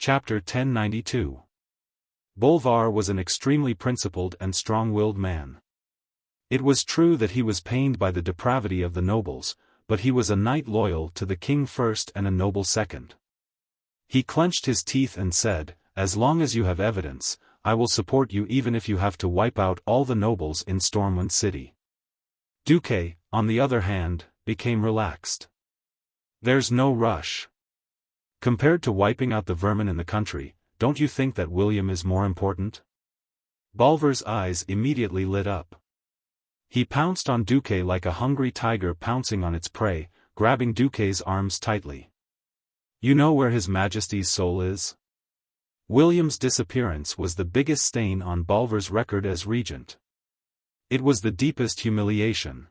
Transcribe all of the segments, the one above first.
Chapter 1092. Bolvar was an extremely principled and strong-willed man. It was true that he was pained by the depravity of the nobles, but he was a knight loyal to the king first and a noble second. He clenched his teeth and said, "As long as you have evidence, I will support you even if you have to wipe out all the nobles in Stormwind City." Duque, on the other hand, became relaxed. "There's no rush. Compared to wiping out the vermin in the country, don't you think that William is more important?" Bolvar's eyes immediately lit up. He pounced on Duque like a hungry tiger pouncing on its prey, grabbing Duque's arms tightly. "You know where His Majesty's soul is?" William's disappearance was the biggest stain on Bolvar's record as regent. It was the deepest humiliation.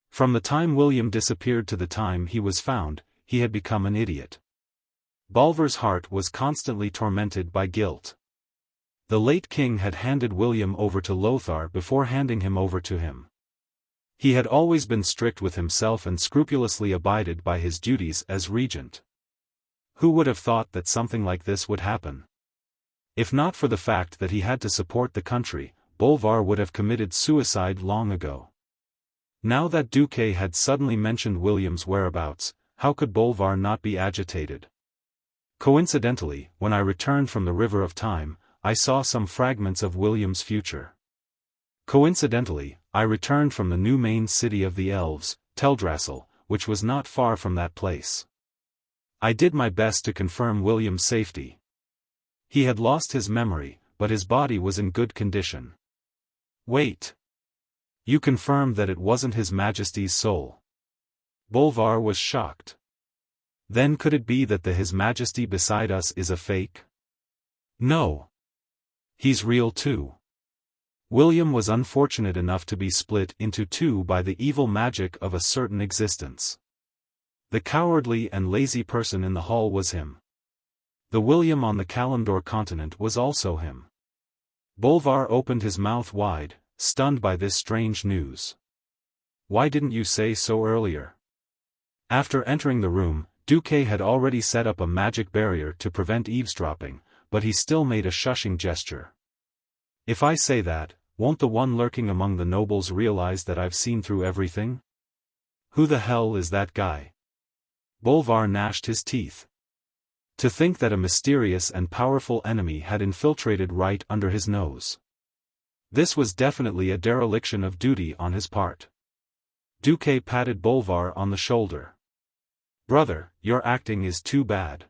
From the time William disappeared to the time he was found, he had become an idiot. Bolvar's heart was constantly tormented by guilt. The late king had handed William over to Lothar before handing him over to him. He had always been strict with himself and scrupulously abided by his duties as regent. Who would have thought that something like this would happen? If not for the fact that he had to support the country, Bolvar would have committed suicide long ago. Now that Duque had suddenly mentioned William's whereabouts, how could Bolvar not be agitated? Coincidentally, when I returned from the River of Time, I saw some fragments of William's future. Coincidentally, I returned from the new main city of the elves, Teldrassil, which was not far from that place. I did my best to confirm William's safety. He had lost his memory, but his body was in good condition. "Wait. You confirmed that it wasn't His Majesty's soul?" Bolvar was shocked. "Then could it be that the His Majesty beside us is a fake?" "No. He's real too." William was unfortunate enough to be split into two by the evil magic of a certain existence. The cowardly and lazy person in the hall was him. The William on the Kalimdor continent was also him. Bolvar opened his mouth wide, stunned by this strange news. "Why didn't you say so earlier?" After entering the room, Duque had already set up a magic barrier to prevent eavesdropping, but he still made a shushing gesture. "If I say that, won't the one lurking among the nobles realize that I've seen through everything? Who the hell is that guy?" Bolvar gnashed his teeth. To think that a mysterious and powerful enemy had infiltrated right under his nose. This was definitely a dereliction of duty on his part. Duque patted Bolvar on the shoulder. "Brother, your acting is too bad.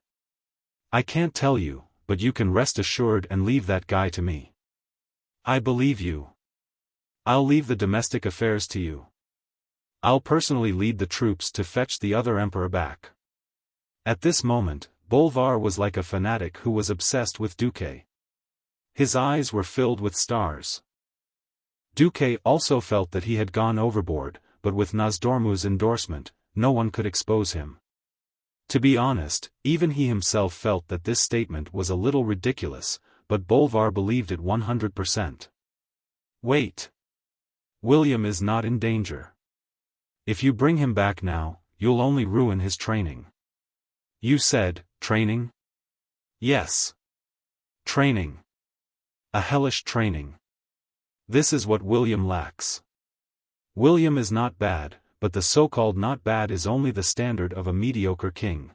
I can't tell you, but you can rest assured and leave that guy to me." "I believe you. I'll leave the domestic affairs to you. I'll personally lead the troops to fetch the other emperor back." At this moment, Bolvar was like a fanatic who was obsessed with Duque. His eyes were filled with stars. Duque also felt that he had gone overboard, but with Nozdormu's endorsement, no one could expose him. To be honest, even he himself felt that this statement was a little ridiculous, but Bolvar believed it 100%. "Wait. William is not in danger. If you bring him back now, you'll only ruin his training." "You said, training?" "Yes. Training. A hellish training. This is what William lacks. William is not bad, but the so-called not bad is only the standard of a mediocre king.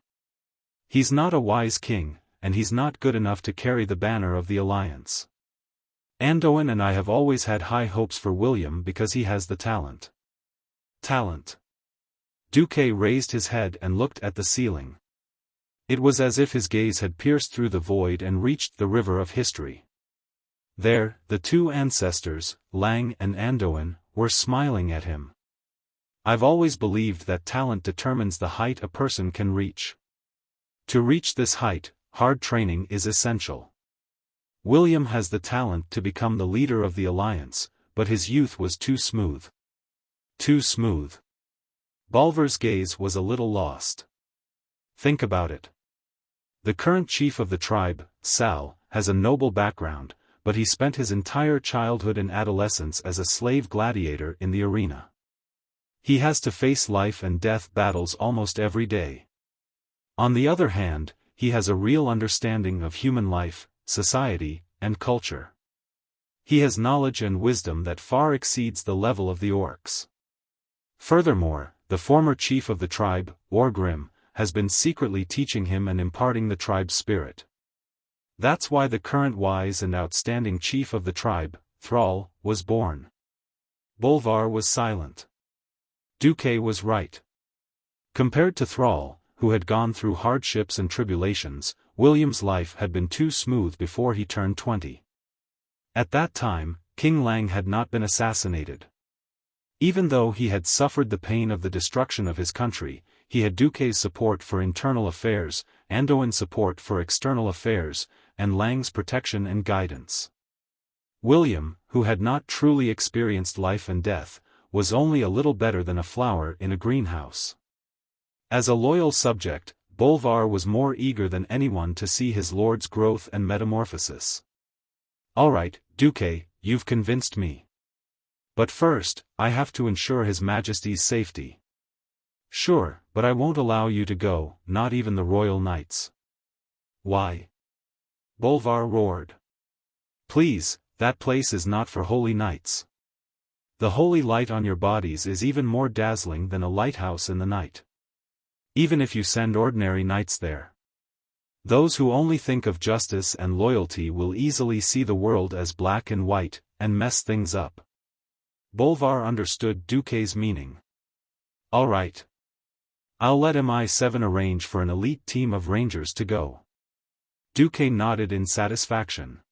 He's not a wise king, and he's not good enough to carry the banner of the Alliance. Anduin and I have always had high hopes for William because he has the talent." "Talent?" Duque raised his head and looked at the ceiling. It was as if his gaze had pierced through the void and reached the river of history. There, the two ancestors, Lang and Anduin, were smiling at him. "I've always believed that talent determines the height a person can reach. To reach this height, hard training is essential. William has the talent to become the leader of the Alliance, but his youth was too smooth." "Too smooth?" Bolvar's gaze was a little lost. "Think about it. The current chief of the tribe, Sal, has a noble background, but he spent his entire childhood and adolescence as a slave gladiator in the arena. He has to face life and death battles almost every day. On the other hand, he has a real understanding of human life, society, and culture. He has knowledge and wisdom that far exceeds the level of the orcs. Furthermore, the former chief of the tribe, Orgrim, has been secretly teaching him and imparting the tribe's spirit. That's why the current wise and outstanding chief of the tribe, Thrall, was born. Bolvar was silent. Duque was right. Compared to Thrall, who had gone through hardships and tribulations, William's life had been too smooth before he turned 20. At that time, King Lang had not been assassinated. Even though he had suffered the pain of the destruction of his country, he had Duque's support for internal affairs, Anduin's support for external affairs, and Lang's protection and guidance. William, who had not truly experienced life and death, was only a little better than a flower in a greenhouse. As a loyal subject, Bolvar was more eager than anyone to see his lord's growth and metamorphosis. "All right, Duque, you've convinced me. But first, I have to ensure His Majesty's safety." "Sure, but I won't allow you to go, not even the royal knights." "Why?" Bolvar roared. "Please, that place is not for holy knights. The holy light on your bodies is even more dazzling than a lighthouse in the night. Even if you send ordinary knights there, those who only think of justice and loyalty will easily see the world as black and white, and mess things up." Bolvar understood Duque's meaning. "All right. I'll let MI7 arrange for an elite team of rangers to go." Duque nodded in satisfaction.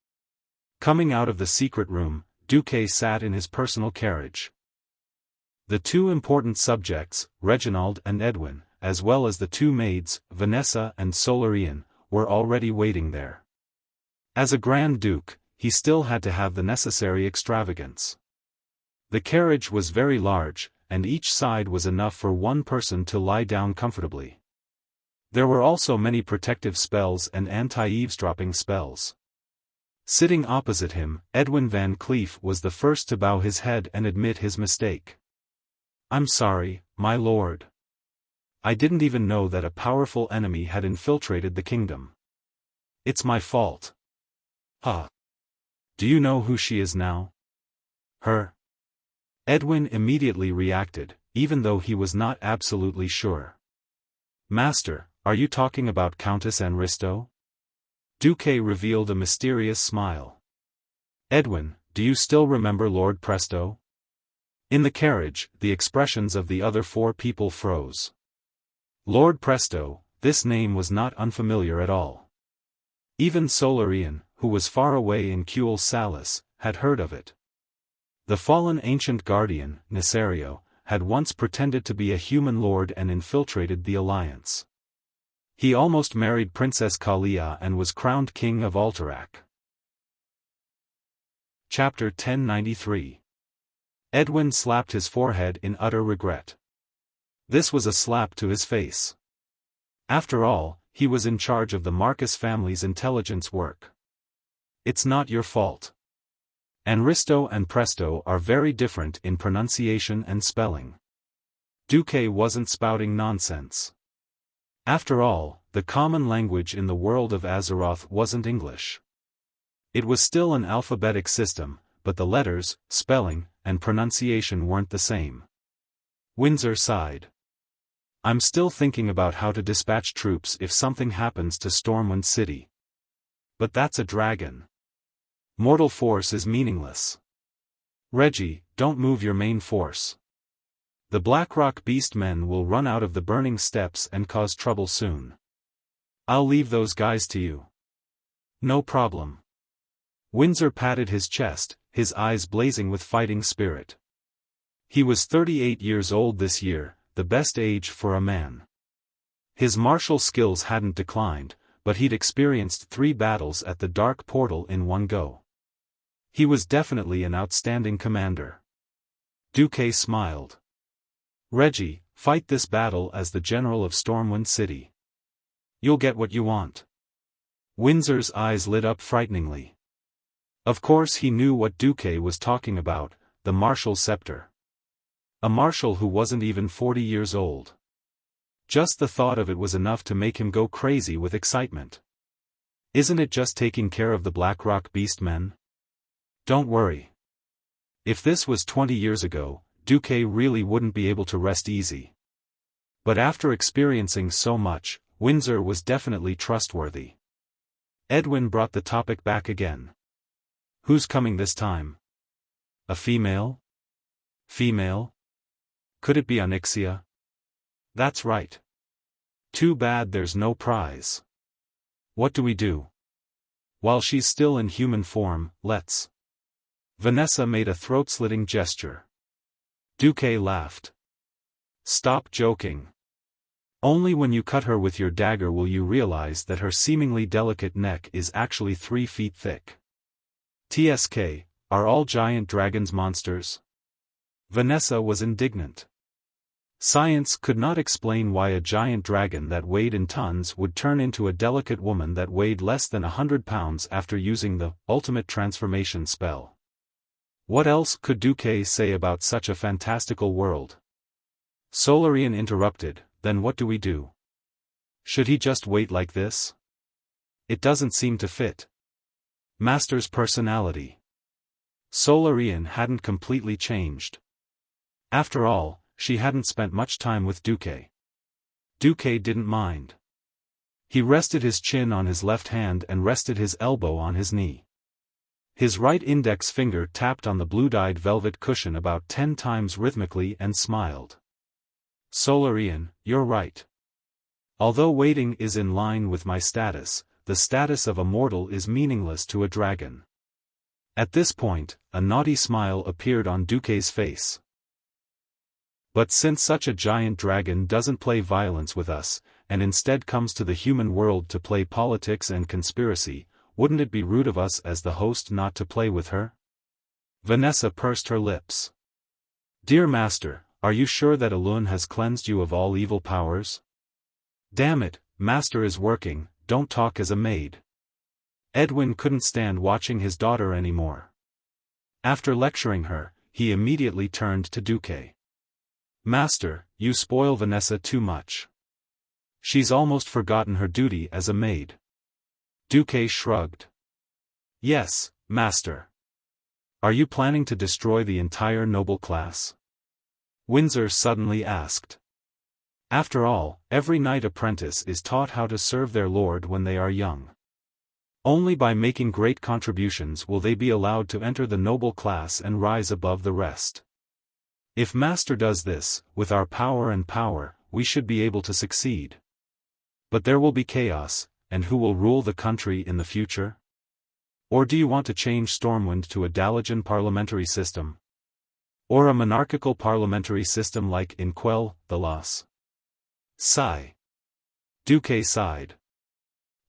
Coming out of the secret room, Duque sat in his personal carriage. The two important subjects, Reginald and Edwin, as well as the two maids, Vanessa and Solarian, were already waiting there. As a Grand Duke, he still had to have the necessary extravagance. The carriage was very large, and each side was enough for one person to lie down comfortably. There were also many protective spells and anti-eavesdropping spells. Sitting opposite him, Edwin Van Cleef was the first to bow his head and admit his mistake. "I'm sorry, my lord. I didn't even know that a powerful enemy had infiltrated the kingdom. It's my fault." "Huh. Do you know who she is now?" "Her?" Edwin immediately reacted, even though he was not absolutely sure. "Master, are you talking about Countess Anristo?" Duque revealed a mysterious smile. "Edwin, do you still remember Lord Presto?" In the carriage, the expressions of the other four people froze. Lord Presto, this name was not unfamiliar at all. Even Solarian, who was far away in Cuel Salis, had heard of it. The fallen ancient guardian, Nesario, had once pretended to be a human lord and infiltrated the alliance. He almost married Princess Kalia and was crowned king of Alterac. Chapter 1093. Edwin slapped his forehead in utter regret. This was a slap to his face. After all, he was in charge of the Marcus family's intelligence work. "It's not your fault. Anristo and Presto are very different in pronunciation and spelling." Duque wasn't spouting nonsense. After all, the common language in the world of Azeroth wasn't English. It was still an alphabetic system, but the letters, spelling, and pronunciation weren't the same. Windsor sighed. "I'm still thinking about how to dispatch troops if something happens to Stormwind City. But that's a dragon. Mortal force is meaningless. Reggie, don't move your main force. The Blackrock Beastmen will run out of the burning steps and cause trouble soon. I'll leave those guys to you." "No problem." Windsor patted his chest, his eyes blazing with fighting spirit. He was 38 years old this year, the best age for a man. His martial skills hadn't declined, but he'd experienced 3 battles at the Dark Portal in one go. He was definitely an outstanding commander. Duque smiled. "Reggie, fight this battle as the general of Stormwind City. You'll get what you want." Windsor's eyes lit up frighteningly. Of course he knew what Duque was talking about, the martial scepter. A marshal who wasn't even 40 years old. Just the thought of it was enough to make him go crazy with excitement. Isn't it just taking care of the Black Rock beast men? Don't worry. If this was 20 years ago, Duque really wouldn't be able to rest easy. But after experiencing so much, Windsor was definitely trustworthy. Edwin brought the topic back again. Who's coming this time? A female? Female? Could it be Onyxia? That's right. Too bad there's no prize. What do we do? While she's still in human form, let's. Vanessa made a throat-slitting gesture. Duque laughed. Stop joking. Only when you cut her with your dagger will you realize that her seemingly delicate neck is actually 3 feet thick. TSK, are all giant dragons monsters? Vanessa was indignant. Science could not explain why a giant dragon that weighed in tons would turn into a delicate woman that weighed less than 100 pounds after using the ultimate transformation spell. What else could Duque say about such a fantastical world? Solarian interrupted, then what do we do? Should he just wait like this? It doesn't seem to fit Master's personality. Solarian hadn't completely changed. After all, she hadn't spent much time with Duque. Duque didn't mind. He rested his chin on his left hand and rested his elbow on his knee. His right index finger tapped on the blue-dyed velvet cushion about 10 times rhythmically and smiled. Solarian, you're right. Although waiting is in line with my status, the status of a mortal is meaningless to a dragon. At this point, a naughty smile appeared on Duque's face. But since such a giant dragon doesn't play violence with us, and instead comes to the human world to play politics and conspiracy, wouldn't it be rude of us as the host not to play with her? Vanessa pursed her lips. Dear Master, are you sure that Elune has cleansed you of all evil powers? Damn it, Master is working, don't talk as a maid. Edwin couldn't stand watching his daughter anymore. After lecturing her, he immediately turned to Duque. Master, you spoil Vanessa too much. She's almost forgotten her duty as a maid. Duque shrugged. Yes, Master. Are you planning to destroy the entire noble class? Windsor suddenly asked. After all, every knight apprentice is taught how to serve their lord when they are young. Only by making great contributions will they be allowed to enter the noble class and rise above the rest. If Master does this, with our power, we should be able to succeed. But there will be chaos, and who will rule the country in the future? Or do you want to change Stormwind to a Dalajan parliamentary system? Or a monarchical parliamentary system like in Quell, the Loss? Sigh. Duque sighed.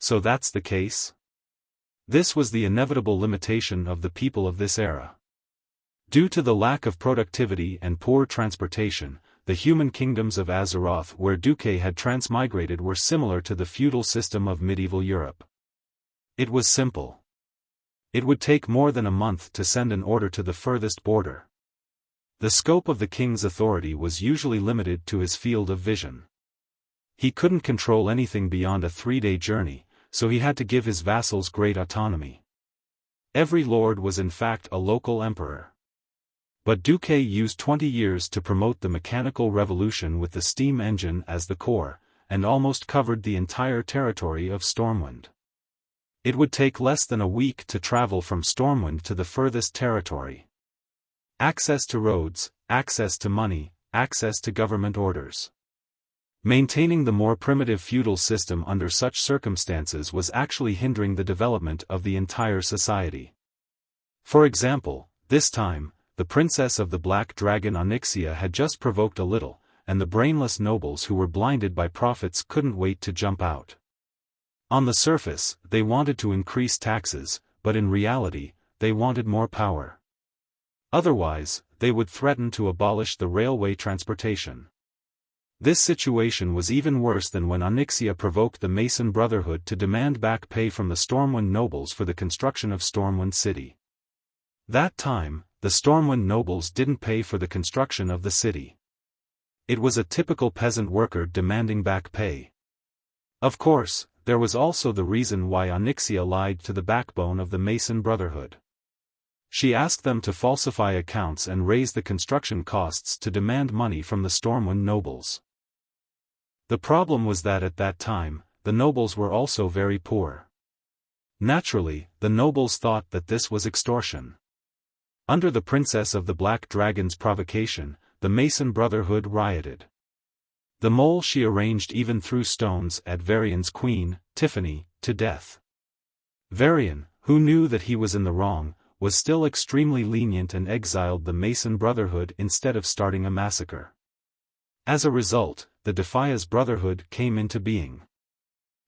So that's the case? This was the inevitable limitation of the people of this era. Due to the lack of productivity and poor transportation, the human kingdoms of Azeroth where Duque had transmigrated were similar to the feudal system of medieval Europe. It was simple. It would take more than a month to send an order to the furthest border. The scope of the king's authority was usually limited to his field of vision. He couldn't control anything beyond a 3-day journey, so he had to give his vassals great autonomy. Every lord was in fact a local emperor. But Duque used 20 years to promote the mechanical revolution with the steam engine as the core, and almost covered the entire territory of Stormwind. It would take less than a week to travel from Stormwind to the furthest territory. Access to roads, access to money, access to government orders. Maintaining the more primitive feudal system under such circumstances was actually hindering the development of the entire society. For example, this time, the princess of the Black Dragon Onyxia had just provoked a little, and the brainless nobles who were blinded by prophets couldn't wait to jump out. On the surface, they wanted to increase taxes, but in reality, they wanted more power. Otherwise, they would threaten to abolish the railway transportation. This situation was even worse than when Onyxia provoked the Mason Brotherhood to demand back pay from the Stormwind nobles for the construction of Stormwind City. That time, the Stormwind nobles didn't pay for the construction of the city. It was a typical peasant worker demanding back pay. Of course, there was also the reason why Onyxia lied to the backbone of the Mason Brotherhood. She asked them to falsify accounts and raise the construction costs to demand money from the Stormwind nobles. The problem was that at that time, the nobles were also very poor. Naturally, the nobles thought that this was extortion. Under the Princess of the Black Dragon's provocation, the Mason Brotherhood rioted. The mole she arranged even threw stones at Varian's queen, Tiffany, to death. Varian, who knew that he was in the wrong, was still extremely lenient and exiled the Mason Brotherhood instead of starting a massacre. As a result, the Defias Brotherhood came into being.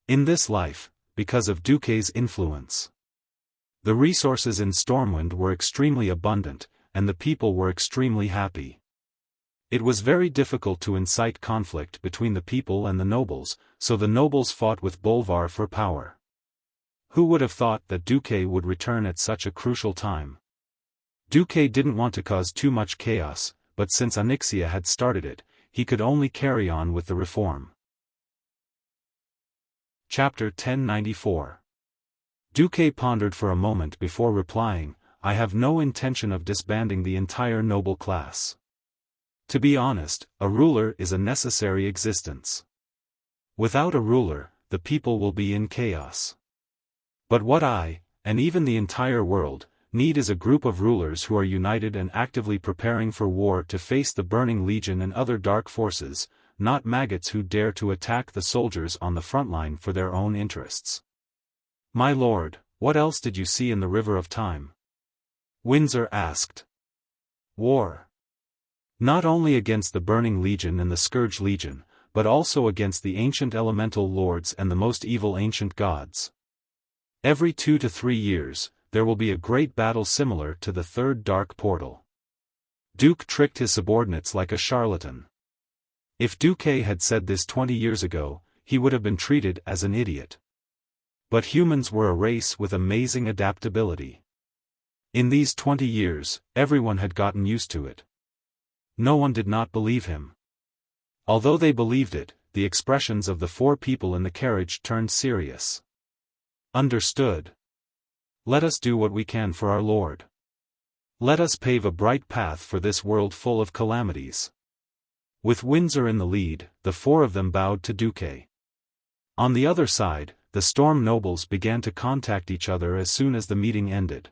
In this life, because of Duque's influence, the resources in Stormwind were extremely abundant, and the people were extremely happy. It was very difficult to incite conflict between the people and the nobles, so the nobles fought with Bolvar for power. Who would have thought that Duque would return at such a crucial time? Duque didn't want to cause too much chaos, but since Onyxia had started it, he could only carry on with the reform. Chapter 1094. Duque pondered for a moment before replying, "I have no intention of disbanding the entire noble class. To be honest, a ruler is a necessary existence. Without a ruler, the people will be in chaos. But what I, and even the entire world, need is a group of rulers who are united and actively preparing for war to face the Burning Legion and other dark forces, not maggots who dare to attack the soldiers on the front line for their own interests." "My lord, what else did you see in the River of Time?" Windsor asked. "War. Not only against the Burning Legion and the Scourge Legion, but also against the ancient elemental lords and the most evil ancient gods. Every 2 to 3 years, there will be a great battle similar to the Third Dark Portal. Duke tricked his subordinates like a charlatan. If Duque had said this 20 years ago, he would have been treated as an idiot. But humans were a race with amazing adaptability. In these 20 years, everyone had gotten used to it. No one did not believe him. Although they believed it, the expressions of the 4 people in the carriage turned serious. "Understood. Let us do what we can for our Lord. Let us pave a bright path for this world full of calamities." With Windsor in the lead, the 4 of them bowed to Duque. On the other side, the Storm nobles began to contact each other as soon as the meeting ended.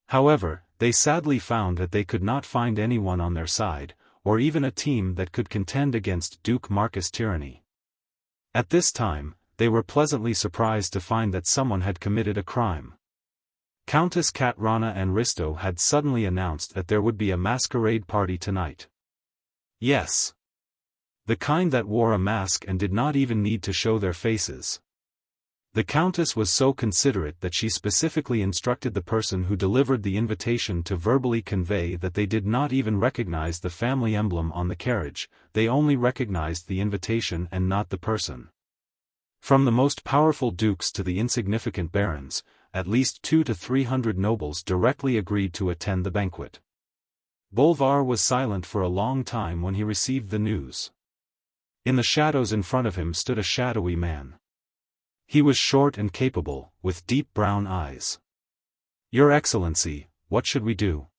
However, they sadly found that they could not find anyone on their side, or even a team that could contend against Duke Marcus' tyranny. At this time, they were pleasantly surprised to find that someone had committed a crime. Countess Katrana and Risto had suddenly announced that there would be a masquerade party tonight. Yes. The kind that wore a mask and did not even need to show their faces. The Countess was so considerate that she specifically instructed the person who delivered the invitation to verbally convey that they did not even recognize the family emblem on the carriage, they only recognized the invitation and not the person. From the most powerful dukes to the insignificant barons, at least 200 to 300 nobles directly agreed to attend the banquet. Bolvar was silent for a long time when he received the news. In the shadows in front of him stood a shadowy man. He was short and capable, with deep brown eyes. "Your Excellency, what should we do?"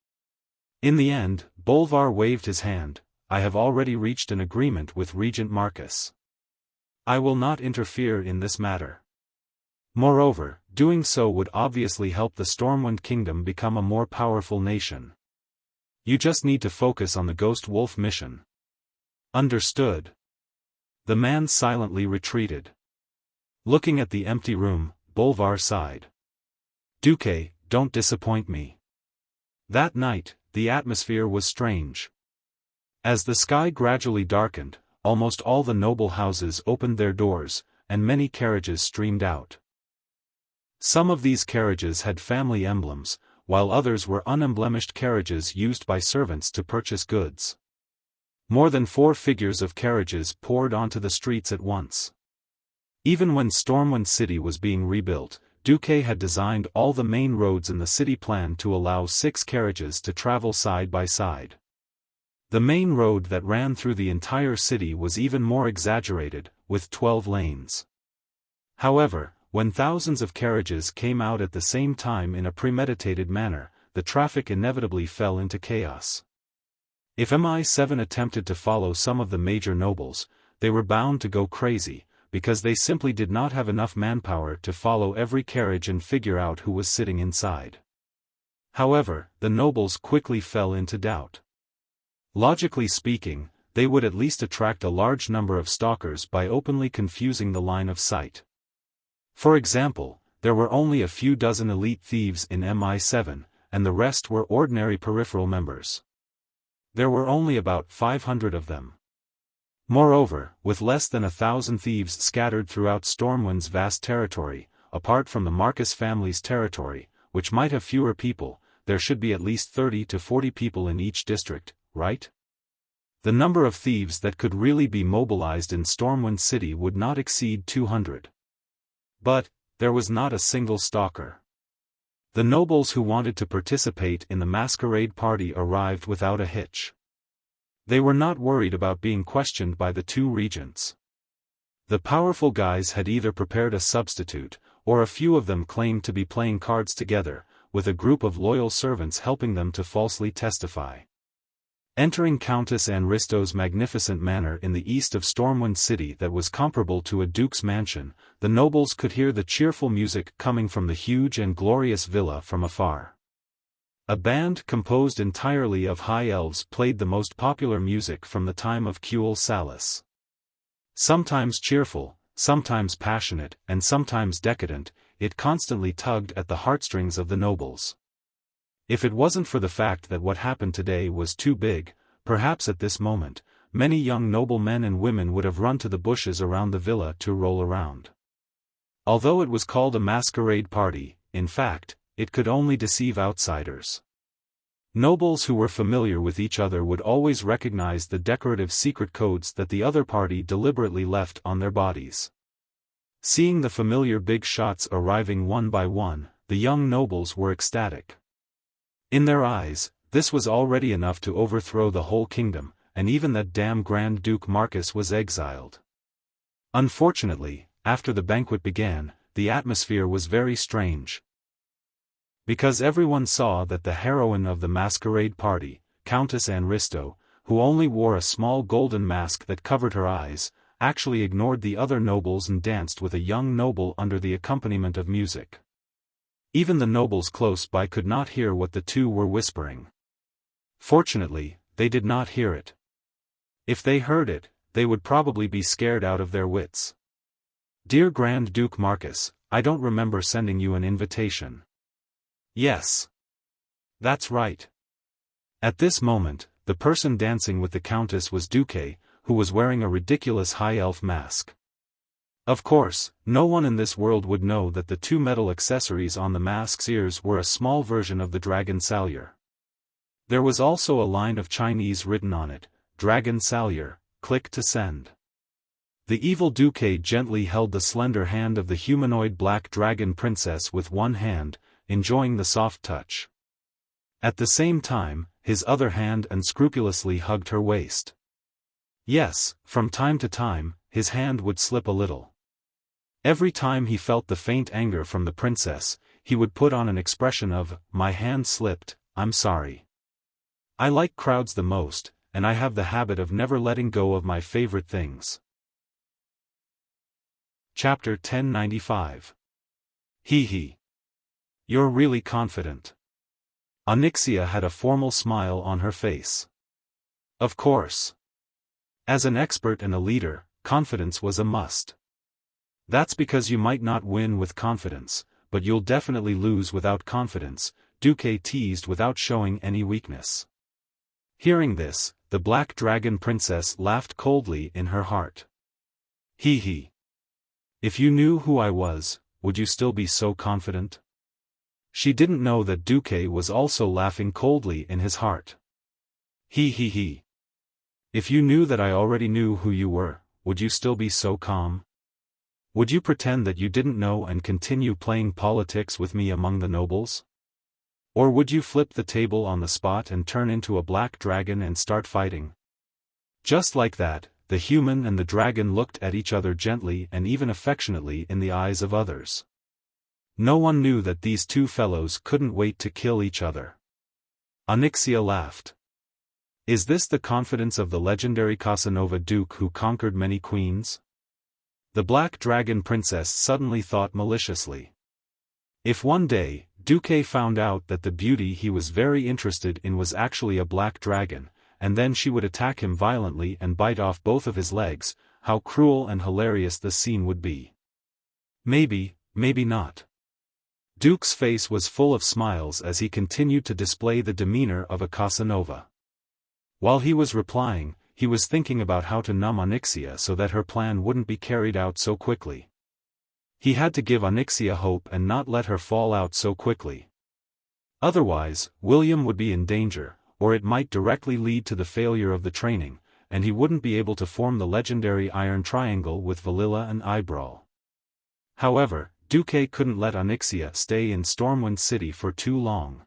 In the end, Bolvar waved his hand. "I have already reached an agreement with Regent Marcus. I will not interfere in this matter. Moreover, doing so would obviously help the Stormwind Kingdom become a more powerful nation. You just need to focus on the Ghost Wolf mission." "Understood." The man silently retreated. Looking at the empty room, Bolvar sighed. "Duque, don't disappoint me." That night, the atmosphere was strange. As the sky gradually darkened, almost all the noble houses opened their doors, and many carriages streamed out. Some of these carriages had family emblems, while others were unemblemished carriages used by servants to purchase goods. More than 4 figures of carriages poured onto the streets at once. Even when Stormwind City was being rebuilt, Duque had designed all the main roads in the city plan to allow 6 carriages to travel side by side. The main road that ran through the entire city was even more exaggerated, with 12 lanes. However, when thousands of carriages came out at the same time in a premeditated manner, the traffic inevitably fell into chaos. If MI7 attempted to follow some of the major nobles, they were bound to go crazy, because they simply did not have enough manpower to follow every carriage and figure out who was sitting inside. However, the nobles quickly fell into doubt. Logically speaking, they would at least attract a large number of stalkers by openly confusing the line of sight. For example, there were only a few dozen elite thieves in MI7, and the rest were ordinary peripheral members. There were only about 500 of them. Moreover, with less than 1,000 thieves scattered throughout Stormwind's vast territory, apart from the Marcus family's territory, which might have fewer people, there should be at least 30 to 40 people in each district, right? The number of thieves that could really be mobilized in Stormwind City would not exceed 200. But, there was not a single stalker. The nobles who wanted to participate in the masquerade party arrived without a hitch. They were not worried about being questioned by the two regents. The powerful guys had either prepared a substitute, or a few of them claimed to be playing cards together, with a group of loyal servants helping them to falsely testify. Entering Countess Anne Risto's magnificent manor in the east of Stormwind City that was comparable to a duke's mansion, the nobles could hear the cheerful music coming from the huge and glorious villa from afar. A band composed entirely of high elves played the most popular music from the time of Kuel Salis. Sometimes cheerful, sometimes passionate, and sometimes decadent, it constantly tugged at the heartstrings of the nobles. If it wasn't for the fact that what happened today was too big, perhaps at this moment, many young noble men and women would have run to the bushes around the villa to roll around. Although it was called a masquerade party, in fact, it could only deceive outsiders. Nobles who were familiar with each other would always recognize the decorative secret codes that the other party deliberately left on their bodies. Seeing the familiar big shots arriving one by one, the young nobles were ecstatic. In their eyes, this was already enough to overthrow the whole kingdom, and even that damn Grand Duke Marcus was exiled. Unfortunately, after the banquet began, the atmosphere was very strange. Because everyone saw that the heroine of the masquerade party, Countess Anne Risto, who only wore a small golden mask that covered her eyes, actually ignored the other nobles and danced with a young noble under the accompaniment of music. Even the nobles close by could not hear what the two were whispering. Fortunately, they did not hear it. If they heard it, they would probably be scared out of their wits. Dear Grand Duke Marcus, I don't remember sending you an invitation. Yes. That's right. At this moment, the person dancing with the Countess was Duque, who was wearing a ridiculous high elf mask. Of course, no one in this world would know that the two metal accessories on the mask's ears were a small version of the dragon salure. There was also a line of Chinese written on it, "Dragon salure, click to send." The evil Duque gently held the slender hand of the humanoid black dragon princess with one hand, enjoying the soft touch. At the same time, his other hand unscrupulously hugged her waist. Yes, from time to time, his hand would slip a little. Every time he felt the faint anger from the princess, he would put on an expression of, "My hand slipped, I'm sorry. I like crowds the most, and I have the habit of never letting go of my favorite things." Chapter 1095. Hee. You're really confident. Onyxia had a formal smile on her face. Of course. As an expert and a leader, confidence was a must. That's because you might not win with confidence, but you'll definitely lose without confidence, Duque teased without showing any weakness. Hearing this, the Black Dragon Princess laughed coldly in her heart. Hee. If you knew who I was, would you still be so confident? She didn't know that Duque was also laughing coldly in his heart. Hee. If you knew that I already knew who you were, would you still be so calm? Would you pretend that you didn't know and continue playing politics with me among the nobles? Or would you flip the table on the spot and turn into a black dragon and start fighting? Just like that, the human and the dragon looked at each other gently and even affectionately in the eyes of others. No one knew that these two fellows couldn't wait to kill each other. Onyxia laughed. Is this the confidence of the legendary Casanova Duke who conquered many queens? The Black Dragon Princess suddenly thought maliciously. If one day, Duque found out that the beauty he was very interested in was actually a black dragon, and then she would attack him violently and bite off both of his legs, how cruel and hilarious the scene would be. Maybe, maybe not. Duke's face was full of smiles as he continued to display the demeanor of a Casanova. While he was replying, he was thinking about how to numb Onyxia so that her plan wouldn't be carried out so quickly. He had to give Onyxia hope and not let her fall out so quickly. Otherwise, William would be in danger, or it might directly lead to the failure of the training, and he wouldn't be able to form the legendary Iron Triangle with Valilla and Eyebrawl. However, Duque couldn't let Onyxia stay in Stormwind City for too long.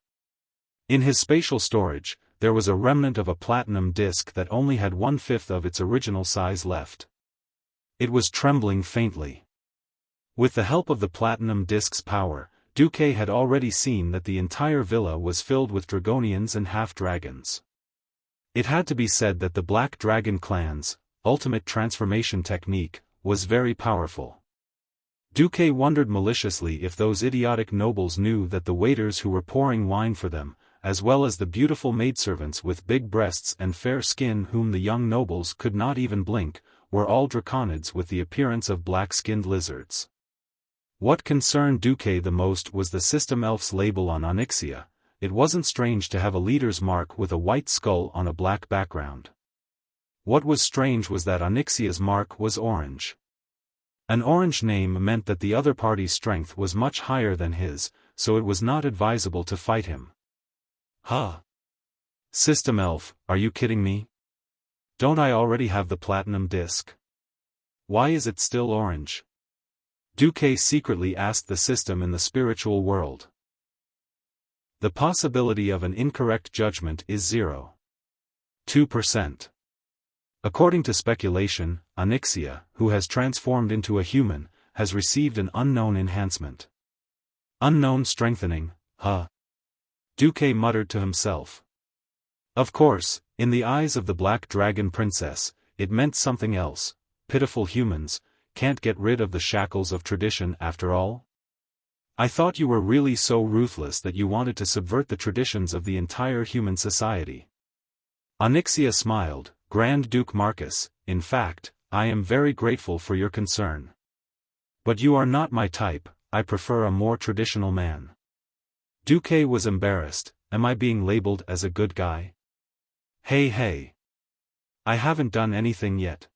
In his spatial storage, there was a remnant of a platinum disc that only had 1/5 of its original size left. It was trembling faintly. With the help of the platinum disc's power, Duque had already seen that the entire villa was filled with dragonians and half-dragons. It had to be said that the Black Dragon clan's ultimate transformation technique was very powerful. Duque wondered maliciously if those idiotic nobles knew that the waiters who were pouring wine for them, as well as the beautiful maidservants with big breasts and fair skin whom the young nobles could not even blink, were all draconids with the appearance of black-skinned lizards. What concerned Duque the most was the system elf's label on Onyxia. It wasn't strange to have a leader's mark with a white skull on a black background. What was strange was that Onyxia's mark was orange. An orange name meant that the other party's strength was much higher than his, so it was not advisable to fight him. Huh? System elf, are you kidding me? Don't I already have the platinum disc? Why is it still orange? Duque secretly asked the system in the spiritual world. The possibility of an incorrect judgment is 0.2%. According to speculation, Onyxia, who has transformed into a human, has received an unknown enhancement. Unknown strengthening, huh? Duque muttered to himself. Of course, in the eyes of the Black Dragon Princess, it meant something else. Pitiful humans, can't get rid of the shackles of tradition after all? I thought you were really so ruthless that you wanted to subvert the traditions of the entire human society. Onyxia smiled. Grand Duke Marcus, in fact, I am very grateful for your concern. But you are not my type, I prefer a more traditional man. Duque was embarrassed. Am I being labeled as a good guy? Hey. I haven't done anything yet.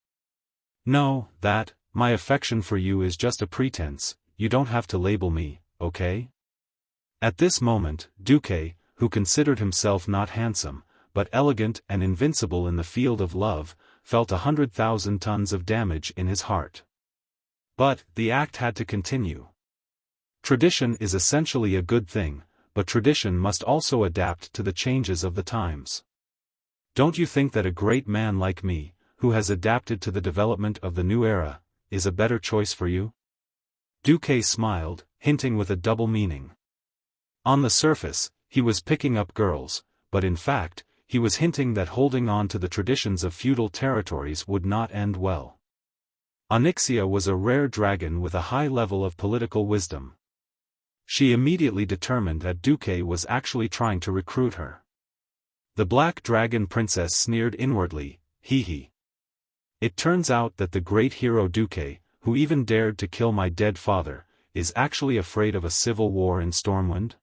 No, my affection for you is just a pretense, you don't have to label me, okay? At this moment, Duque, who considered himself not handsome, but elegant and invincible in the field of love, felt 100,000 tons of damage in his heart. But, the act had to continue. Tradition is essentially a good thing, but tradition must also adapt to the changes of the times. Don't you think that a great man like me, who has adapted to the development of the new era, is a better choice for you? Duque smiled, hinting with a double meaning. On the surface, he was picking up girls, but in fact, he was hinting that holding on to the traditions of feudal territories would not end well. Onyxia was a rare dragon with a high level of political wisdom. She immediately determined that Duque was actually trying to recruit her. The Black Dragon Princess sneered inwardly, hee. It turns out that the great hero Duque, who even dared to kill my dead father, is actually afraid of a civil war in Stormwind?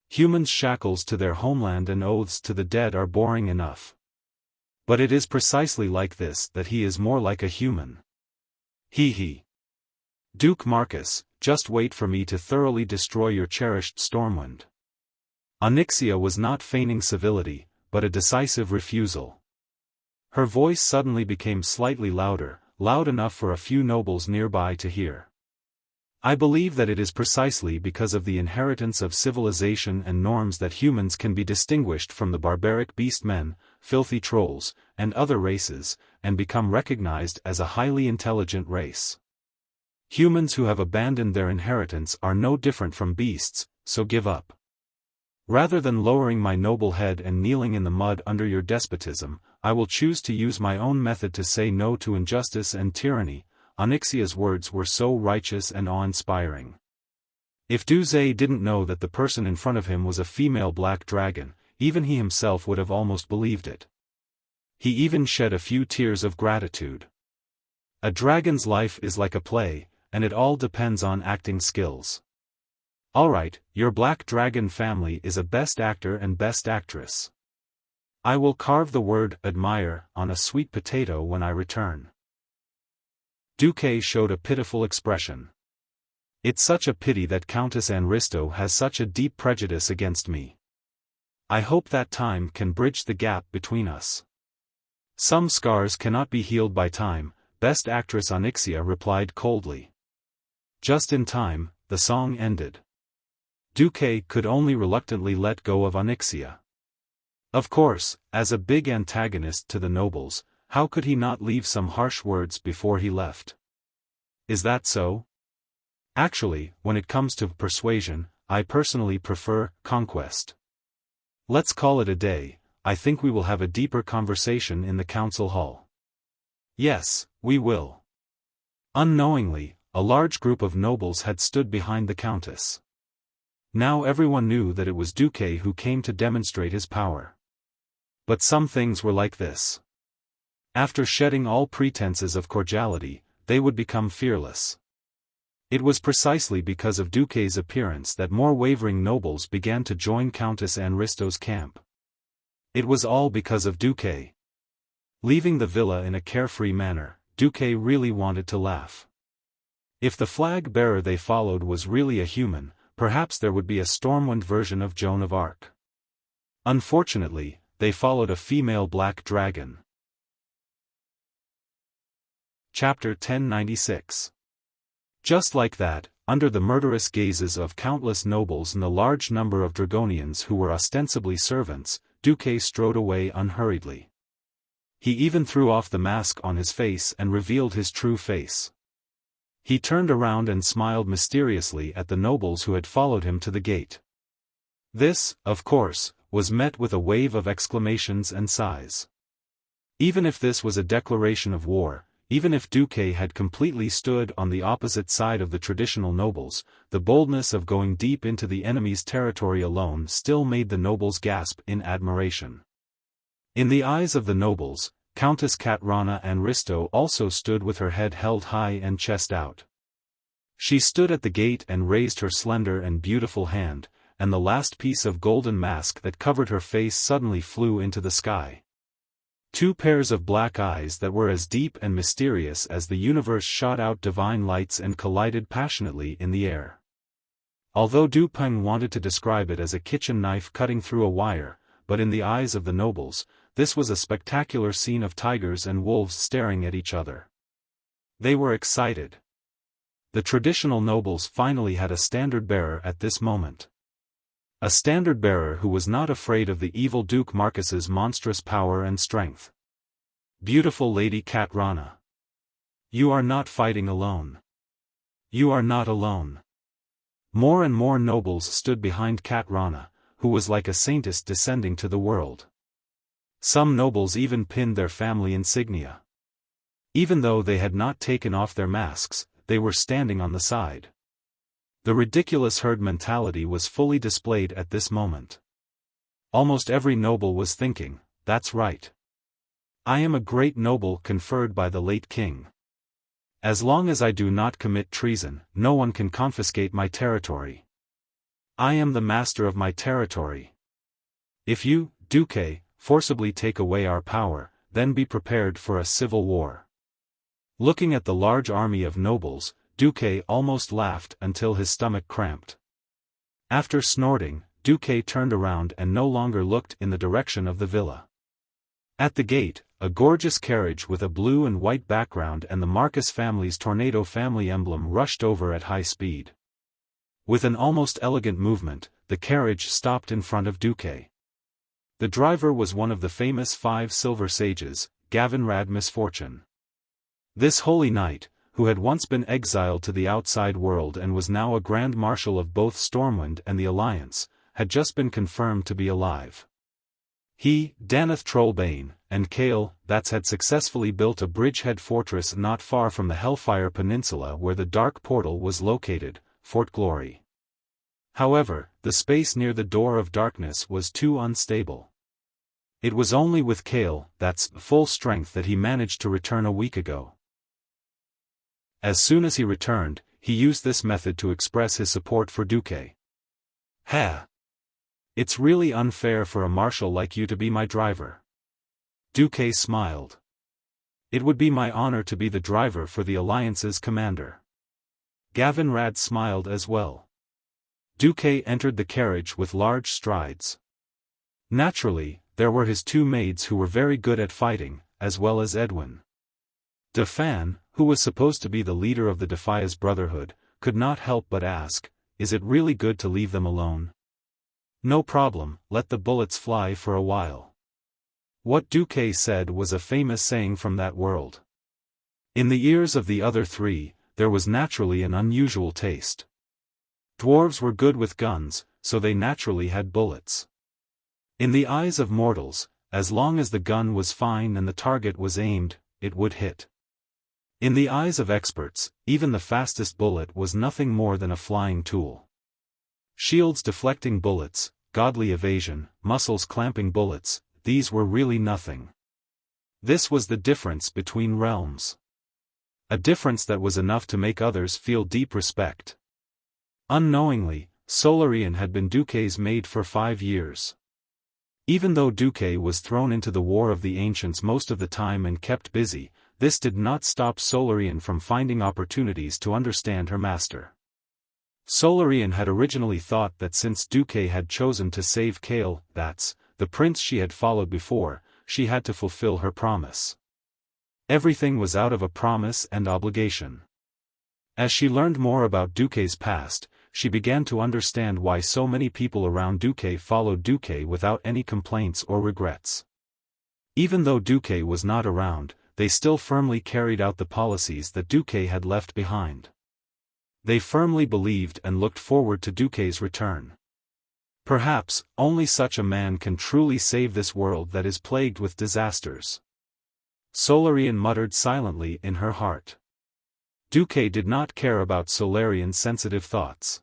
Humans' shackles to their homeland and oaths to the dead are boring enough. But it is precisely like this that he is more like a human. Hee. Duke Marcus, just wait for me to thoroughly destroy your cherished Stormwind. Onyxia was not feigning civility, but a decisive refusal. Her voice suddenly became slightly louder, loud enough for a few nobles nearby to hear. I believe that it is precisely because of the inheritance of civilization and norms that humans can be distinguished from the barbaric beast-men, filthy trolls, and other races, and become recognized as a highly intelligent race. Humans who have abandoned their inheritance are no different from beasts, so give up. Rather than lowering my noble head and kneeling in the mud under your despotism, I will choose to use my own method to say no to injustice and tyranny. Onyxia's words were so righteous and awe-inspiring. If Du Zhe didn't know that the person in front of him was a female black dragon, even he himself would have almost believed it. He even shed a few tears of gratitude. A dragon's life is like a play, and it all depends on acting skills. Alright, your black dragon family is a best actor and best actress. I will carve the word admire on a sweet potato when I return. Duque showed a pitiful expression. It's such a pity that Countess Anristo has such a deep prejudice against me. I hope that time can bridge the gap between us. Some scars cannot be healed by time, Best Actress Onyxia replied coldly. Just in time, the song ended. Duque could only reluctantly let go of Onyxia. Of course, as a big antagonist to the nobles, how could he not leave some harsh words before he left? Is that so? Actually, when it comes to persuasion, I personally prefer conquest. Let's call it a day. I think we will have a deeper conversation in the council hall. Yes, we will. Unknowingly, a large group of nobles had stood behind the countess. Now everyone knew that it was Duque who came to demonstrate his power. But some things were like this. After shedding all pretenses of cordiality, they would become fearless. It was precisely because of Duque's appearance that more wavering nobles began to join Countess Anristo's camp. It was all because of Duque. Leaving the villa in a carefree manner, Duque really wanted to laugh. If the flag bearer they followed was really a human, perhaps there would be a Stormwind version of Joan of Arc. Unfortunately, they followed a female black dragon. Chapter 1096. Just like that, under the murderous gazes of countless nobles and the large number of Dragonians who were ostensibly servants, Duque strode away unhurriedly. He even threw off the mask on his face and revealed his true face. He turned around and smiled mysteriously at the nobles who had followed him to the gate. This, of course, was met with a wave of exclamations and sighs. Even if this was a declaration of war, even if Duque had completely stood on the opposite side of the traditional nobles, the boldness of going deep into the enemy's territory alone still made the nobles gasp in admiration. In the eyes of the nobles, Countess Katrana Anristo also stood with her head held high and chest out. She stood at the gate and raised her slender and beautiful hand, and the last piece of golden mask that covered her face suddenly flew into the sky. Two pairs of black eyes that were as deep and mysterious as the universe shot out divine lights and collided passionately in the air. Although Du Peng wanted to describe it as a kitchen knife cutting through a wire, but in the eyes of the nobles, this was a spectacular scene of tigers and wolves staring at each other. They were excited. The traditional nobles finally had a standard-bearer at this moment. A standard-bearer who was not afraid of the evil Duke Marcus's monstrous power and strength. Beautiful Lady Katrana. You are not fighting alone. You are not alone. More and more nobles stood behind Katrana, who was like a saintess descending to the world. Some nobles even pinned their family insignia. Even though they had not taken off their masks, they were standing on the side. The ridiculous herd mentality was fully displayed at this moment. Almost every noble was thinking, that's right. I am a great noble conferred by the late king. As long as I do not commit treason, no one can confiscate my territory. I am the master of my territory. If you, Duque, forcibly take away our power, then be prepared for a civil war. Looking at the large army of nobles, Duque almost laughed until his stomach cramped. After snorting, Duque turned around and no longer looked in the direction of the villa. At the gate, a gorgeous carriage with a blue and white background and the Marcus family's tornado family emblem rushed over at high speed. With an almost elegant movement, the carriage stopped in front of Duque. The driver was one of the famous 5 silver sages, Gavinrad Misfortune. This holy knight, who had once been exiled to the outside world and was now a Grand Marshal of both Stormwind and the Alliance, had just been confirmed to be alive. He, Danath Trollbane, and Kale, had successfully built a bridgehead fortress not far from the Hellfire Peninsula where the Dark Portal was located, Fort Glory. However, the space near the Door of Darkness was too unstable. It was only with Kale, full strength that he managed to return a week ago. As soon as he returned, he used this method to express his support for Duque. "Ha! It's really unfair for a marshal like you to be my driver." Duque smiled. "It would be my honor to be the driver for the Alliance's commander." Gavinrad smiled as well. Duque entered the carriage with large strides. Naturally, there were his 2 maids who were very good at fighting, as well as Edwin. Defan, who was supposed to be the leader of the Defias Brotherhood, could not help but ask, "Is it really good to leave them alone?" "No problem, let the bullets fly for a while." What Duque said was a famous saying from that world. In the ears of the other 3, there was naturally an unusual taste. Dwarves were good with guns, so they naturally had bullets. In the eyes of mortals, as long as the gun was fine and the target was aimed, it would hit. In the eyes of experts, even the fastest bullet was nothing more than a flying tool. Shields deflecting bullets, godly evasion, muscles clamping bullets, these were really nothing. This was the difference between realms. A difference that was enough to make others feel deep respect. Unknowingly, Solarian had been Duque's maid for 5 years. Even though Duque was thrown into the War of the Ancients most of the time and kept busy, this did not stop Solarian from finding opportunities to understand her master. Solarian had originally thought that since Duque had chosen to save Kale, the prince she had followed before, she had to fulfill her promise. Everything was out of a promise and obligation. As she learned more about Duque's past, she began to understand why so many people around Duque followed Duque without any complaints or regrets. Even though Duque was not around, they still firmly carried out the policies that Duque had left behind. They firmly believed and looked forward to Duque's return. Perhaps, only such a man can truly save this world that is plagued with disasters. Solarian muttered silently in her heart. Duque did not care about Solarian's sensitive thoughts.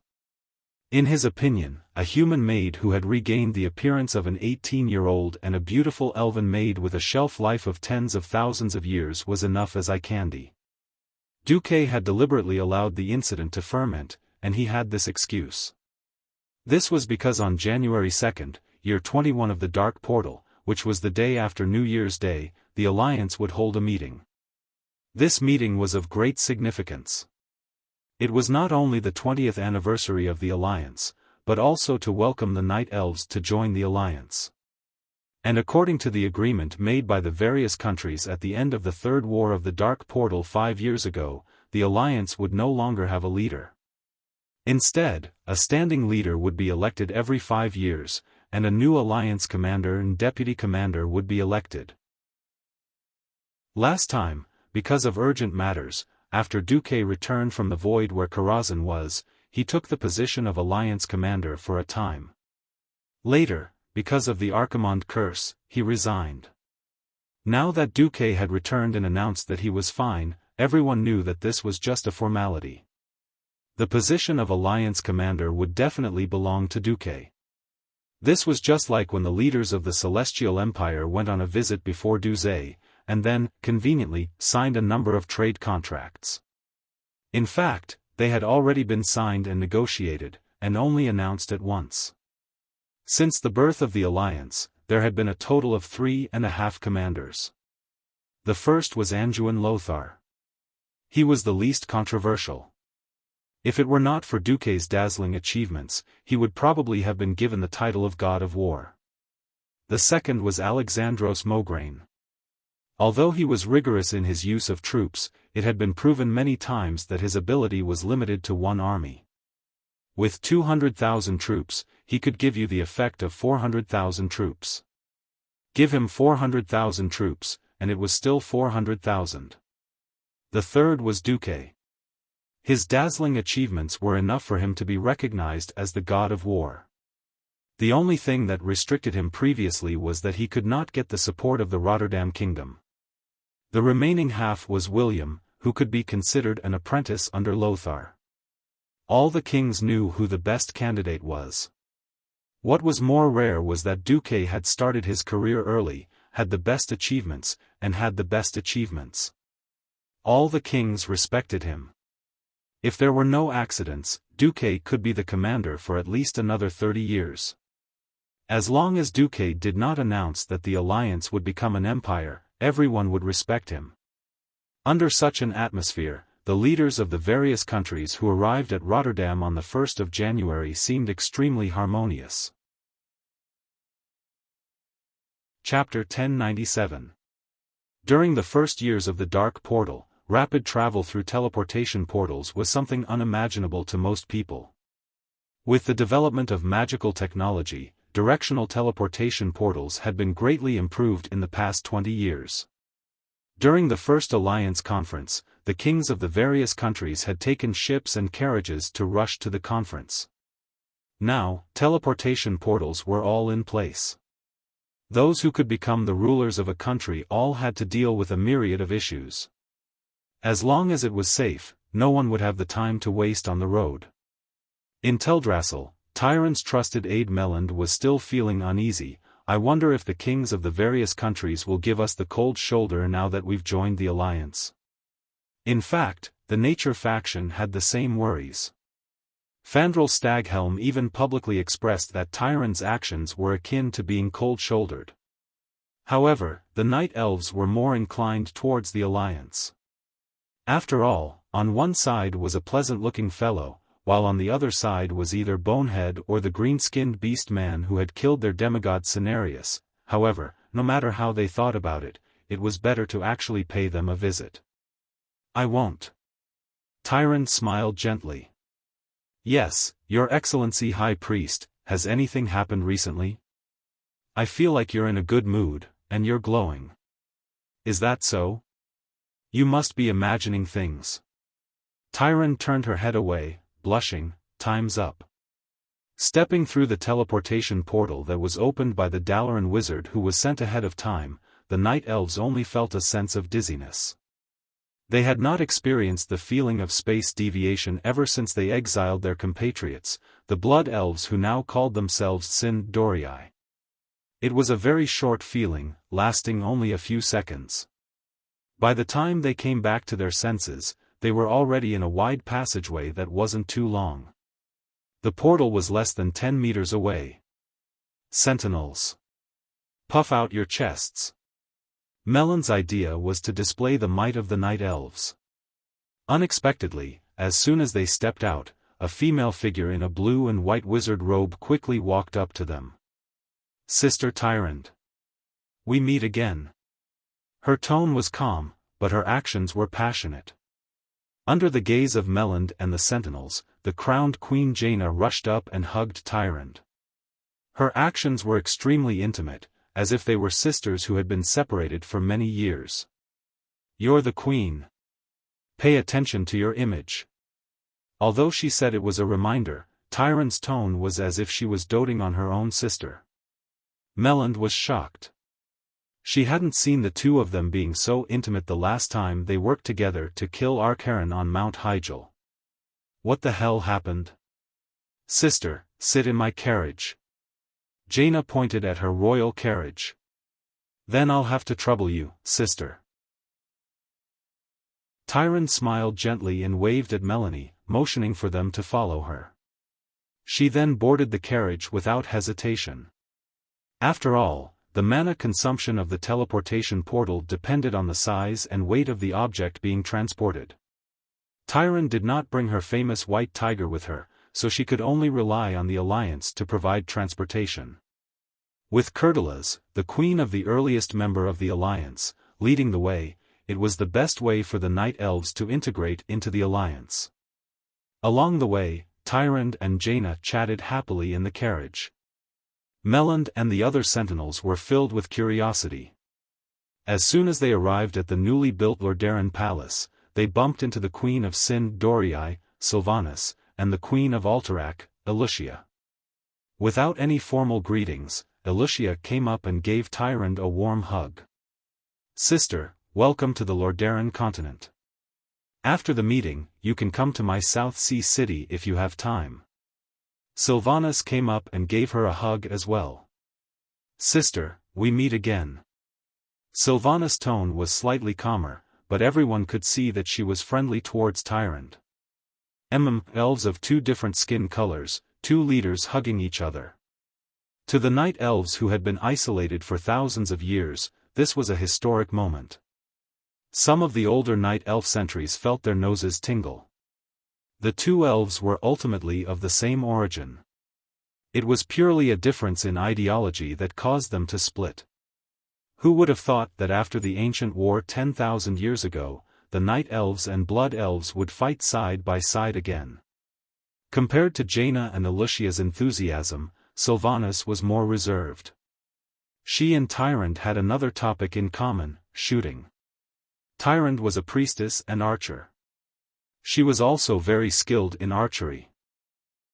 In his opinion, a human maid who had regained the appearance of an 18-year-old and a beautiful elven maid with a shelf life of tens of thousands of years was enough as eye candy. Duque had deliberately allowed the incident to ferment, and he had this excuse. This was because on January 2nd, year 21 of the Dark Portal, which was the day after New Year's Day, the Alliance would hold a meeting. This meeting was of great significance. It was not only the 20th anniversary of the Alliance, but also to welcome the Night Elves to join the Alliance. And according to the agreement made by the various countries at the end of the Third War of the Dark Portal 5 years ago, the Alliance would no longer have a leader. Instead, a standing leader would be elected every 5 years, and a new Alliance commander and deputy commander would be elected. Last time, because of urgent matters, after Duque returned from the void where Karazhan was, he took the position of Alliance commander for a time. Later, because of the Archimonde curse, he resigned. Now that Duque had returned and announced that he was fine, everyone knew that this was just a formality. The position of Alliance commander would definitely belong to Duque. This was just like when the leaders of the Celestial Empire went on a visit before Duze, and then, conveniently, signed a number of trade contracts. In fact, they had already been signed and negotiated, and only announced at once. Since the birth of the Alliance, there had been a total of 3.5 commanders. The first was Anduin Lothar. He was the least controversial. If it were not for Duque's dazzling achievements, he would probably have been given the title of God of War. The second was Alexandros Mograine. Although he was rigorous in his use of troops, it had been proven many times that his ability was limited to one army. With 200,000 troops, he could give you the effect of 400,000 troops. Give him 400,000 troops, and it was still 400,000. The third was Duque. His dazzling achievements were enough for him to be recognized as the god of war. The only thing that restricted him previously was that he could not get the support of the Rotterdam kingdom. The remaining half was William, who could be considered an apprentice under Lothar. All the kings knew who the best candidate was. What was more rare was that Duque had started his career early, had the best achievements, and had the best achievements. All the kings respected him. If there were no accidents, Duque could be the commander for at least another 30 years. As long as Duque did not announce that the alliance would become an empire, everyone would respect him. Under such an atmosphere, the leaders of the various countries who arrived at Rotterdam on the 1st of January seemed extremely harmonious. Chapter 1097. During the first years of the Dark Portal, rapid travel through teleportation portals was something unimaginable to most people. With the development of magical technology, directional teleportation portals had been greatly improved in the past 20 years. During the First Alliance Conference, the kings of the various countries had taken ships and carriages to rush to the conference. Now, teleportation portals were all in place. Those who could become the rulers of a country all had to deal with a myriad of issues. As long as it was safe, no one would have the time to waste on the road. In Teldrassil, Tyron's trusted aide Melland was still feeling uneasy. I wonder if the kings of the various countries will give us the cold shoulder now that we've joined the alliance. In fact, the Nature faction had the same worries. Fandral Staghelm even publicly expressed that Tyron's actions were akin to being cold-shouldered. However, the Night Elves were more inclined towards the alliance. After all, on one side was a pleasant-looking fellow, while on the other side was either Bonehead or the green-skinned beast man who had killed their demigod Cenarius. However, no matter how they thought about it, it was better to actually pay them a visit. I won't. Tyron smiled gently. Yes, Your Excellency High Priest, has anything happened recently? I feel like you're in a good mood, and you're glowing. Is that so? You must be imagining things. Tyron turned her head away, blushing. Time's up. Stepping through the teleportation portal that was opened by the Dalaran wizard who was sent ahead of time, the Night Elves only felt a sense of dizziness. They had not experienced the feeling of space deviation ever since they exiled their compatriots, the Blood Elves who now called themselves Sind Dorii. It was a very short feeling, lasting only a few seconds. By the time they came back to their senses, they were already in a wide passageway that wasn't too long. The portal was less than 10 meters away. Sentinels. Puff out your chests. Melland's idea was to display the might of the Night Elves. Unexpectedly, as soon as they stepped out, a female figure in a blue and white wizard robe quickly walked up to them. Sister Tyrant. We meet again. Her tone was calm, but her actions were passionate. Under the gaze of Melland and the sentinels, the crowned Queen Jaina rushed up and hugged Tyrant. Her actions were extremely intimate, as if they were sisters who had been separated for many years. You're the queen. Pay attention to your image. Although she said it was a reminder, Tyrant's tone was as if she was doting on her own sister. Melland was shocked. She hadn't seen the two of them being so intimate the last time they worked together to kill Arkharon on Mount Hyjal. What the hell happened? Sister, sit in my carriage. Jaina pointed at her royal carriage. Then I'll have to trouble you, sister. Tyrant smiled gently and waved at Melanie, motioning for them to follow her. She then boarded the carriage without hesitation. After all, the mana consumption of the teleportation portal depended on the size and weight of the object being transported. Tyrant did not bring her famous white tiger with her, so she could only rely on the alliance to provide transportation. With Kurdalas, the queen of the earliest member of the alliance, leading the way, it was the best way for the night elves to integrate into the alliance. Along the way, Tyrande and Jaina chatted happily in the carriage. Melland and the other sentinels were filled with curiosity. As soon as they arrived at the newly built Lordaeron palace, they bumped into the Queen of Sin Dorii, Sylvanas, and the Queen of Alterac, Wuxia. Without any formal greetings, Wuxia came up and gave Tyrande a warm hug. "Sister, welcome to the Lordaeron continent. After the meeting, you can come to my South Sea city if you have time." Sylvanas came up and gave her a hug as well. "Sister, we meet again." Sylvanas' tone was slightly calmer, but everyone could see that she was friendly towards Tyrande. Elves of two different skin colors, two leaders hugging each other. To the night elves who had been isolated for thousands of years, this was a historic moment. Some of the older night elf sentries felt their noses tingle. The two elves were ultimately of the same origin. It was purely a difference in ideology that caused them to split. Who would have thought that after the ancient war 10,000 years ago, the night elves and blood elves would fight side by side again? Compared to Jaina and Wuxia's enthusiasm, Sylvanas was more reserved. She and Tyrande had another topic in common: shooting. Tyrande was a priestess and archer. She was also very skilled in archery.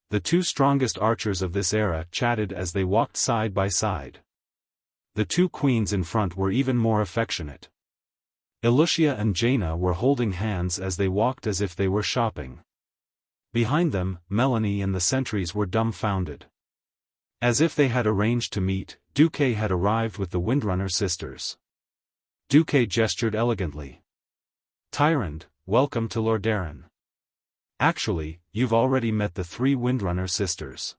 The two strongest archers of this era chatted as they walked side by side. The two queens in front were even more affectionate. Wuxia and Jaina were holding hands as they walked as if they were shopping. Behind them, Melanie and the sentries were dumbfounded. As if they had arranged to meet, Duque had arrived with the Windrunner sisters. Duque gestured elegantly. "Tyrande, welcome to Lordaeron. Actually, you've already met the three Windrunner sisters.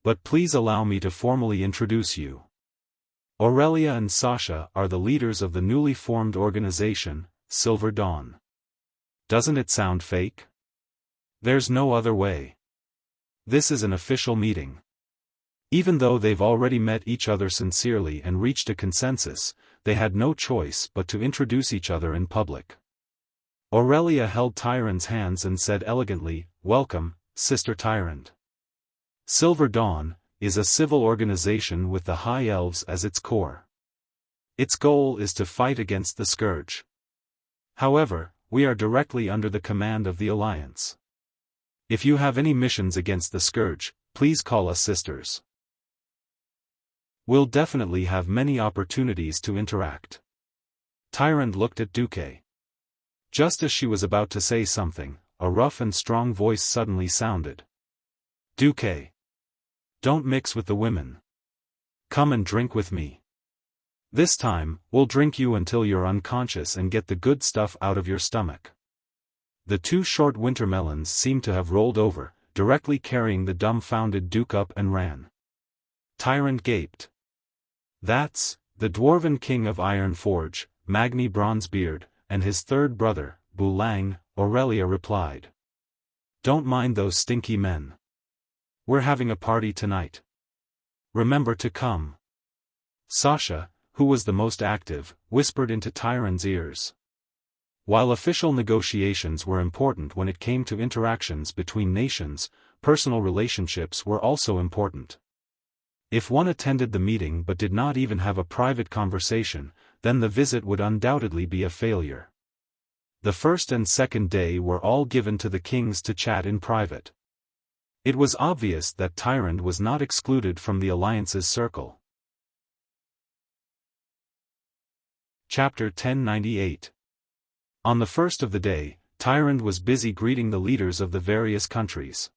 But please allow me to formally introduce you. Aurelia and Sasha are the leaders of the newly formed organization, Silver Dawn. Doesn't it sound fake? There's no other way. This is an official meeting." Even though they've already met each other sincerely and reached a consensus, they had no choice but to introduce each other in public. Aurelia held Tyrande's hands and said elegantly, "Welcome, Sister Tyrande. Silver Dawn is a civil organization with the High Elves as its core. Its goal is to fight against the Scourge. However, we are directly under the command of the Alliance. If you have any missions against the Scourge, please call us sisters. We'll definitely have many opportunities to interact." Tyrande looked at Duque. Just as she was about to say something, a rough and strong voice suddenly sounded. "Duque! Don't mix with the women. Come and drink with me. This time, we'll drink you until you're unconscious and get the good stuff out of your stomach." The two short winter melons seemed to have rolled over, directly carrying the dumbfounded Duke up and ran. Tyrande gaped. "That's the Dwarven King of Iron Forge, Magni Bronzebeard, and his third brother, Bulang," Aurelia replied. "Don't mind those stinky men. We're having a party tonight. Remember to come." Sasha, who was the most active, whispered into Tyrande's ears. While official negotiations were important when it came to interactions between nations, personal relationships were also important. If one attended the meeting but did not even have a private conversation, then the visit would undoubtedly be a failure. The first and second day were all given to the kings to chat in private. It was obvious that Tyrande was not excluded from the Alliance's circle. Chapter 1098. On the first of the day, Tyrande was busy greeting the leaders of the various countries.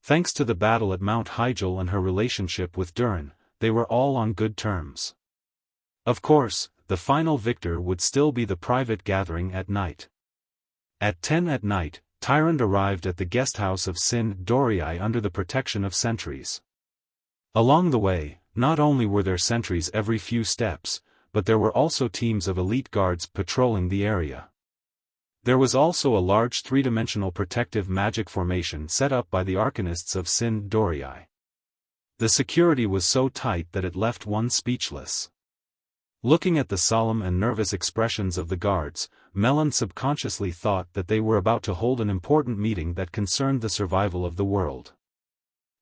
Thanks to the battle at Mount Hyjal and her relationship with Durin, they were all on good terms. Of course, the final victor would still be the private gathering at night. At 10 at night, Tyrande arrived at the guesthouse of Sin Dorii under the protection of sentries. Along the way, not only were there sentries every few steps, but there were also teams of elite guards patrolling the area. There was also a large three-dimensional protective magic formation set up by the arcanists of Sin Dorii. The security was so tight that it left one speechless. Looking at the solemn and nervous expressions of the guards, Melon subconsciously thought that they were about to hold an important meeting that concerned the survival of the world.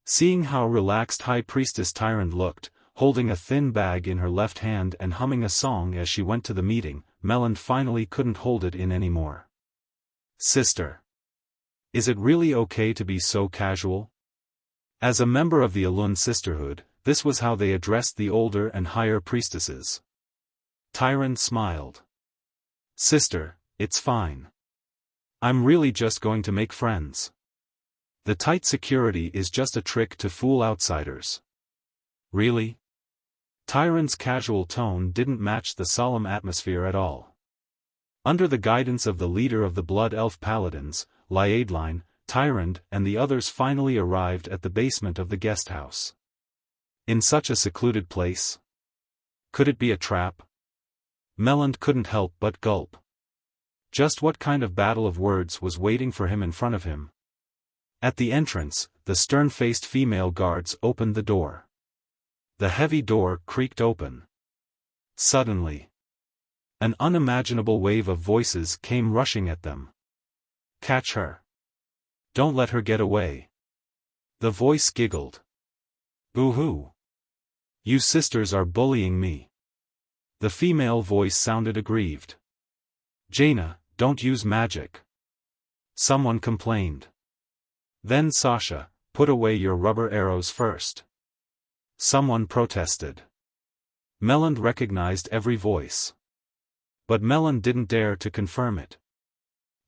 Seeing how relaxed High Priestess Tyrant looked, holding a thin bag in her left hand and humming a song as she went to the meeting, Melon finally couldn't hold it in anymore. "Sister. Is it really okay to be so casual?" As a member of the Alun Sisterhood, this was how they addressed the older and higher priestesses. Tyrant smiled. "Sister, it's fine. I'm really just going to make friends. The tight security is just a trick to fool outsiders." "Really?" Tyrant's casual tone didn't match the solemn atmosphere at all. Under the guidance of the leader of the Blood Elf Paladins, Liadline, Tyrant and the others finally arrived at the basement of the guest house. In such a secluded place? Could it be a trap? Melon couldn't help but gulp. Just what kind of battle of words was waiting for him in front of him? At the entrance, the stern-faced female guards opened the door. The heavy door creaked open. Suddenly, an unimaginable wave of voices came rushing at them. "Catch her. Don't let her get away." The voice giggled. "Boo-hoo. You sisters are bullying me." The female voice sounded aggrieved. "Jaina, don't use magic," someone complained. "Then Sasha, put away your rubber arrows first," someone protested. Melon recognized every voice. But Melon didn't dare to confirm it.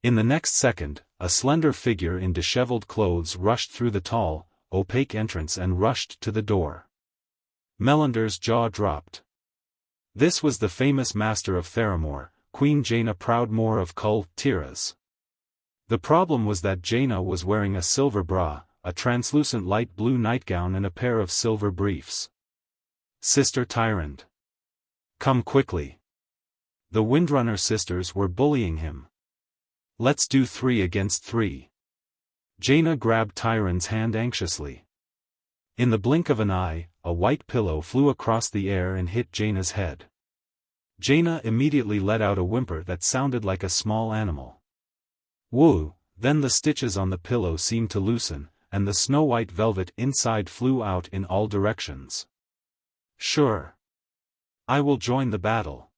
In the next second, a slender figure in disheveled clothes rushed through the tall, opaque entrance and rushed to the door. Melander's jaw dropped. This was the famous master of Theramore, Queen Jaina Proudmoore of Kul Tiras. The problem was that Jaina was wearing a silver bra, a translucent light blue nightgown and a pair of silver briefs. "Sister Tyrant. Come quickly." The Windrunner sisters were bullying him. "Let's do 3 against 3. Jaina grabbed Tyrant's hand anxiously. In the blink of an eye, a white pillow flew across the air and hit Jaina's head. Jaina immediately let out a whimper that sounded like a small animal. Woo! Then the stitches on the pillow seemed to loosen, and the snow-white velvet inside flew out in all directions. "Sure. I will join the battle."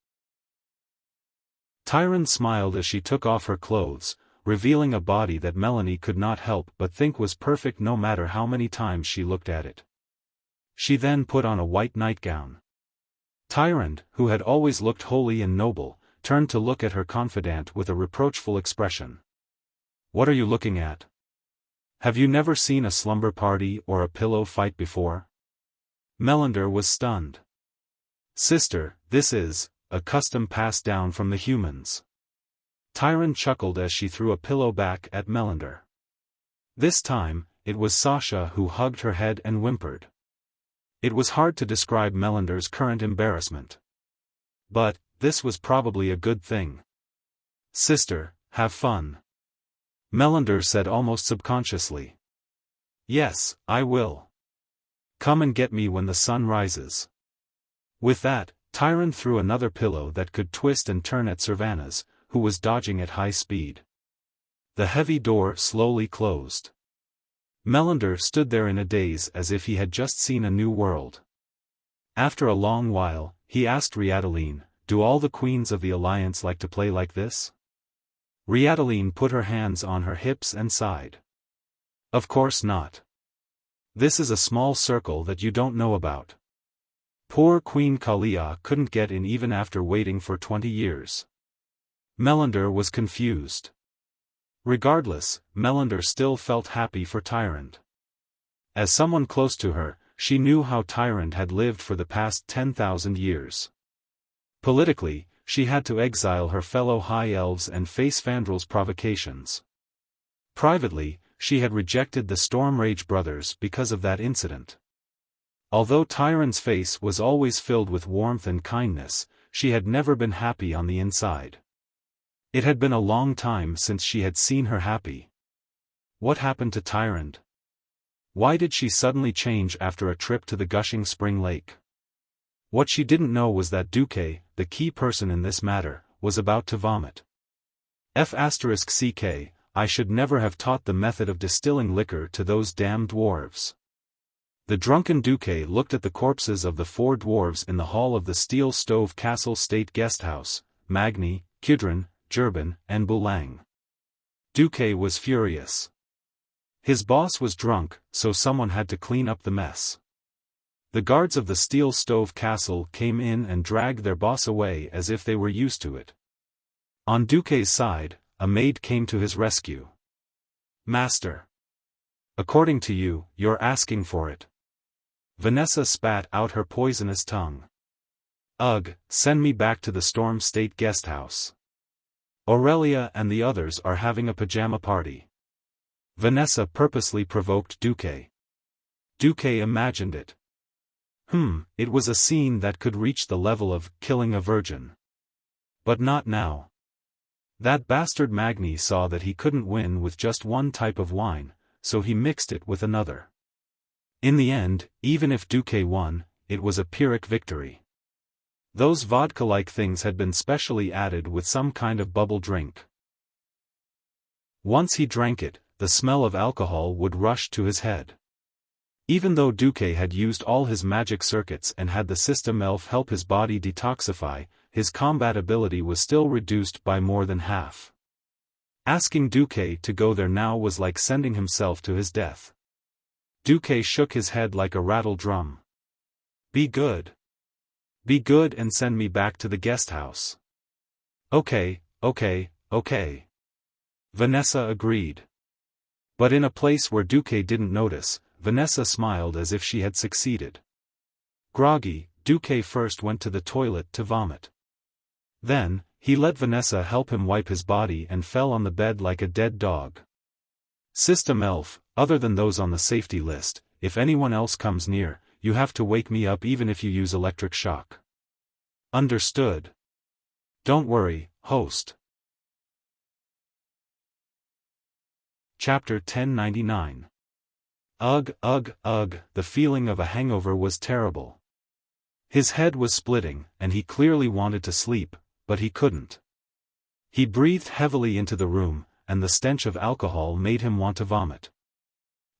Tyrant smiled as she took off her clothes, revealing a body that Melanie could not help but think was perfect no matter how many times she looked at it. She then put on a white nightgown. Tyrant, who had always looked holy and noble, turned to look at her confidant with a reproachful expression. "What are you looking at? Have you never seen a slumber party or a pillow fight before?" Melander was stunned. "Sister, this is a custom passed down from the humans." Tyrant chuckled as she threw a pillow back at Melander. This time, it was Sasha who hugged her head and whimpered. It was hard to describe Melander's current embarrassment. But, this was probably a good thing. "Sister, have fun." Melander said almost subconsciously. "Yes, I will. Come and get me when the sun rises." With that, Tyrant threw another pillow that could twist and turn at Sylvanas, who was dodging at high speed. The heavy door slowly closed. Melander stood there in a daze as if he had just seen a new world. After a long while, he asked Riadaline, "Do all the queens of the Alliance like to play like this?" Riadaline put her hands on her hips and sighed. "Of course not. This is a small circle that you don't know about. Poor Queen Kalia couldn't get in even after waiting for 20 years. Melander was confused. Regardless, Melander still felt happy for Tyrant. As someone close to her, she knew how Tyrant had lived for the past 10,000 years. Politically, she had to exile her fellow High Elves and face Fandrel's provocations. Privately, she had rejected the Stormrage brothers because of that incident. Although Tyrant's face was always filled with warmth and kindness, she had never been happy on the inside. It had been a long time since she had seen her happy. What happened to Tyrant? Why did she suddenly change after a trip to the gushing spring lake? What she didn't know was that Duque, the key person in this matter, was about to vomit. F***ck, I should never have taught the method of distilling liquor to those damn dwarves. The drunken Duque looked at the corpses of the 4 dwarves in the hall of the Steel Stove Castle State Guesthouse, Magni, Kidron, Gerben, and Bulang. Duque was furious. His boss was drunk, so someone had to clean up the mess. The guards of the Steel Stove Castle came in and dragged their boss away as if they were used to it. On Duque's side, a maid came to his rescue. Master. According to you, you're asking for it. Vanessa spat out her poisonous tongue. Ugh, send me back to the Storm State Guesthouse. Aurelia and the others are having a pajama party. Vanessa purposely provoked Duque. Duque imagined it. It was a scene that could reach the level of killing a virgin. But not now. That bastard Magni saw that he couldn't win with just one type of wine, so he mixed it with another. In the end, even if Duque won, it was a Pyrrhic victory. Those vodka-like things had been specially added with some kind of bubble drink. Once he drank it, the smell of alcohol would rush to his head. Even though Duque had used all his magic circuits and had the system elf help his body detoxify, his combat ability was still reduced by more than half. Asking Duque to go there now was like sending himself to his death. Duque shook his head like a rattle drum. Be good. Be good and send me back to the guest house. Okay. Vanessa agreed. But in a place where Duque didn't notice, Vanessa smiled as if she had succeeded. Groggy, Duque first went to the toilet to vomit. Then, he let Vanessa help him wipe his body and fell on the bed like a dead dog. System elf, other than those on the safety list, if anyone else comes near, you have to wake me up even if you use electric shock. Understood. Don't worry, host. Chapter 1099. Ugh, the feeling of a hangover was terrible. His head was splitting, and he clearly wanted to sleep, but he couldn't. He breathed heavily into the room, and the stench of alcohol made him want to vomit.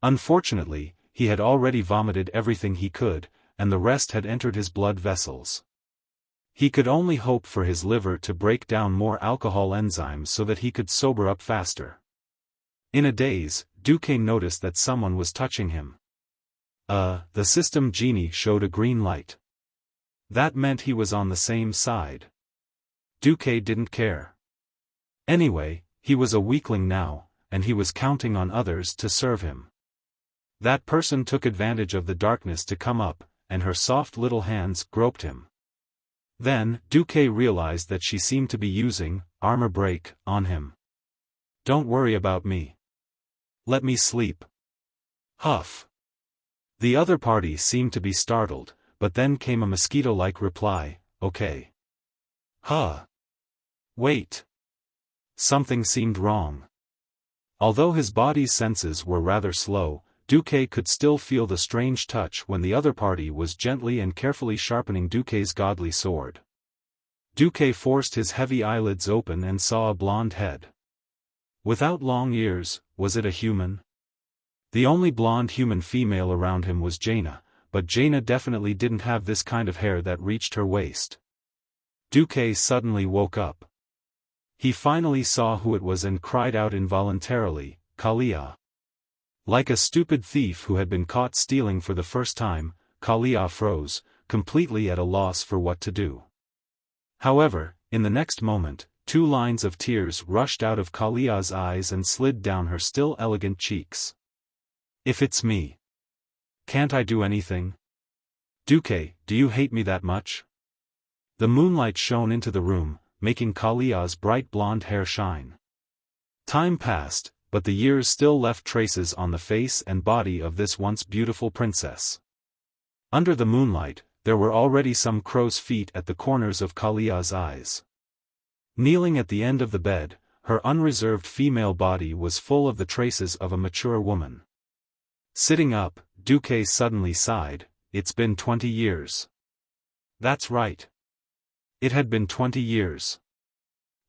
Unfortunately, he had already vomited everything he could, and the rest had entered his blood vessels. He could only hope for his liver to break down more alcohol enzymes so that he could sober up faster. In a daze, Duque noticed that someone was touching him. The system genie showed a green light. That meant he was on the same side. Duque didn't care. Anyway, he was a weakling now, and he was counting on others to serve him. That person took advantage of the darkness to come up, and her soft little hands groped him. Then, Duque realized that she seemed to be using armor break on him. Don't worry about me. Let me sleep. Huff. The other party seemed to be startled, but then came a mosquito-like reply, okay. Huh. Wait. Something seemed wrong. Although his body's senses were rather slow, Duque could still feel the strange touch when the other party was gently and carefully sharpening Duque's godly sword. Duque forced his heavy eyelids open and saw a blonde head. Without long ears, was it a human? The only blonde human female around him was Jaina, but Jaina definitely didn't have this kind of hair that reached her waist. Duque suddenly woke up. He finally saw who it was and cried out involuntarily, Kalia. Like a stupid thief who had been caught stealing for the first time, Kalia froze, completely at a loss for what to do. However, in the next moment, 2 lines of tears rushed out of Kalia's eyes and slid down her still elegant cheeks. If it's me. Can't I do anything? Duque, do you hate me that much? The moonlight shone into the room, making Kalia's bright blonde hair shine. Time passed, but the years still left traces on the face and body of this once beautiful princess. Under the moonlight, there were already some crow's feet at the corners of Kalia's eyes. Kneeling at the end of the bed, her unreserved female body was full of the traces of a mature woman. Sitting up, Duque suddenly sighed. It's been 20 years. That's right. It had been 20 years.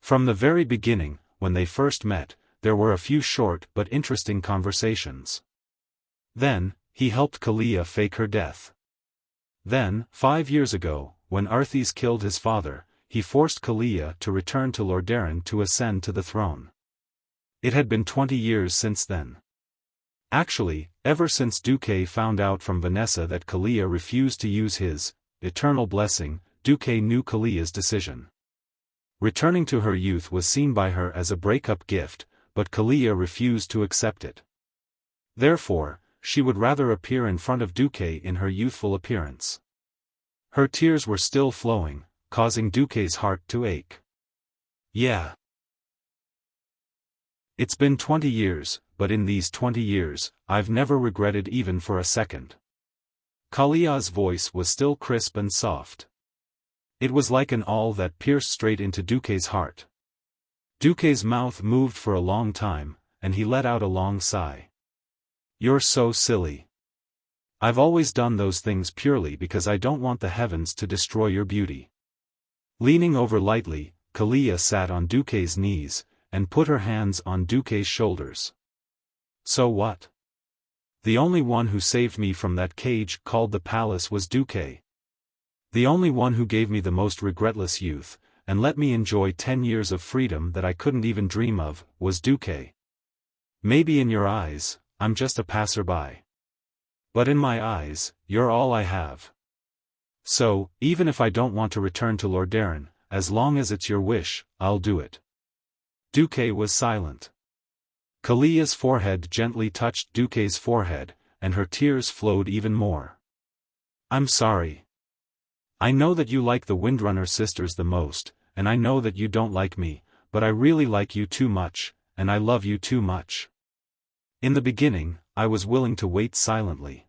From the very beginning, when they first met, there were a few short but interesting conversations. Then, he helped Kalia fake her death. Then, 5 years ago, when Arthas killed his father, he forced Kalia to return to Lordaeron to ascend to the throne. It had been 20 years since then. Actually, ever since Duque found out from Vanessa that Kalia refused to use his eternal blessing, Duque knew Kalia's decision. Returning to her youth was seen by her as a breakup gift, but Kalia refused to accept it. Therefore, she would rather appear in front of Duque in her youthful appearance. Her tears were still flowing, causing Duque's heart to ache. Yeah. It's been 20 years, but in these 20 years, I've never regretted even for a second. Kalia's voice was still crisp and soft. It was like an awl that pierced straight into Duque's heart. Duque's mouth moved for a long time, and he let out a long sigh. You're so silly. I've always done those things purely because I don't want the heavens to destroy your beauty. Leaning over lightly, Kalia sat on Duque's knees, and put her hands on Duque's shoulders. So what? The only one who saved me from that cage called the palace was Duque. The only one who gave me the most regretless youth, and let me enjoy 10 years of freedom that I couldn't even dream of, was Duque. Maybe in your eyes, I'm just a passerby. But in my eyes, you're all I have. So, even if I don't want to return to Lordaeron, as long as it's your wish, I'll do it. Duque was silent. Kalia's forehead gently touched Duque's forehead, and her tears flowed even more. I'm sorry. I know that you like the Windrunner sisters the most, and I know that you don't like me, but I really like you too much, and I love you too much. In the beginning, I was willing to wait silently.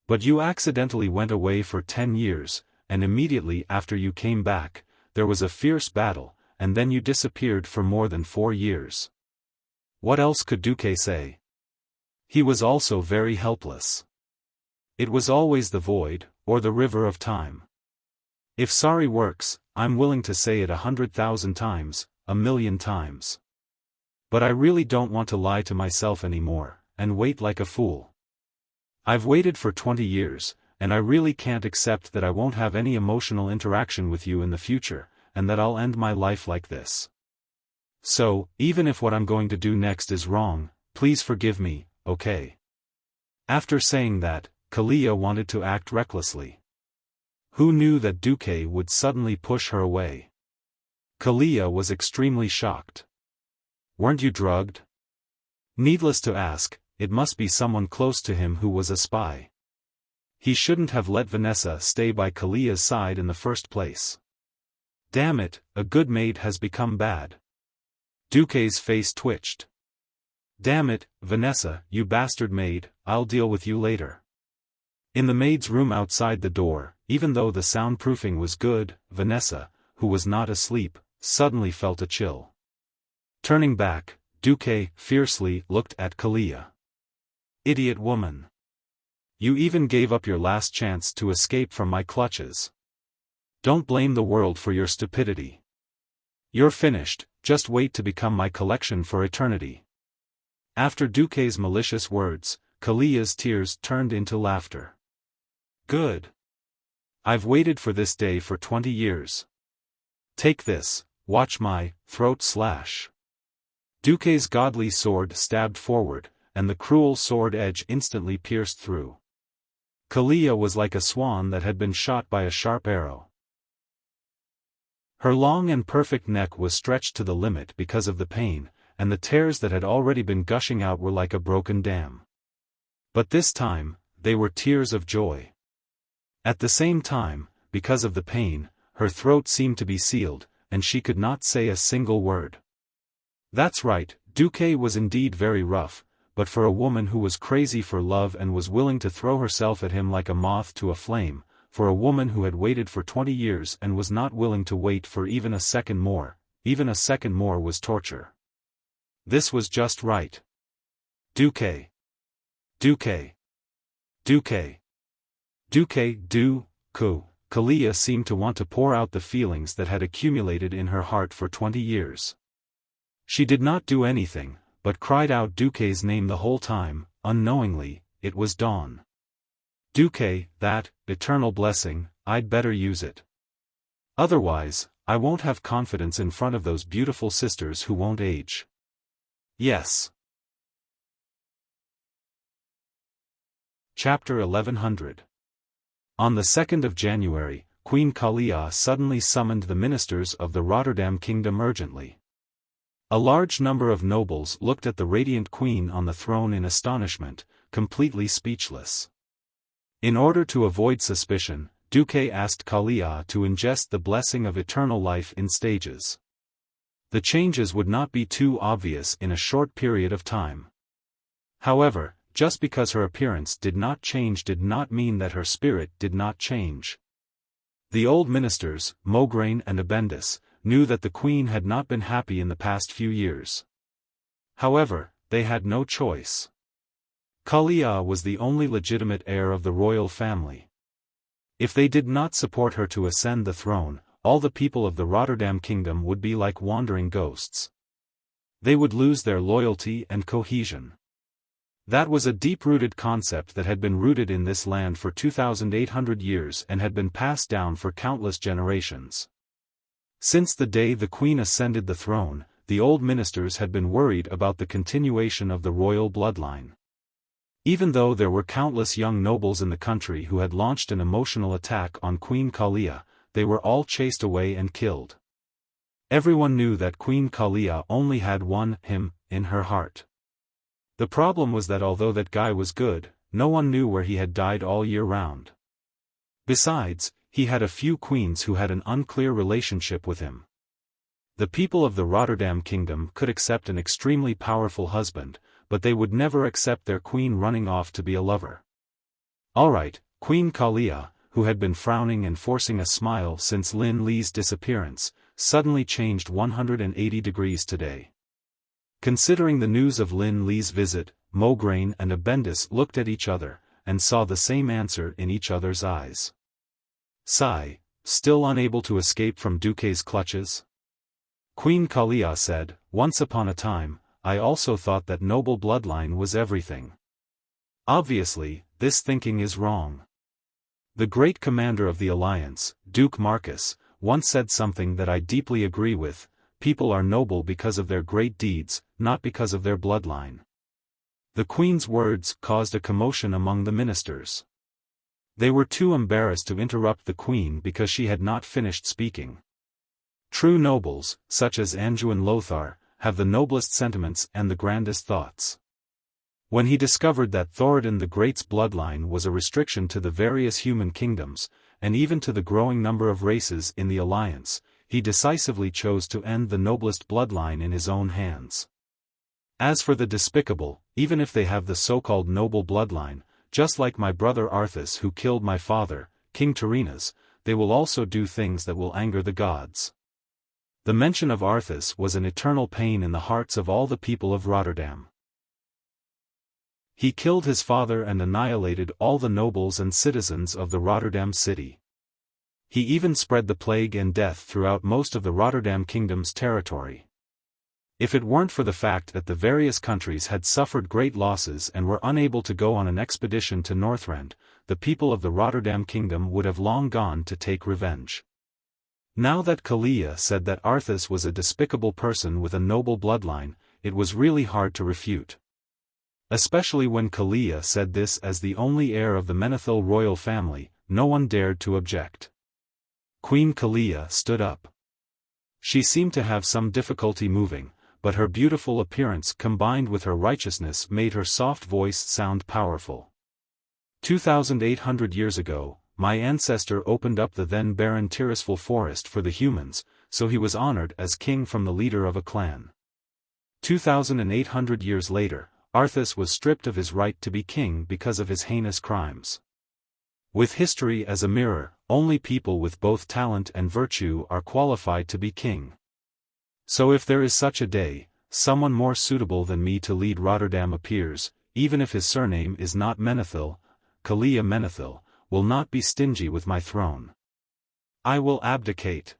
But you accidentally went away for 10 years, and immediately after you came back, there was a fierce battle, and then you disappeared for more than 4 years. What else could Duque say? He was also very helpless. It was always the void, or the river of time. If sorry works, I'm willing to say it 100,000 times, 1,000,000 times. But I really don't want to lie to myself anymore, and wait like a fool. I've waited for 20 years, and I really can't accept that I won't have any emotional interaction with you in the future, and that I'll end my life like this. So, even if what I'm going to do next is wrong, please forgive me, okay? After saying that, Kalia wanted to act recklessly. Who knew that Duque would suddenly push her away? Kalia was extremely shocked. Weren't you drugged? Needless to ask, it must be someone close to him who was a spy. He shouldn't have let Vanessa stay by Kalia's side in the first place. Damn it, a good maid has become bad. Duque's face twitched. Damn it, Vanessa, you bastard maid, I'll deal with you later. In the maid's room outside the door, even though the soundproofing was good, Vanessa, who was not asleep, suddenly felt a chill. Turning back, Duque fiercely looked at Kalia. Idiot woman. You even gave up your last chance to escape from my clutches. Don't blame the world for your stupidity. You're finished, just wait to become my collection for eternity. After Duque's malicious words, Kalia's tears turned into laughter. Good. I've waited for this day for 20 years. Take this, watch my throat slash. Duque's godly sword stabbed forward, and the cruel sword edge instantly pierced through. Kalia was like a swan that had been shot by a sharp arrow. Her long and perfect neck was stretched to the limit because of the pain, and the tears that had already been gushing out were like a broken dam. But this time, they were tears of joy. At the same time, because of the pain, her throat seemed to be sealed, and she could not say a single word. That's right, Duque was indeed very rough, but for a woman who was crazy for love and was willing to throw herself at him like a moth to a flame, for a woman who had waited for 20 years and was not willing to wait for even a second more was torture. This was just right. Duque. Duque. Duque. Duque, du-ku. Kalia seemed to want to pour out the feelings that had accumulated in her heart for 20 years. She did not do anything, but cried out Duque's name the whole time. Unknowingly, it was Dawn. Duque, that eternal blessing, I'd better use it. Otherwise, I won't have confidence in front of those beautiful sisters who won't age. Yes. Chapter 1100. On the 2nd of January, Queen Kalia suddenly summoned the ministers of the Rotterdam kingdom urgently. A large number of nobles looked at the radiant queen on the throne in astonishment, completely speechless. In order to avoid suspicion, Duque asked Kalia to ingest the blessing of eternal life in stages. The changes would not be too obvious in a short period of time. However, just because her appearance did not change did not mean that her spirit did not change. The old ministers, Mograine and Abendis, knew that the queen had not been happy in the past few years. However, they had no choice. Kalia was the only legitimate heir of the royal family. If they did not support her to ascend the throne, all the people of the Rotterdam kingdom would be like wandering ghosts. They would lose their loyalty and cohesion. That was a deep-rooted concept that had been rooted in this land for 2,800 years and had been passed down for countless generations. Since the day the queen ascended the throne, the old ministers had been worried about the continuation of the royal bloodline. Even though there were countless young nobles in the country who had launched an emotional attack on Queen Kalia, they were all chased away and killed. Everyone knew that Queen Kalia only had one him in her heart. The problem was that although that guy was good, no one knew where he had died all year round. Besides, he had a few queens who had an unclear relationship with him. The people of the Rotterdam kingdom could accept an extremely powerful husband, but they would never accept their queen running off to be a lover. Alright, Queen Kalia, who had been frowning and forcing a smile since Lin Li's disappearance, suddenly changed 180 degrees today. Considering the news of Lin Li's visit, Mograine and Abendis looked at each other, and saw the same answer in each other's eyes. Sigh, still unable to escape from Duque's clutches? Queen Kalia said, once upon a time, I also thought that noble bloodline was everything. Obviously, this thinking is wrong. The great commander of the alliance, Duke Marcus, once said something that I deeply agree with: people are noble because of their great deeds, not because of their bloodline. The queen's words caused a commotion among the ministers. They were too embarrassed to interrupt the queen because she had not finished speaking. True nobles, such as Anjouan Lothar, have the noblest sentiments and the grandest thoughts. When he discovered that Thoradin the Great's bloodline was a restriction to the various human kingdoms, and even to the growing number of races in the alliance, he decisively chose to end the noblest bloodline in his own hands. As for the despicable, even if they have the so-called noble bloodline, just like my brother Arthas who killed my father, King Tyrrhenus, they will also do things that will anger the gods. The mention of Arthas was an eternal pain in the hearts of all the people of Rotterdam. He killed his father and annihilated all the nobles and citizens of the Rotterdam city. He even spread the plague and death throughout most of the Rotterdam kingdom's territory. If it weren't for the fact that the various countries had suffered great losses and were unable to go on an expedition to Northrend, the people of the Rotterdam kingdom would have long gone to take revenge. Now that Kalia said that Arthas was a despicable person with a noble bloodline, it was really hard to refute. Especially when Kalia said this as the only heir of the Menethil royal family, no one dared to object. Queen Kalia stood up. She seemed to have some difficulty moving, but her beautiful appearance combined with her righteousness made her soft voice sound powerful. 2,800 years ago, my ancestor opened up the then barren Tirisful forest for the humans, so he was honored as king from the leader of a clan. 2,800 years later, Arthas was stripped of his right to be king because of his heinous crimes. With history as a mirror, only people with both talent and virtue are qualified to be king. So if there is such a day, someone more suitable than me to lead Rotterdam appears, even if his surname is not Menethil, Kalia Menethil, will not be stingy with my throne. I will abdicate."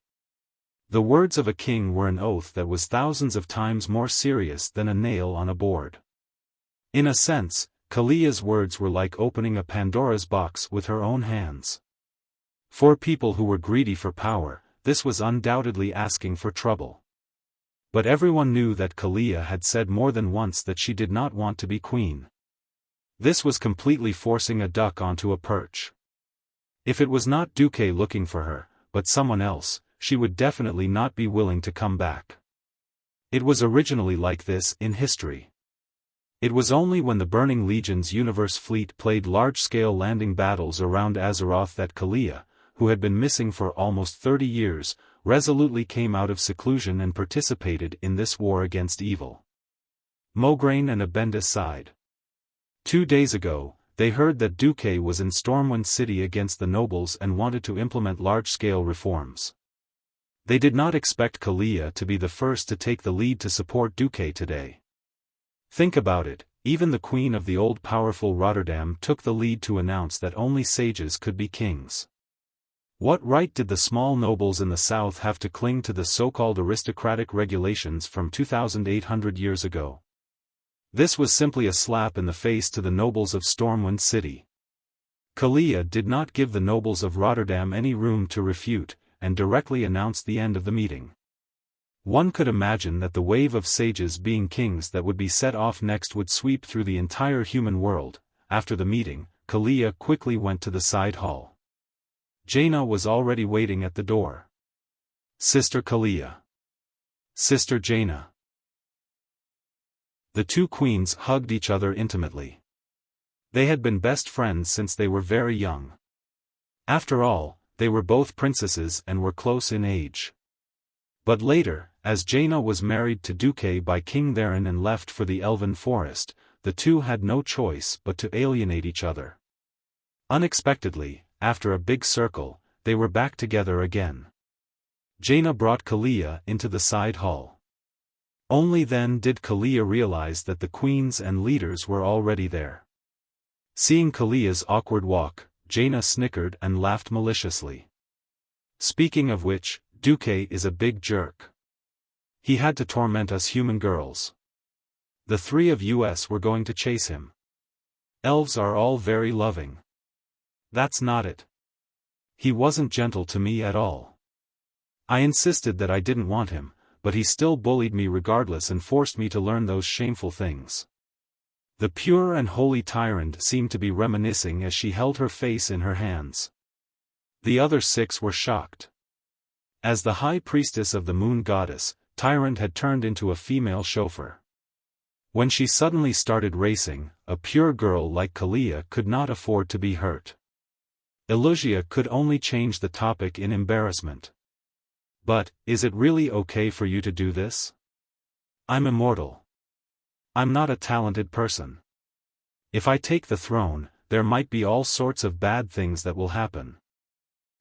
The words of a king were an oath that was thousands of times more serious than a nail on a board. In a sense, Kalia's words were like opening a Pandora's box with her own hands. For people who were greedy for power, this was undoubtedly asking for trouble. But everyone knew that Kalia had said more than once that she did not want to be queen. This was completely forcing a duck onto a perch. If it was not Duque looking for her, but someone else, she would definitely not be willing to come back. It was originally like this in history. It was only when the Burning Legion's Universe fleet played large-scale landing battles around Azeroth that Kalia, who had been missing for almost 30 years, resolutely came out of seclusion and participated in this war against evil. Mograine and Abenda sighed. 2 days ago, they heard that Duque was in Stormwind City against the nobles and wanted to implement large-scale reforms. They did not expect Kalia to be the first to take the lead to support Duque today. Think about it, even the queen of the old powerful Rotterdam took the lead to announce that only sages could be kings. What right did the small nobles in the south have to cling to the so-called aristocratic regulations from 2,800 years ago? This was simply a slap in the face to the nobles of Stormwind City. Kalia did not give the nobles of Rotterdam any room to refute, and directly announced the end of the meeting. One could imagine that the wave of sages being kings that would be set off next would sweep through the entire human world. After the meeting, Kalia quickly went to the side hall. Jaina was already waiting at the door. "Sister Kalia. Sister Jaina." The two queens hugged each other intimately. They had been best friends since they were very young. After all, they were both princesses and were close in age. But later, as Jaina was married to Duque by King Theron and left for the Elven Forest, the two had no choice but to alienate each other. Unexpectedly, after a big circle, they were back together again. Jaina brought Kalia into the side hall. Only then did Kalia realize that the queens and leaders were already there. Seeing Kalia's awkward walk, Jaina snickered and laughed maliciously. "Speaking of which, Duque is a big jerk. He had to torment us human girls. The three of us were going to chase him. Elves are all very loving. That's not it. He wasn't gentle to me at all. I insisted that I didn't want him, but he still bullied me regardless and forced me to learn those shameful things." The pure and holy Tyrant seemed to be reminiscing as she held her face in her hands. The other 6 were shocked. As the high priestess of the moon goddess, Tyrant had turned into a female chauffeur. When she suddenly started racing, a pure girl like Kalia could not afford to be hurt. Elusia could only change the topic in embarrassment. "But, is it really okay for you to do this? I'm immortal. I'm not a talented person. If I take the throne, there might be all sorts of bad things that will happen.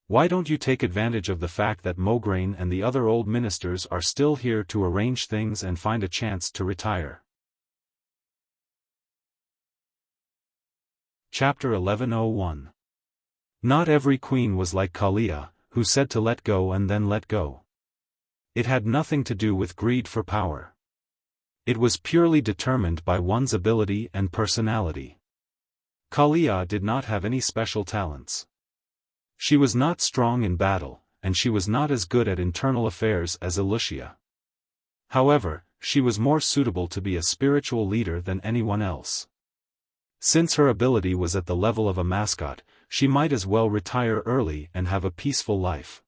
Why don't you take advantage of the fact that Mograine and the other old ministers are still here to arrange things and find a chance to retire?" Chapter 1101. Not every queen was like Kalia, who said to let go and then let go. It had nothing to do with greed for power. It was purely determined by one's ability and personality. Kalia did not have any special talents. She was not strong in battle, and she was not as good at internal affairs as Elusia. However, she was more suitable to be a spiritual leader than anyone else. Since her ability was at the level of a mascot, she might as well retire early and have a peaceful life.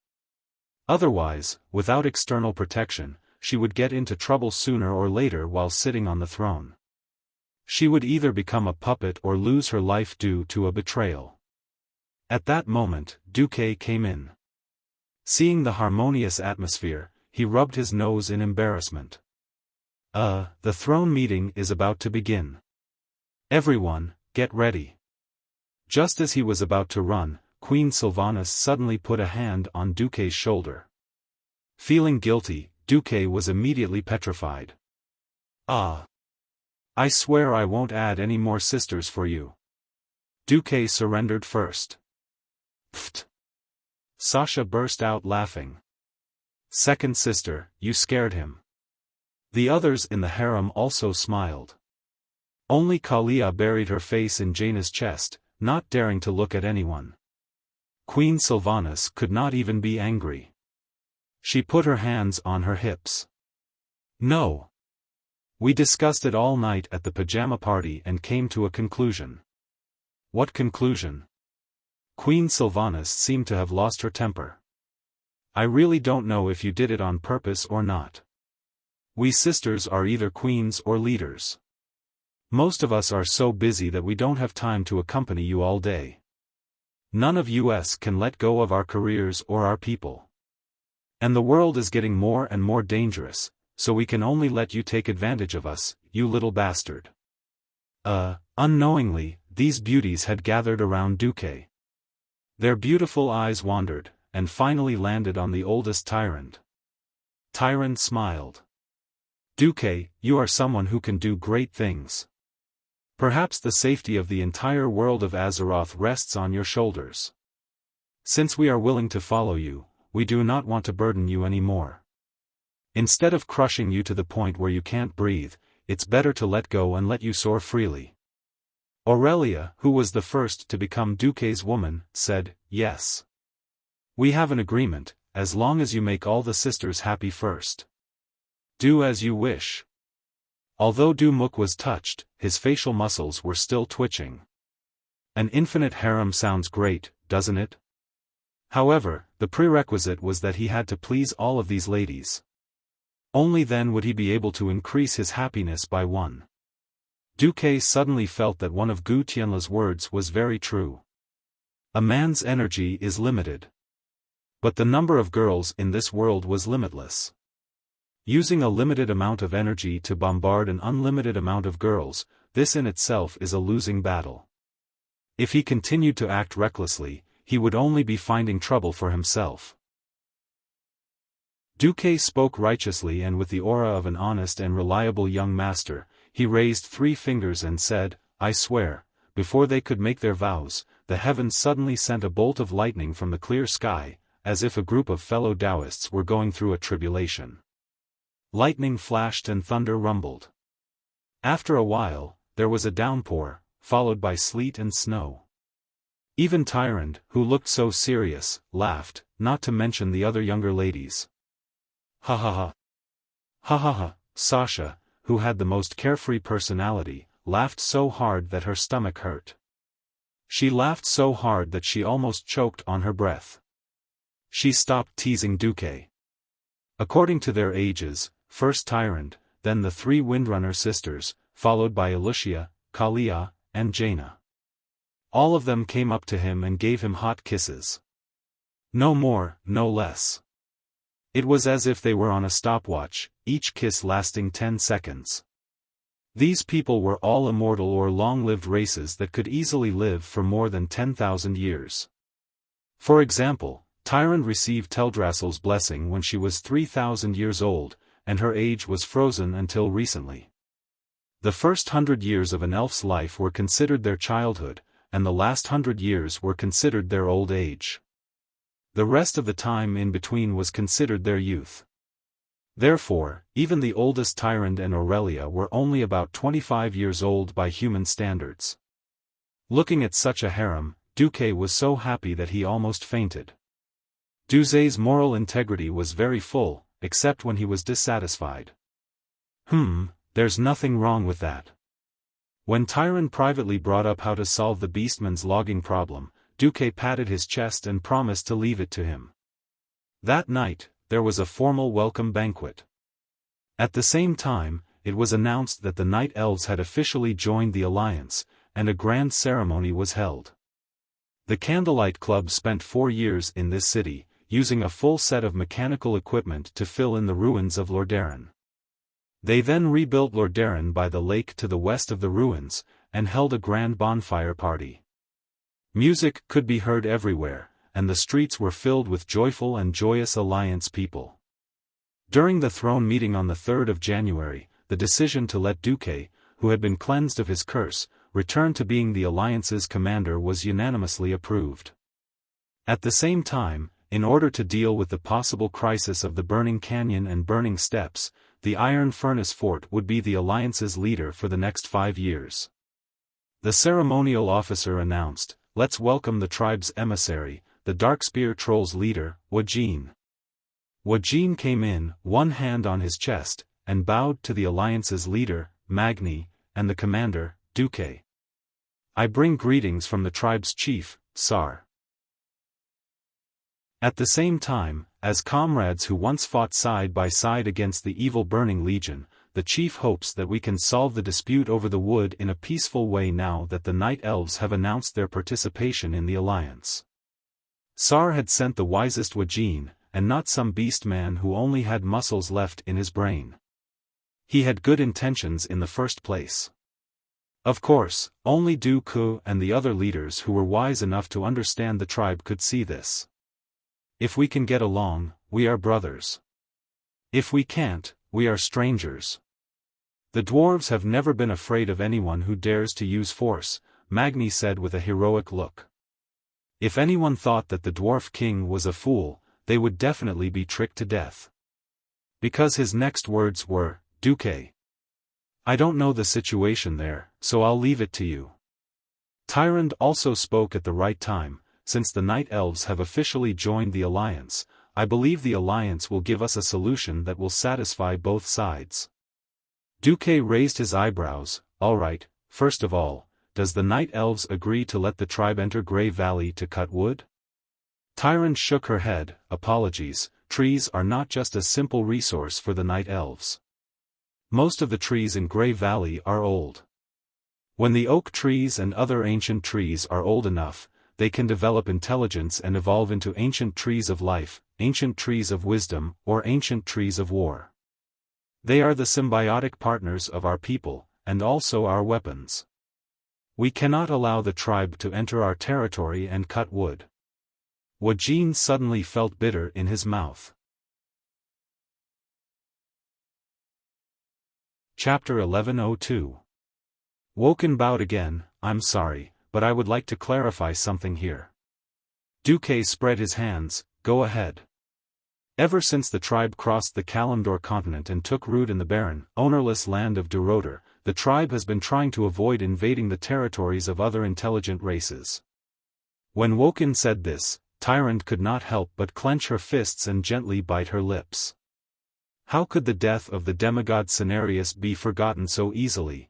Otherwise, without external protection, she would get into trouble sooner or later while sitting on the throne. She would either become a puppet or lose her life due to a betrayal. At that moment, Duque came in. Seeing the harmonious atmosphere, he rubbed his nose in embarrassment. The throne meeting is about to begin. Everyone, get ready." Just as he was about to run, Queen Sylvanas suddenly put a hand on Duque's shoulder. Feeling guilty, Duque was immediately petrified. "Ah! I swear I won't add any more sisters for you. Duque surrendered first. Pfft! Sasha burst out laughing. Second sister, you scared him. The others in the harem also smiled. Only Kalia buried her face in Jaina's chest, not daring to look at anyone. Queen Sylvanas could not even be angry. She put her hands on her hips. No. We discussed it all night at the pajama party and came to a conclusion. What conclusion? Queen Sylvanas seemed to have lost her temper. I really don't know if you did it on purpose or not. We sisters are either queens or leaders. Most of us are so busy that we don't have time to accompany you all day. None of us can let go of our careers or our people. And the world is getting more and more dangerous, so we can only let you take advantage of us, you little bastard. Unknowingly, these beauties had gathered around Duque. Their beautiful eyes wandered, and finally landed on the oldest Tyrant. Tyrant smiled. Duque, you are someone who can do great things. Perhaps the safety of the entire world of Azeroth rests on your shoulders. Since we are willing to follow you, we do not want to burden you anymore. Instead of crushing you to the point where you can't breathe, it's better to let go and let you soar freely. Aurelia, who was the first to become Duque's woman, said, yes. We have an agreement, as long as you make all the sisters happy first. Do as you wish. Although Dumuk was touched, his facial muscles were still twitching. An infinite harem sounds great, doesn't it? However, the prerequisite was that he had to please all of these ladies. Only then would he be able to increase his happiness by one. Duque suddenly felt that one of Gu Tianla's words was very true. A man's energy is limited. But the number of girls in this world was limitless. Using a limited amount of energy to bombard an unlimited amount of girls, this in itself is a losing battle. If he continued to act recklessly, he would only be finding trouble for himself. Duque spoke righteously and with the aura of an honest and reliable young master. He raised 3 fingers and said, I swear. Before they could make their vows, the heavens suddenly sent a bolt of lightning from the clear sky, as if a group of fellow Taoists were going through a tribulation. Lightning flashed and thunder rumbled. After a while, there was a downpour, followed by sleet and snow. Even Tyrant, who looked so serious, laughed, not to mention the other younger ladies. Ha ha ha. Ha ha ha. Sasha, who had the most carefree personality, laughed so hard that her stomach hurt. She laughed so hard that she almost choked on her breath. She stopped teasing Duque. According to their ages, first Tyrant, then the 3 Windrunner sisters, followed by Wuxia, Kalia, and Jaina. All of them came up to him and gave him hot kisses. No more, no less. It was as if they were on a stopwatch, each kiss lasting 10 seconds. These people were all immortal or long-lived races that could easily live for more than 10,000 years. For example, Tyrant received Teldrassil's blessing when she was 3,000 years old, and her age was frozen until recently. The first 100 years of an elf's life were considered their childhood, and the last 100 years were considered their old age. The rest of the time in between was considered their youth. Therefore, even the oldest Tyrant and Aurelia were only about 25 years old by human standards. Looking at such a harem, Duque was so happy that he almost fainted. Duque's moral integrity was very full, except when he was dissatisfied. There's nothing wrong with that. When Tyrant privately brought up how to solve the beastman's logging problem, Duque patted his chest and promised to leave it to him. That night, there was a formal welcome banquet. At the same time, it was announced that the Night Elves had officially joined the Alliance, and a grand ceremony was held. The Candlelight Club spent 4 years in this city, using a full set of mechanical equipment to fill in the ruins of Lordaeron. They then rebuilt Lordaeron by the lake to the west of the ruins, and held a grand bonfire party. Music could be heard everywhere, and the streets were filled with joyful and joyous Alliance people. During the throne meeting on the 3rd of January, the decision to let Duque, who had been cleansed of his curse, returned to being the Alliance's commander was unanimously approved. At the same time, in order to deal with the possible crisis of the Burning Canyon and Burning Steppes, the Iron Furnace Fort would be the Alliance's leader for the next 5 years. The ceremonial officer announced, "Let's welcome the tribe's emissary, the Darkspear Trolls leader, Wuxia." Wuxia came in, one hand on his chest, and bowed to the Alliance's leader, Magni, and the commander, Duque. "I bring greetings from the tribe's chief, Sar." At the same time, as comrades who once fought side by side against the evil Burning Legion, the chief hopes that we can solve the dispute over the wood in a peaceful way now that the Night Elves have announced their participation in the alliance. Sar had sent the wisest Wuxia, and not some beast man who only had muscles left in his brain. He had good intentions in the first place. Of course, only Duque and the other leaders who were wise enough to understand the tribe could see this. If we can get along, we are brothers. If we can't, we are strangers. The dwarves have never been afraid of anyone who dares to use force, Magni said with a heroic look. If anyone thought that the dwarf king was a fool, they would definitely be tricked to death. Because his next words were, "Duque. I don't know the situation there, so I'll leave it to you." Tyrant also spoke at the right time. "Since the Night Elves have officially joined the Alliance, I believe the Alliance will give us a solution that will satisfy both sides." Duque raised his eyebrows. "All right, first of all, does the Night Elves agree to let the tribe enter Grey Valley to cut wood?" Tyrant shook her head. "Apologies, trees are not just a simple resource for the Night Elves. Most of the trees in Grey Valley are old. When the oak trees and other ancient trees are old enough, they can develop intelligence and evolve into ancient trees of life, ancient trees of wisdom, or ancient trees of war. They are the symbiotic partners of our people, and also our weapons. We cannot allow the tribe to enter our territory and cut wood." Wuxia suddenly felt bitter in his mouth. Chapter 1102. Woken bowed again. "I'm sorry, but I would like to clarify something here." Duque spread his hands. "Go ahead." Ever since the tribe crossed the Kalimdor continent and took root in the barren, ownerless land of Duroder, the tribe has been trying to avoid invading the territories of other intelligent races. When Woken said this, Tyrant could not help but clench her fists and gently bite her lips. How could the death of the demigod Cenarius be forgotten so easily?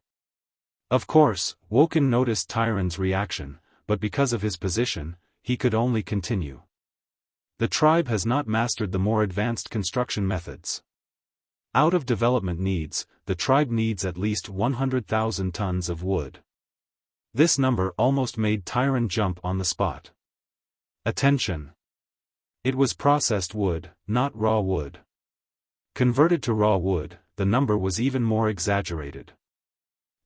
Of course, Woken noticed Tyrant's reaction, but because of his position, he could only continue. The tribe has not mastered the more advanced construction methods. Out of development needs, the tribe needs at least 100,000 tons of wood. This number almost made Tyrant jump on the spot. Attention! It was processed wood, not raw wood. Converted to raw wood, the number was even more exaggerated.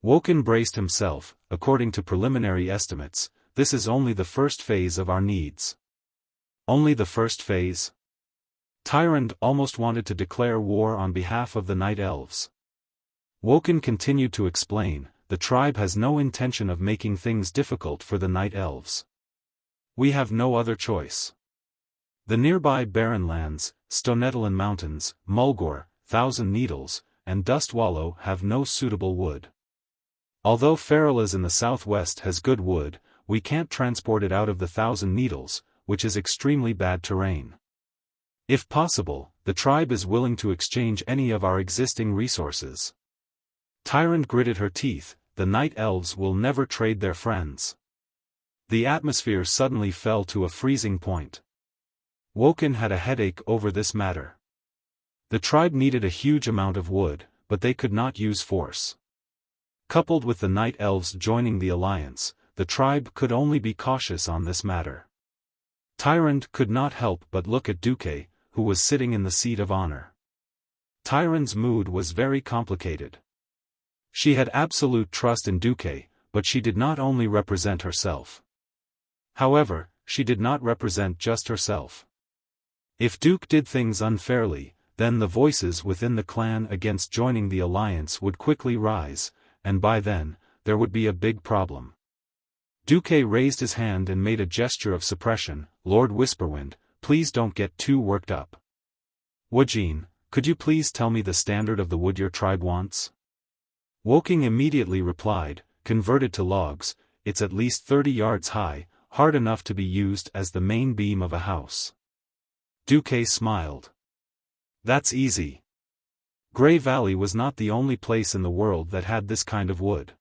Woken braced himself. "According to preliminary estimates, this is only the first phase of our needs." Only the first phase? Tyrant almost wanted to declare war on behalf of the Night Elves. Woken continued to explain, "The tribe has no intention of making things difficult for the Night Elves. We have no other choice. The nearby barren lands, Stonetalon Mountains, Mulgore, Thousand Needles, and Dust Wallow have no suitable wood. Although Feralas in the southwest has good wood, we can't transport it out of the Thousand Needles, which is extremely bad terrain. If possible, the tribe is willing to exchange any of our existing resources." Tyrant gritted her teeth. "The Night Elves will never trade their friends." The atmosphere suddenly fell to a freezing point. Woken had a headache over this matter. The tribe needed a huge amount of wood, but they could not use force. Coupled with the Night Elves joining the alliance, the tribe could only be cautious on this matter. Tyrant could not help but look at Duque, who was sitting in the seat of honor. Tyrant's mood was very complicated. She had absolute trust in Duque, but she did not only represent herself. However, she did not represent just herself. If Duke did things unfairly, then the voices within the clan against joining the alliance would quickly rise, and by then, there would be a big problem. Duque raised his hand and made a gesture of suppression. Lord Whisperwind, please don't get too worked up. Wujin, could you please tell me the standard of the wood your tribe wants? Woking immediately replied, converted to logs, it's at least 30 yards high, hard enough to be used as the main beam of a house. Duque smiled. That's easy. Grey Valley was not the only place in the world that had this kind of wood.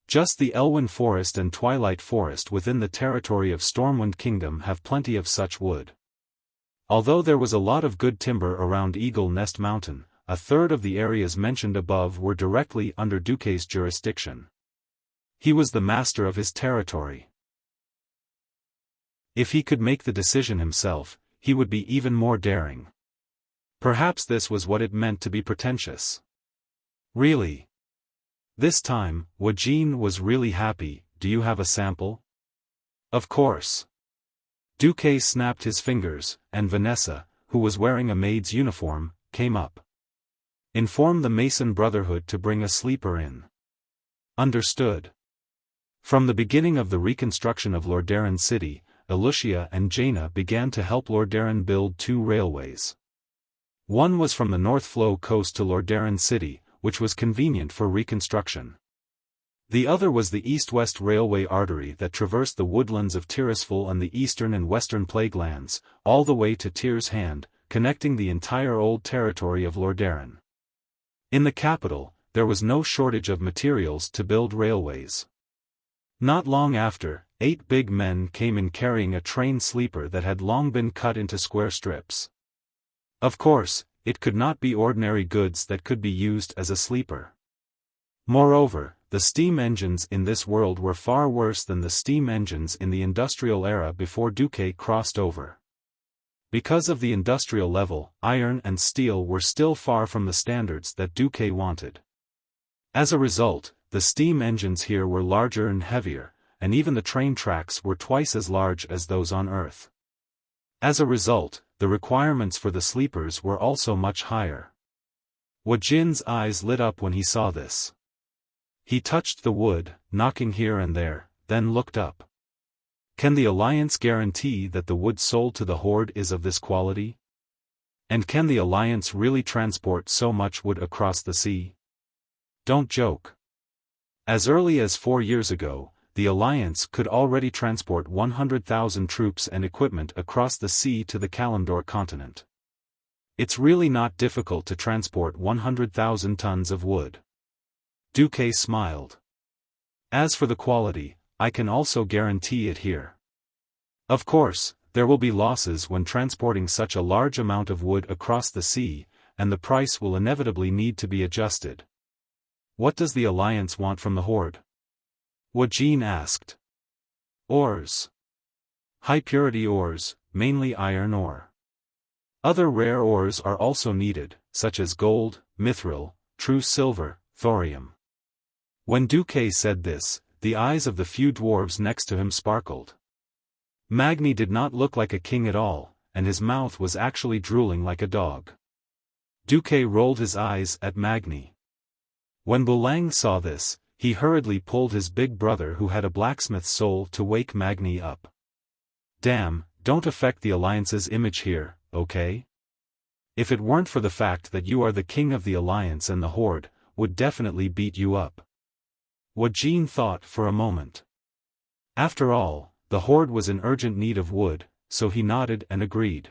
Just the Elwyn Forest and Twilight Forest within the territory of Stormwind Kingdom have plenty of such wood. Although there was a lot of good timber around Eagle Nest Mountain, a third of the areas mentioned above were directly under Duque's jurisdiction. He was the master of his territory. If he could make the decision himself, he would be even more daring. Perhaps this was what it meant to be pretentious. Really? This time, Wujin was really happy. Do you have a sample? Of course. Duque snapped his fingers, and Vanessa, who was wearing a maid's uniform, came up. Inform the Mason Brotherhood to bring a sleeper in. Understood. From the beginning of the reconstruction of Lordaeron City, Wuxia and Jaina began to help Lordaeron build 2 railways. One was from the North Flow coast to Lordaeron City, which was convenient for reconstruction. The other was the east-west railway artery that traversed the woodlands of Tirisful and the eastern and western plague lands, all the way to Tyr's Hand, connecting the entire old territory of Lordaeron. In the capital, there was no shortage of materials to build railways. Not long after, 8 big men came in carrying a train sleeper that had long been cut into square strips. Of course, it could not be ordinary goods that could be used as a sleeper. Moreover, the steam engines in this world were far worse than the steam engines in the industrial era before Duque crossed over. Because of the industrial level, iron and steel were still far from the standards that Duque wanted. As a result, the steam engines here were larger and heavier, and even the train tracks were twice as large as those on Earth. As a result, the requirements for the sleepers were also much higher. Wujin's eyes lit up when he saw this. He touched the wood, knocking here and there, then looked up. Can the Alliance guarantee that the wood sold to the Horde is of this quality? And can the Alliance really transport so much wood across the sea? Don't joke. As early as 4 years ago, the Alliance could already transport 100,000 troops and equipment across the sea to the Kalimdor continent. It's really not difficult to transport 100,000 tons of wood. Duque smiled. As for the quality, I can also guarantee it here. Of course, there will be losses when transporting such a large amount of wood across the sea, and the price will inevitably need to be adjusted. What does the Alliance want from the Horde? Wujin asked. Ores. High-purity ores, mainly iron ore. Other rare ores are also needed, such as gold, mithril, true silver, thorium. When Duque said this, the eyes of the few dwarves next to him sparkled. Magni did not look like a king at all, and his mouth was actually drooling like a dog. Duque rolled his eyes at Magni. When Bulang saw this, he hurriedly pulled his big brother who had a blacksmith's soul to wake Magni up. Damn, don't affect the Alliance's image here, okay? If it weren't for the fact that you are the king of the Alliance and the Horde, would definitely beat you up. Wujin thought for a moment. After all, the Horde was in urgent need of wood, so he nodded and agreed.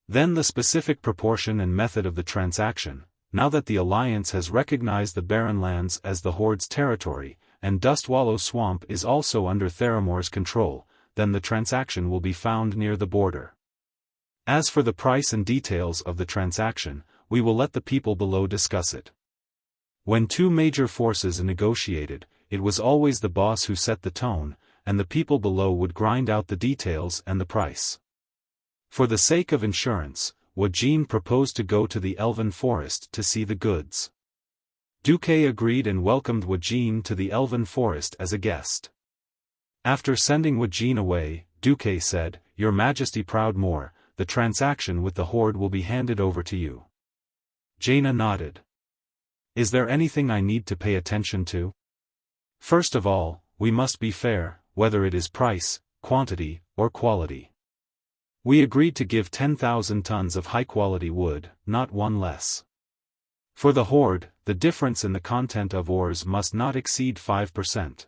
Then the specific proportion and method of the transaction. Now that the Alliance has recognized the Barren Lands as the Horde's territory, and Dustwallow Swamp is also under Theramore's control, then the transaction will be found near the border. As for the price and details of the transaction, we will let the people below discuss it. When 2 major forces negotiated, it was always the boss who set the tone, and the people below would grind out the details and the price. For the sake of insurance, Wujin proposed to go to the Elven Forest to see the goods. Duque agreed and welcomed Wujin to the Elven Forest as a guest. After sending Wujin away, Duque said, Your Majesty Proudmoore, the transaction with the Horde will be handed over to you. Jaina nodded. Is there anything I need to pay attention to? First of all, we must be fair, whether it is price, quantity, or quality. We agreed to give 10,000 tons of high-quality wood, not one less. For the Horde, the difference in the content of ores must not exceed 5%.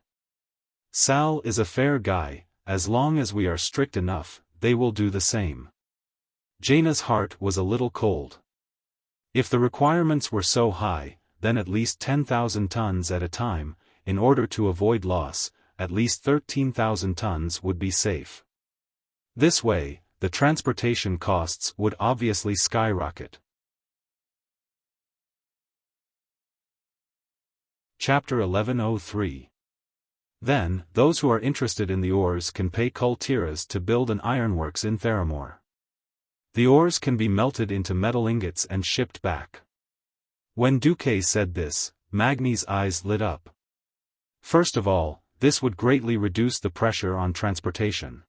Sal is a fair guy, as long as we are strict enough, they will do the same. Jaina's heart was a little cold. If the requirements were so high, then at least 10,000 tons at a time, in order to avoid loss, at least 13,000 tons would be safe. This way, the transportation costs would obviously skyrocket. Chapter 1103. Then, those who are interested in the ores can pay Kultiras to build an ironworks in Theramore. The ores can be melted into metal ingots and shipped back. When Duque said this, Magni's eyes lit up. First of all, this would greatly reduce the pressure on transportation.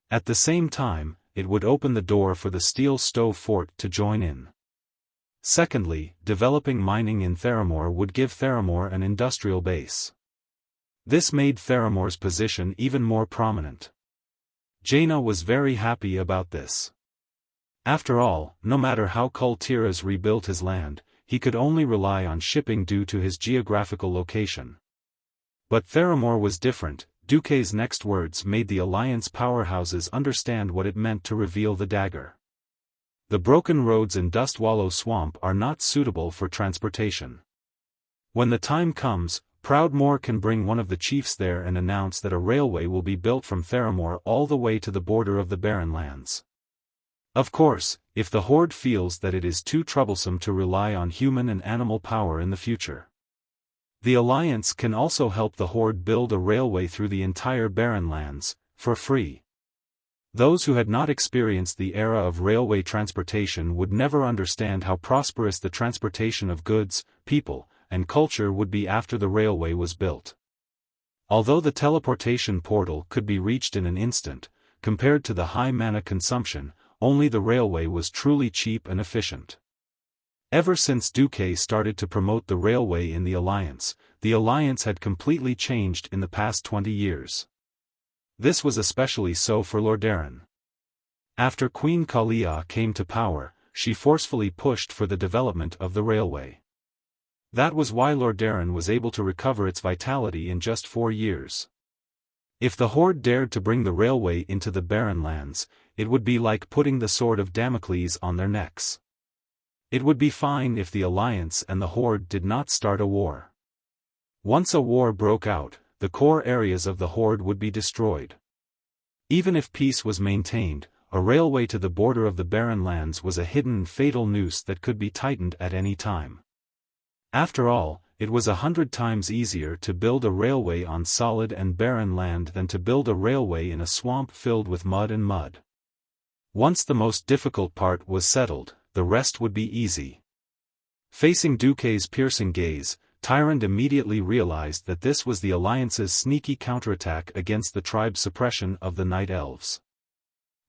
At the same time, it would open the door for the steel stove fort to join in. Secondly, developing mining in Theramore would give Theramore an industrial base. This made Theramore's position even more prominent. Jaina was very happy about this. After all, no matter how Kultiras rebuilt his land, he could only rely on shipping due to his geographical location. But Theramore was different. Duque's next words made the Alliance powerhouses understand what it meant to reveal the dagger. The broken roads in Dustwallow Swamp are not suitable for transportation. When the time comes, Proudmoore can bring one of the chiefs there and announce that a railway will be built from Theramore all the way to the border of the Barren Lands. Of course, if the Horde feels that it is too troublesome to rely on human and animal power in the future. The Alliance can also help the Horde build a railway through the entire Barren Lands, for free. Those who had not experienced the era of railway transportation would never understand how prosperous the transportation of goods, people, and culture would be after the railway was built. Although the teleportation portal could be reached in an instant, compared to the high mana consumption, only the railway was truly cheap and efficient. Ever since Duque started to promote the railway in the Alliance had completely changed in the past 20 years. This was especially so for Lordaeron. After Queen Kalia came to power, she forcefully pushed for the development of the railway. That was why Lordaeron was able to recover its vitality in just 4 years. If the Horde dared to bring the railway into the Barren Lands, it would be like putting the sword of Damocles on their necks. It would be fine if the Alliance and the Horde did not start a war. Once a war broke out, the core areas of the Horde would be destroyed. Even if peace was maintained, a railway to the border of the Barren Lands was a hidden fatal noose that could be tightened at any time. After all, it was 100 times easier to build a railway on solid and barren land than to build a railway in a swamp filled with mud and mud. Once the most difficult part was settled, the rest would be easy. Facing Duque's piercing gaze, Tyrande immediately realized that this was the Alliance's sneaky counterattack against the tribe's suppression of the Night Elves.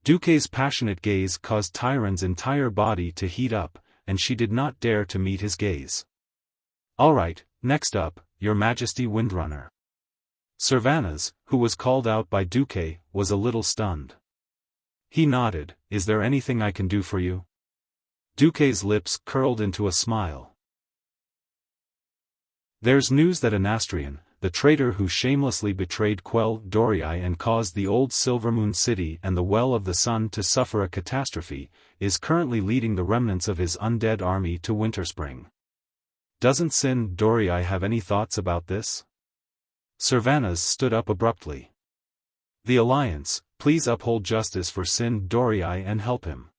Duque's passionate gaze caused Tyrande's entire body to heat up, and she did not dare to meet his gaze. "Alright, next up, Your Majesty Windrunner." Servanas, who was called out by Duque, was a little stunned. He nodded. "Is there anything I can do for you?" Duque's lips curled into a smile. "There's news that Anastrian, the traitor who shamelessly betrayed Quell Dorii and caused the old Silvermoon City and the Well of the Sun to suffer a catastrophe, is currently leading the remnants of his undead army to Winterspring. Doesn't Sin Dorii have any thoughts about this?" Servanas stood up abruptly. "The Alliance, please uphold justice for Sin Dorii and help him."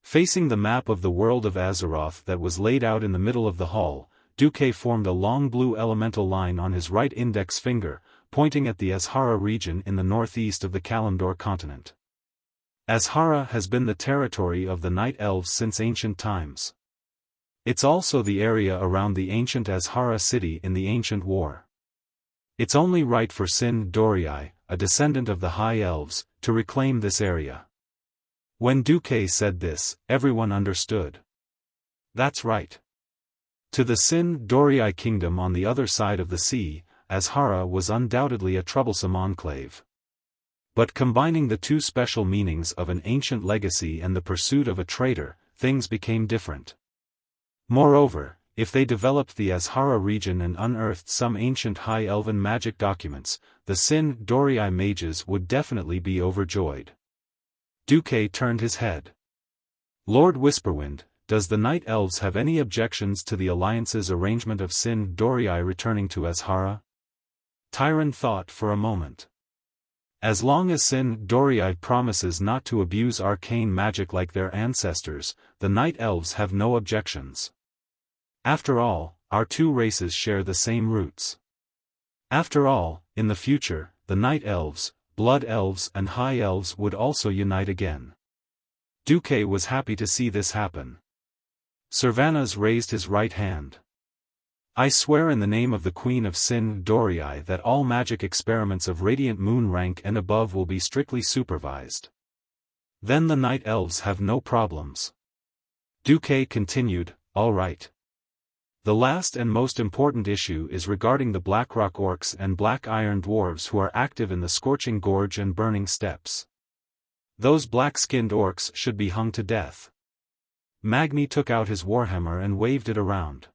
Facing the map of the world of Azeroth that was laid out in the middle of the hall, Duque formed a long blue elemental line on his right index finger, pointing at the Azhara region in the northeast of the Kalimdor continent. Azhara has been the territory of the Night Elves since ancient times. It's also the area around the ancient Azhara city in the Ancient War. It's only right for Sin Dorii, a descendant of the High Elves, to reclaim this area. When Duque said this, everyone understood. That's right. To the Sin Dorii kingdom on the other side of the sea, Azhara was undoubtedly a troublesome enclave. But combining the two special meanings of an ancient legacy and the pursuit of a traitor, things became different. Moreover, if they developed the Azhara region and unearthed some ancient High Elven magic documents, the Sin Dorii mages would definitely be overjoyed. Duque turned his head. Lord Whisperwind, does the Night Elves have any objections to the Alliance's arrangement of Sin Dorii returning to Azhara? Tyron thought for a moment. As long as Sin Dorii promises not to abuse arcane magic like their ancestors, the Night Elves have no objections. After all, our two races share the same roots. After all, in the future, the Night Elves, Blood Elves and High Elves would also unite again. Duque was happy to see this happen. Servanas raised his right hand. I swear in the name of the Queen of Sin Dorii that all magic experiments of Radiant Moon rank and above will be strictly supervised. Then the Night Elves have no problems. Duque continued, all right. The last and most important issue is regarding the Blackrock Orcs and Black Iron Dwarves who are active in the Scorching Gorge and Burning Steppes. Those black-skinned orcs should be hung to death. Magni took out his warhammer and waved it around.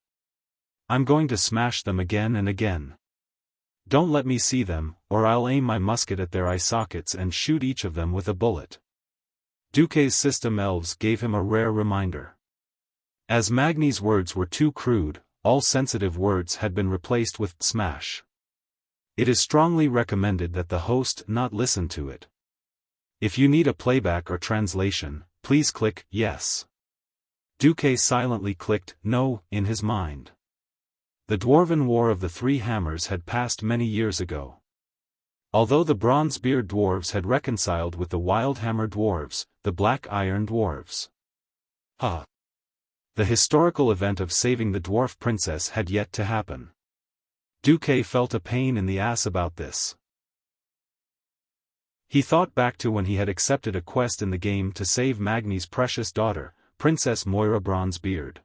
I'm going to smash them again and again. Don't let me see them, or I'll aim my musket at their eye sockets and shoot each of them with a bullet. Duque's system elves gave him a rare reminder. As Magni's words were too crude, all sensitive words had been replaced with smash. It is strongly recommended that the host not listen to it. If you need a playback or translation, please click yes. Duque silently clicked no in his mind. The Dwarven War of the Three Hammers had passed many years ago. Although the Bronzebeard Dwarves had reconciled with the Wildhammer Dwarves, the Black Iron Dwarves. The historical event of saving the Dwarf Princess had yet to happen. Duque felt a pain in the ass about this. He thought back to when he had accepted a quest in the game to save Magni's precious daughter, Princess Moira Bronzebeard.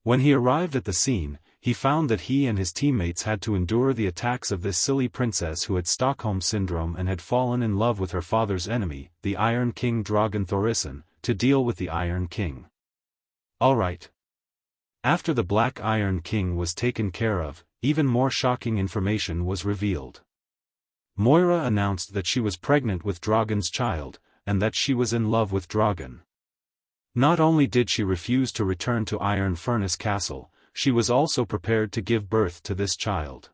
When he arrived at the scene, he found that he and his teammates had to endure the attacks of this silly princess who had Stockholm Syndrome and had fallen in love with her father's enemy, the Iron King Drogon Thorison, to deal with the Iron King. Alright. After the Black Iron King was taken care of, even more shocking information was revealed. Moira announced that she was pregnant with Drogon's child, and that she was in love with Drogon. Not only did she refuse to return to Iron Furnace Castle, she was also prepared to give birth to this child.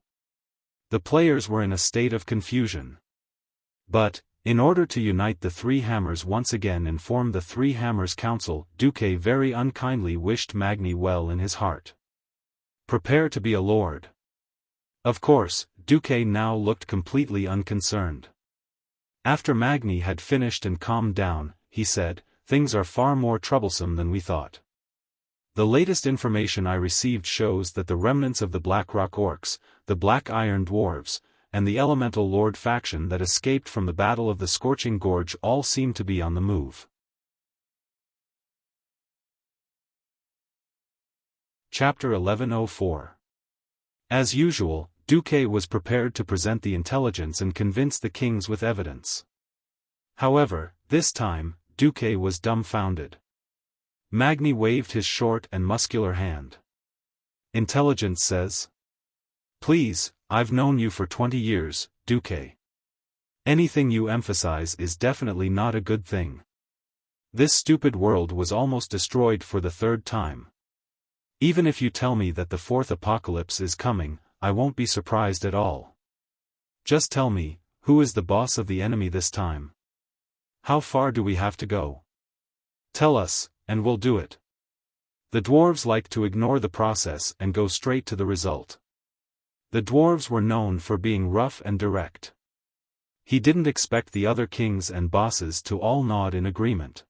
The players were in a state of confusion. But, in order to unite the Three Hammers once again and form the Three Hammers Council, Duque very unkindly wished Magni well in his heart. Prepare to be a lord. Of course, Duque now looked completely unconcerned. After Magni had finished and calmed down, he said, things are far more troublesome than we thought. The latest information I received shows that the remnants of the Blackrock Orcs, the Black Iron Dwarves, and the Elemental Lord faction that escaped from the Battle of the Scorching Gorge all seem to be on the move. Chapter 1104. As usual, Duque was prepared to present the intelligence and convince the kings with evidence. However, this time, Duque was dumbfounded. Magni waved his short and muscular hand. Intelligence says. Please, I've known you for 20 years, Duque. Anything you emphasize is definitely not a good thing. This stupid world was almost destroyed for the third time. Even if you tell me that the fourth apocalypse is coming, I won't be surprised at all. Just tell me, who is the boss of the enemy this time? How far do we have to go? Tell us, and we'll do it. The dwarves like to ignore the process and go straight to the result. The dwarves were known for being rough and direct. He didn't expect the other kings and bosses to all nod in agreement.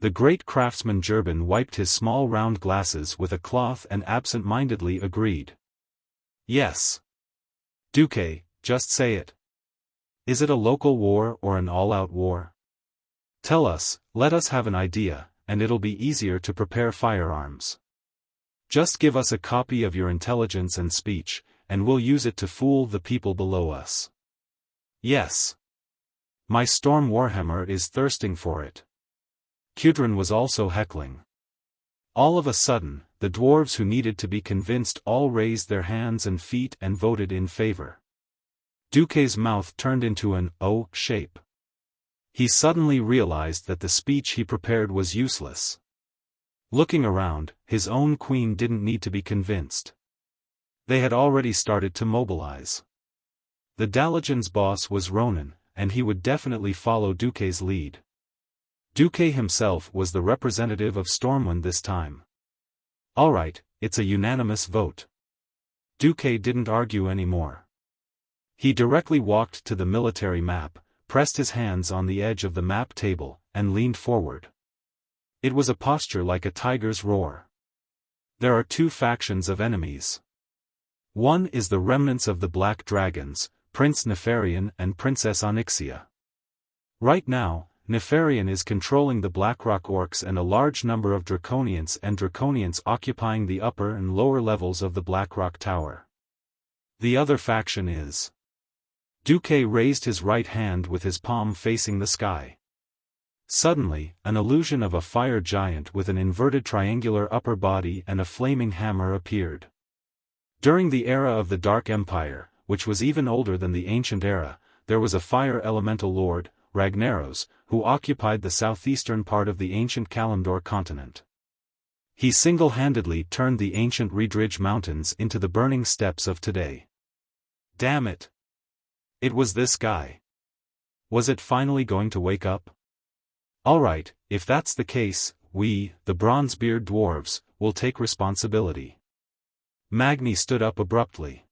The great craftsman Jurban wiped his small round glasses with a cloth and absent-mindedly agreed. Yes. Duque, just say it. Is it a local war or an all-out war? Tell us, let us have an idea, and it'll be easier to prepare firearms. Just give us a copy of your intelligence and speech, and we'll use it to fool the people below us. Yes. My storm warhammer is thirsting for it. Kudrin was also heckling. All of a sudden, the dwarves who needed to be convinced all raised their hands and feet and voted in favor. Duque's mouth turned into an O shape. He suddenly realized that the speech he prepared was useless. Looking around, his own queen didn't need to be convinced. They had already started to mobilize. The Dalajan's boss was Ronan, and he would definitely follow Duque's lead. Duque himself was the representative of Stormwind this time. Alright, it's a unanimous vote. Duque didn't argue anymore. He directly walked to the military map, pressed his hands on the edge of the map table, and leaned forward. It was a posture like a tiger's roar. There are two factions of enemies. One is the remnants of the Black Dragons, Prince Nefarian and Princess Onyxia. Right now, Nefarian is controlling the Blackrock Orcs and a large number of Draconians occupying the upper and lower levels of the Blackrock Tower. The other faction is... Duque raised his right hand with his palm facing the sky. Suddenly, an illusion of a fire giant with an inverted triangular upper body and a flaming hammer appeared. During the era of the Dark Empire, which was even older than the Ancient Era, there was a fire elemental lord, Ragnaros, who occupied the southeastern part of the ancient Kalimdor continent. He single-handedly turned the ancient Riedridge Mountains into the burning steppes of today. Damn it! It was this guy. Was it finally going to wake up? Alright, if that's the case, we, the Bronzebeard dwarves, will take responsibility. Magni stood up abruptly.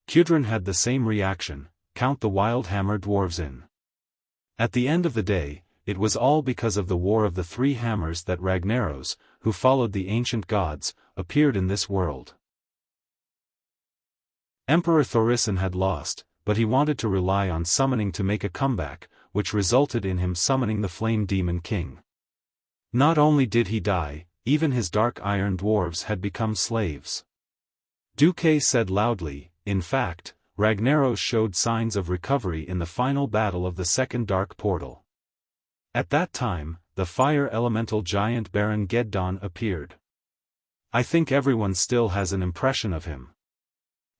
Kudrin had the same reaction, count the Wildhammer dwarves in. At the end of the day, it was all because of the War of the Three Hammers that Ragnaros, who followed the ancient gods, appeared in this world. Emperor Thorison had lost, but he wanted to rely on summoning to make a comeback, which resulted in him summoning the Flame Demon King. Not only did he die, even his Dark Iron dwarves had become slaves. Duque said loudly, in fact, Ragnaros showed signs of recovery in the final battle of the Second Dark Portal. At that time, the fire elemental giant Baron Geddon appeared. I think everyone still has an impression of him.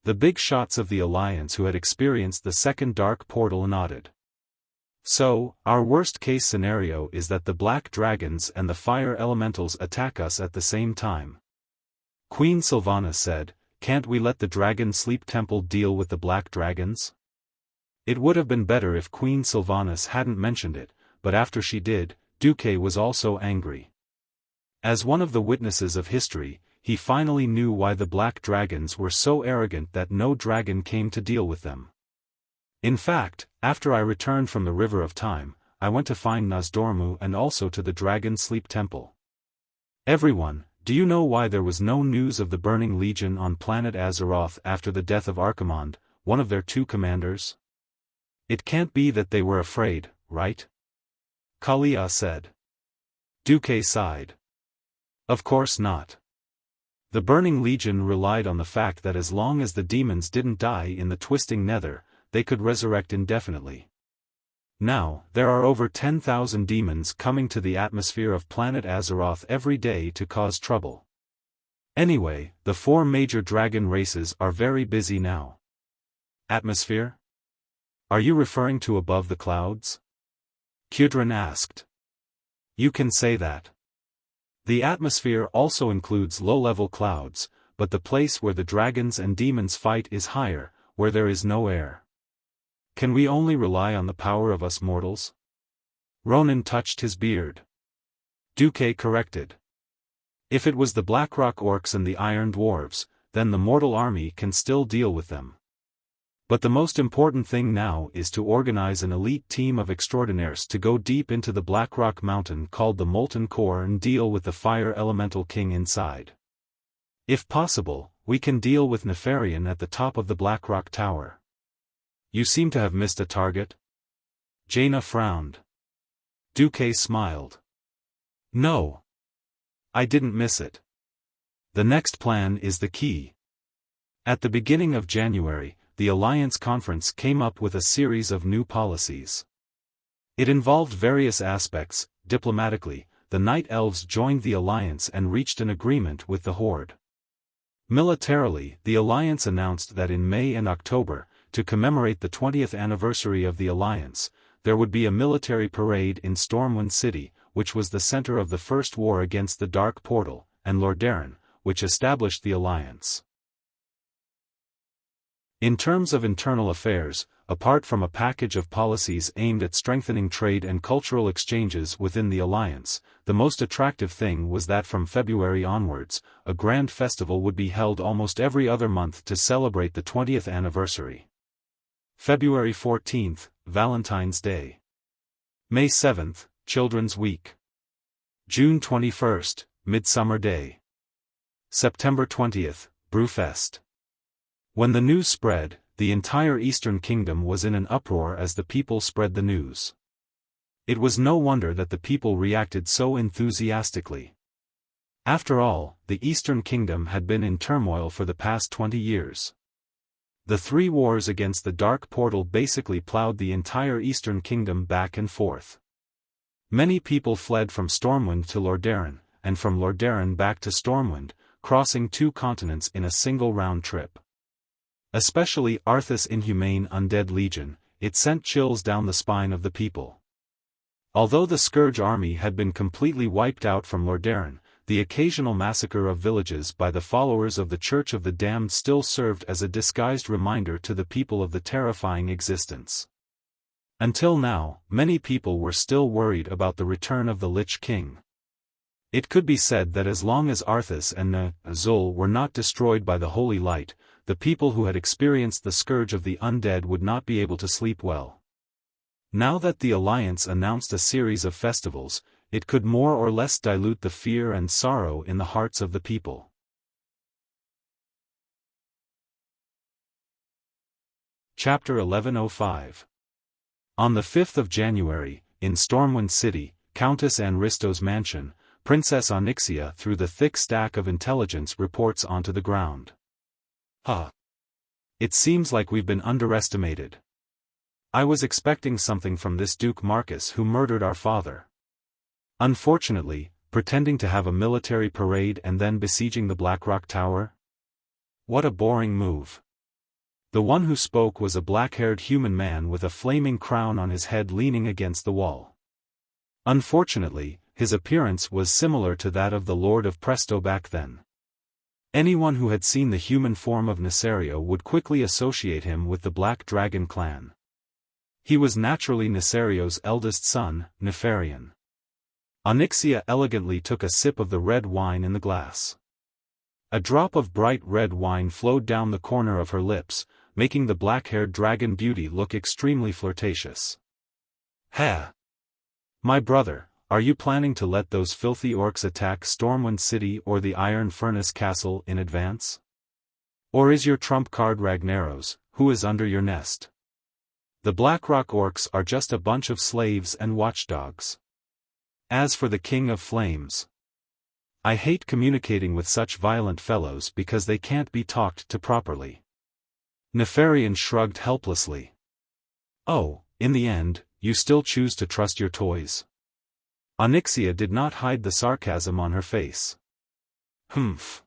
The big shots of the Alliance who had experienced the Second Dark Portal nodded. So, our worst-case scenario is that the Black Dragons and the Fire Elementals attack us at the same time. Queen Sylvana said, can't we let the Dragon Sleep Temple deal with the Black Dragons? It would have been better if Queen Sylvanas hadn't mentioned it, but after she did, Duque was also angry. As one of the witnesses of history, he finally knew why the Black Dragons were so arrogant that no dragon came to deal with them. In fact, after I returned from the River of Time, I went to find Nosdormu and also to the Dragon Sleep Temple. Everyone, do you know why there was no news of the Burning Legion on planet Azeroth after the death of Archimonde, one of their two commanders? It can't be that they were afraid, right? Kalia said. Duque sighed. Of course not. The Burning Legion relied on the fact that as long as the demons didn't die in the Twisting Nether, they could resurrect indefinitely. Now, there are over 10,000 demons coming to the atmosphere of planet Azeroth every day to cause trouble. Anyway, the 4 major dragon races are very busy now. Atmosphere? Are you referring to above the clouds? Kudrin asked. You can say that. The atmosphere also includes low-level clouds, but the place where the dragons and demons fight is higher, where there is no air. Can we only rely on the power of us mortals? Ronan touched his beard. Duque corrected. If it was the Blackrock Orcs and the Iron Dwarves, then the mortal army can still deal with them. But the most important thing now is to organize an elite team of extraordinaires to go deep into the Blackrock Mountain called the Molten Core and deal with the Fire Elemental King inside. If possible, we can deal with Nefarian at the top of the Blackrock Tower. You seem to have missed a target? Jaina frowned. Duque smiled. No. I didn't miss it. The next plan is the key. At the beginning of January, the Alliance Conference came up with a series of new policies. It involved various aspects. Diplomatically, the Night Elves joined the Alliance and reached an agreement with the Horde. Militarily, the Alliance announced that in May and October, to commemorate the 20th anniversary of the Alliance, there would be a military parade in Stormwind City, which was the center of the First War against the Dark Portal, and Lordaeron, which established the Alliance. In terms of internal affairs, apart from a package of policies aimed at strengthening trade and cultural exchanges within the Alliance, the most attractive thing was that from February onwards, a grand festival would be held almost every other month to celebrate the 20th anniversary. February 14th, Valentine's Day. May 7th, Children's Week. June 21st, Midsummer Day. September 20th, Brewfest. When the news spread, the entire Eastern Kingdom was in an uproar as the people spread the news. It was no wonder that the people reacted so enthusiastically. After all, the Eastern Kingdom had been in turmoil for the past 20 years. The 3 wars against the Dark Portal basically plowed the entire Eastern Kingdom back and forth. Many people fled from Stormwind to Lordaeron, and from Lordaeron back to Stormwind, crossing 2 continents in a single round trip. Especially Arthas' inhumane undead legion, it sent chills down the spine of the people. Although the Scourge army had been completely wiped out from Lordaeron, the occasional massacre of villages by the followers of the Church of the Damned still served as a disguised reminder to the people of the terrifying existence. Until now, many people were still worried about the return of the Lich King. It could be said that as long as Arthas and Azul were not destroyed by the Holy Light, the people who had experienced the Scourge of the Undead would not be able to sleep well. Now that the Alliance announced a series of festivals, it could more or less dilute the fear and sorrow in the hearts of the people. Chapter 1105. On the 5th of January, in Stormwind City, Countess Anristo's mansion, Princess Onyxia through the thick stack of intelligence reports onto the ground. It seems like we've been underestimated. I was expecting something from this Duke Marcus who murdered our father. Unfortunately, pretending to have a military parade and then besieging the Blackrock Tower? What a boring move. The one who spoke was a black-haired human man with a flaming crown on his head leaning against the wall. Unfortunately, his appearance was similar to that of the Lord of Presto back then. Anyone who had seen the human form of Nesario would quickly associate him with the Black Dragon clan. He was naturally Nesario's eldest son, Nefarian. Onyxia elegantly took a sip of the red wine in the glass. A drop of bright red wine flowed down the corner of her lips, making the black-haired dragon beauty look extremely flirtatious. "Ha! My brother, are you planning to let those filthy orcs attack Stormwind City or the Iron Furnace Castle in advance? Or is your trump card Ragnaros, who is under your nest? The Blackrock orcs are just a bunch of slaves and watchdogs. As for the King of Flames, I hate communicating with such violent fellows because they can't be talked to properly." Nefarian shrugged helplessly. "Oh, in the end, you still choose to trust your toys?" Onyxia did not hide the sarcasm on her face. "Humph.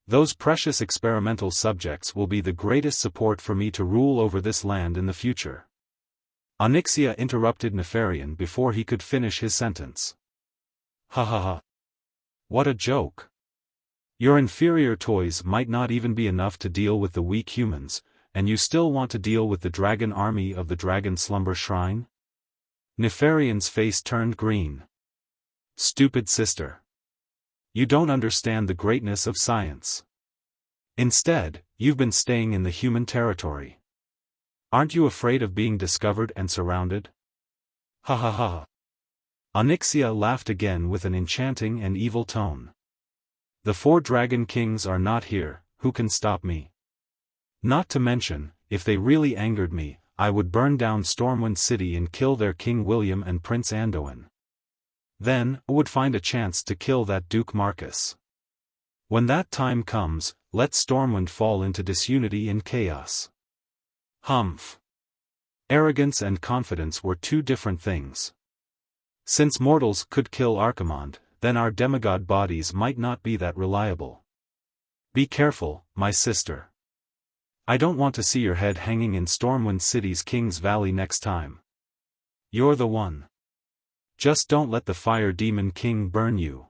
Those precious experimental subjects will be the greatest support for me to rule over this land in the future." Onyxia interrupted Nefarian before he could finish his sentence. "Ha ha ha. What a joke. Your inferior toys might not even be enough to deal with the weak humans, and you still want to deal with the dragon army of the Dragon Slumber Shrine?" Nefarian's face turned green. "Stupid sister. You don't understand the greatness of science. Instead, you've been staying in the human territory. Aren't you afraid of being discovered and surrounded?" "Ha ha ha." Onyxia laughed again with an enchanting and evil tone. "The 4 Dragon Kings are not here, who can stop me? Not to mention, if they really angered me, I would burn down Stormwind City and kill their King William and Prince Anduin. Then, I would find a chance to kill that Duke Marcus." When that time comes, let Stormwind fall into disunity and chaos. Humph. Arrogance and confidence were two different things. Since mortals could kill Archimonde, then our demigod bodies might not be that reliable. Be careful, my sister. I don't want to see your head hanging in Stormwind City's King's Valley next time. You're the one. Just don't let the Fire Demon King burn you.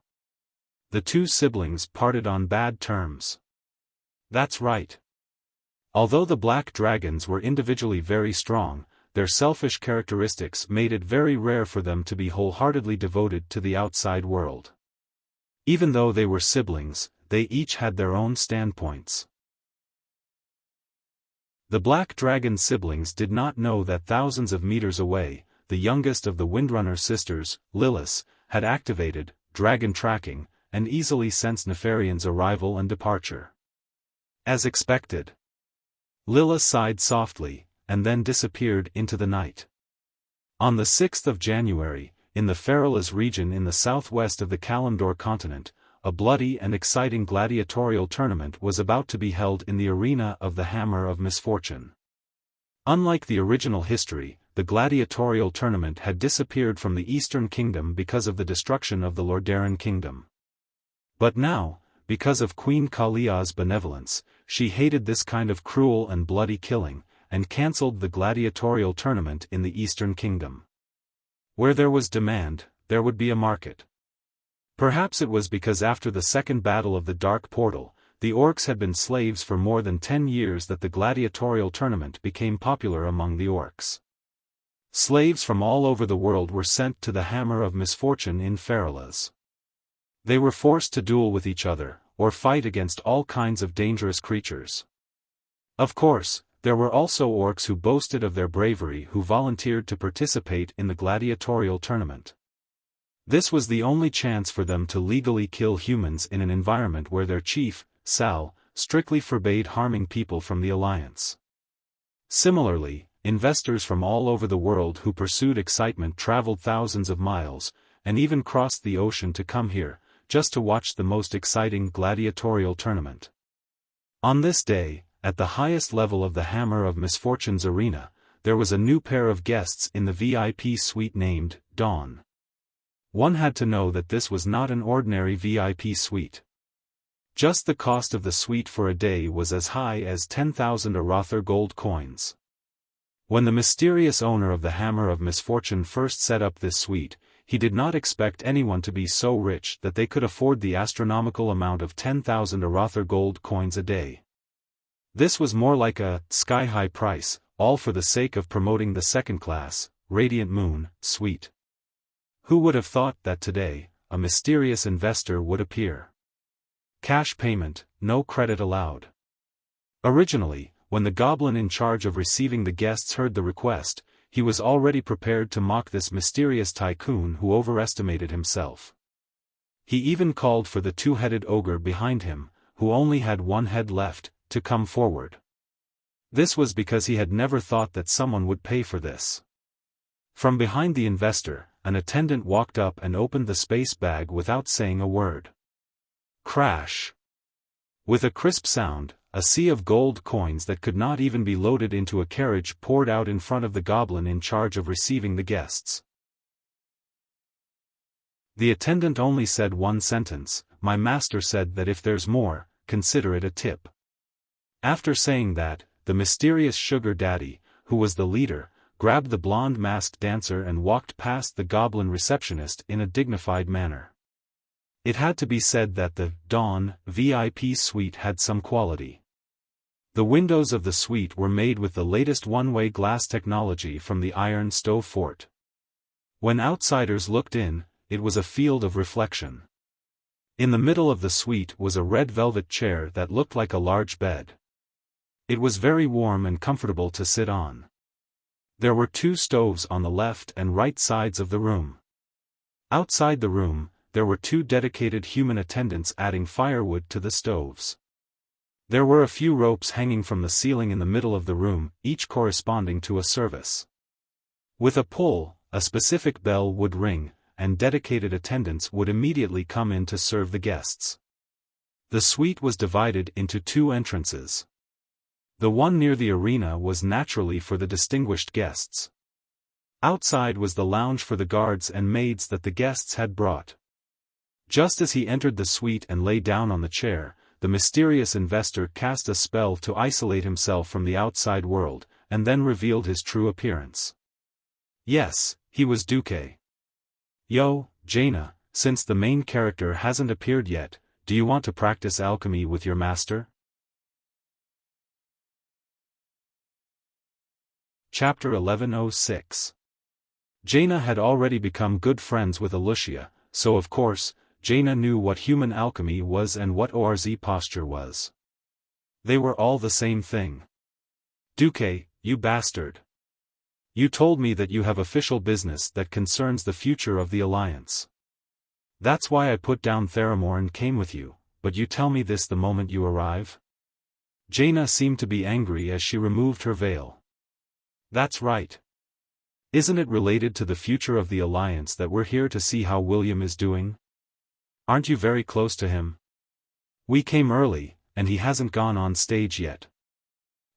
The two siblings parted on bad terms. That's right. Although the black dragons were individually very strong, their selfish characteristics made it very rare for them to be wholeheartedly devoted to the outside world. Even though they were siblings, they each had their own standpoints. The black dragon siblings did not know that thousands of meters away, the youngest of the Windrunner sisters, Lilith, had activated dragon tracking, and easily sensed Nefarian's arrival and departure. As expected, Lilith sighed softly, and then disappeared into the night. On the 6th of January, in the Feralas region in the southwest of the Kalimdor continent, a bloody and exciting gladiatorial tournament was about to be held in the arena of the Hammer of Misfortune. Unlike the original history, the gladiatorial tournament had disappeared from the Eastern Kingdom because of the destruction of the Lordaeron Kingdom. But now, because of Queen Kalia's benevolence, she hated this kind of cruel and bloody killing, and cancelled the gladiatorial tournament in the Eastern Kingdom. Where there was demand, there would be a market. Perhaps it was because after the Second Battle of the Dark Portal, the orcs had been slaves for more than 10 years that the gladiatorial tournament became popular among the orcs. Slaves from all over the world were sent to the Hammer of Misfortune in Feralas. They were forced to duel with each other, or fight against all kinds of dangerous creatures. Of course, there were also orcs who boasted of their bravery who volunteered to participate in the gladiatorial tournament. This was the only chance for them to legally kill humans in an environment where their chief, Sal, strictly forbade harming people from the Alliance. Similarly, investors from all over the world who pursued excitement traveled thousands of miles, and even crossed the ocean to come here, just to watch the most exciting gladiatorial tournament. On this day, at the highest level of the Hammer of Misfortune's arena, there was a new pair of guests in the VIP suite named Dawn. One had to know that this was not an ordinary VIP suite. Just the cost of the suite for a day was as high as 10,000 Arather gold coins. When the mysterious owner of the Hammer of Misfortune first set up this suite, he did not expect anyone to be so rich that they could afford the astronomical amount of 10,000 Arather gold coins a day. This was more like a sky-high price, all for the sake of promoting the second-class, Radiant Moon, suite. Who would have thought that today, a mysterious investor would appear? Cash payment, no credit allowed. Originally, when the goblin in charge of receiving the guests heard the request, he was already prepared to mock this mysterious tycoon who overestimated himself. He even called for the two-headed ogre behind him, who only had one head left, to come forward. This was because he had never thought that someone would pay for this. From behind the investor, an attendant walked up and opened the space bag without saying a word. Crash! With a crisp sound, a sea of gold coins that could not even be loaded into a carriage poured out in front of the goblin in charge of receiving the guests. The attendant only said one sentence, "My master said that if there's more, consider it a tip." After saying that, the mysterious sugar daddy, who was the leader, grabbed the blonde masked dancer and walked past the goblin receptionist in a dignified manner. It had to be said that the Dawn VIP suite had some quality. The windows of the suite were made with the latest one-way glass technology from the Iron Stove Fort. When outsiders looked in, it was a field of reflection. In the middle of the suite was a red velvet chair that looked like a large bed. It was very warm and comfortable to sit on. There were two stoves on the left and right sides of the room. Outside the room, there were two dedicated human attendants adding firewood to the stoves. There were a few ropes hanging from the ceiling in the middle of the room, each corresponding to a service. With a pull, a specific bell would ring, and dedicated attendants would immediately come in to serve the guests. The suite was divided into two entrances. The one near the arena was naturally for the distinguished guests. Outside was the lounge for the guards and maids that the guests had brought. Just as he entered the suite and lay down on the chair, the mysterious investor cast a spell to isolate himself from the outside world, and then revealed his true appearance. Yes, he was Duque. Yo, Jaina, since the main character hasn't appeared yet, do you want to practice alchemy with your master? Chapter 1106. Jaina had already become good friends with Wuxia, so of course, Jaina knew what human alchemy was and what Orz posture was. They were all the same thing. Duque, you bastard. You told me that you have official business that concerns the future of the Alliance. That's why I put down Theramore and came with you, but you tell me this the moment you arrive? Jaina seemed to be angry as she removed her veil. That's right. Isn't it related to the future of the Alliance that we're here to see how William is doing? Aren't you very close to him? We came early, and he hasn't gone on stage yet.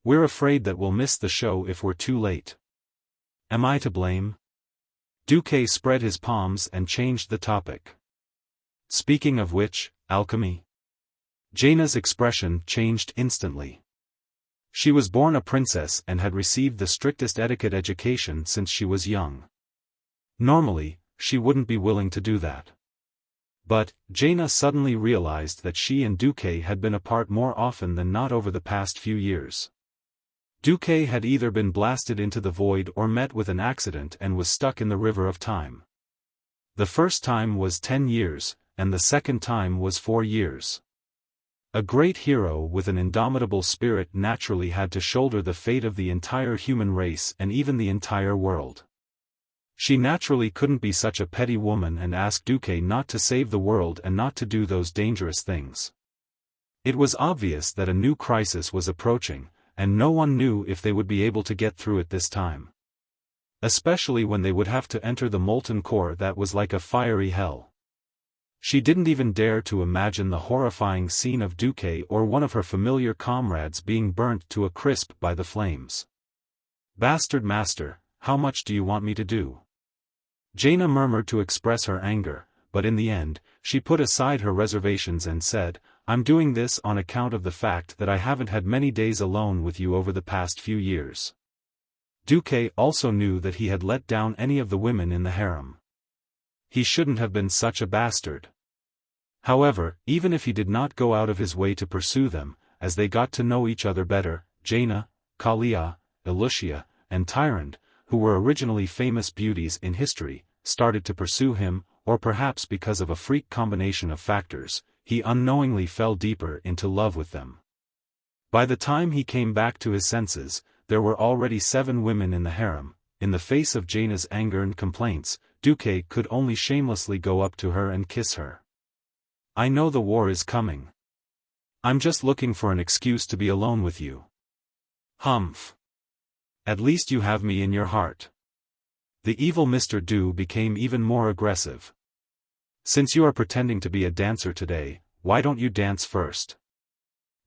We're afraid that we'll miss the show if we're too late. Am I to blame? Duque spread his palms and changed the topic. Speaking of which, alchemy? Jaina's expression changed instantly. She was born a princess and had received the strictest etiquette education since she was young. Normally, she wouldn't be willing to do that. But, Jaina suddenly realized that she and Duque had been apart more often than not over the past few years. Duque had either been blasted into the void or met with an accident and was stuck in the river of time. The first time was 10 years, and the second time was 4 years. A great hero with an indomitable spirit naturally had to shoulder the fate of the entire human race and even the entire world. She naturally couldn't be such a petty woman and ask Duque not to save the world and not to do those dangerous things. It was obvious that a new crisis was approaching, and no one knew if they would be able to get through it this time. Especially when they would have to enter the molten core that was like a fiery hell. She didn't even dare to imagine the horrifying scene of Duque or one of her familiar comrades being burnt to a crisp by the flames. Bastard master, how much do you want me to do? Jaina murmured to express her anger, but in the end, she put aside her reservations and said, I'm doing this on account of the fact that I haven't had many days alone with you over the past few years. Duque also knew that he had let down any of the women in the harem. He shouldn't have been such a bastard. However, even if he did not go out of his way to pursue them, as they got to know each other better, Jaina, Kalia, Wuxia, and Tyrant, who were originally famous beauties in history, started to pursue him, or perhaps because of a freak combination of factors, he unknowingly fell deeper into love with them. By the time he came back to his senses, there were already 7 women in the harem. In the face of Jaina's anger and complaints, Duque could only shamelessly go up to her and kiss her. I know the war is coming. I'm just looking for an excuse to be alone with you. Humph. At least you have me in your heart. The evil Mr. Du became even more aggressive. Since you are pretending to be a dancer today, why don't you dance first?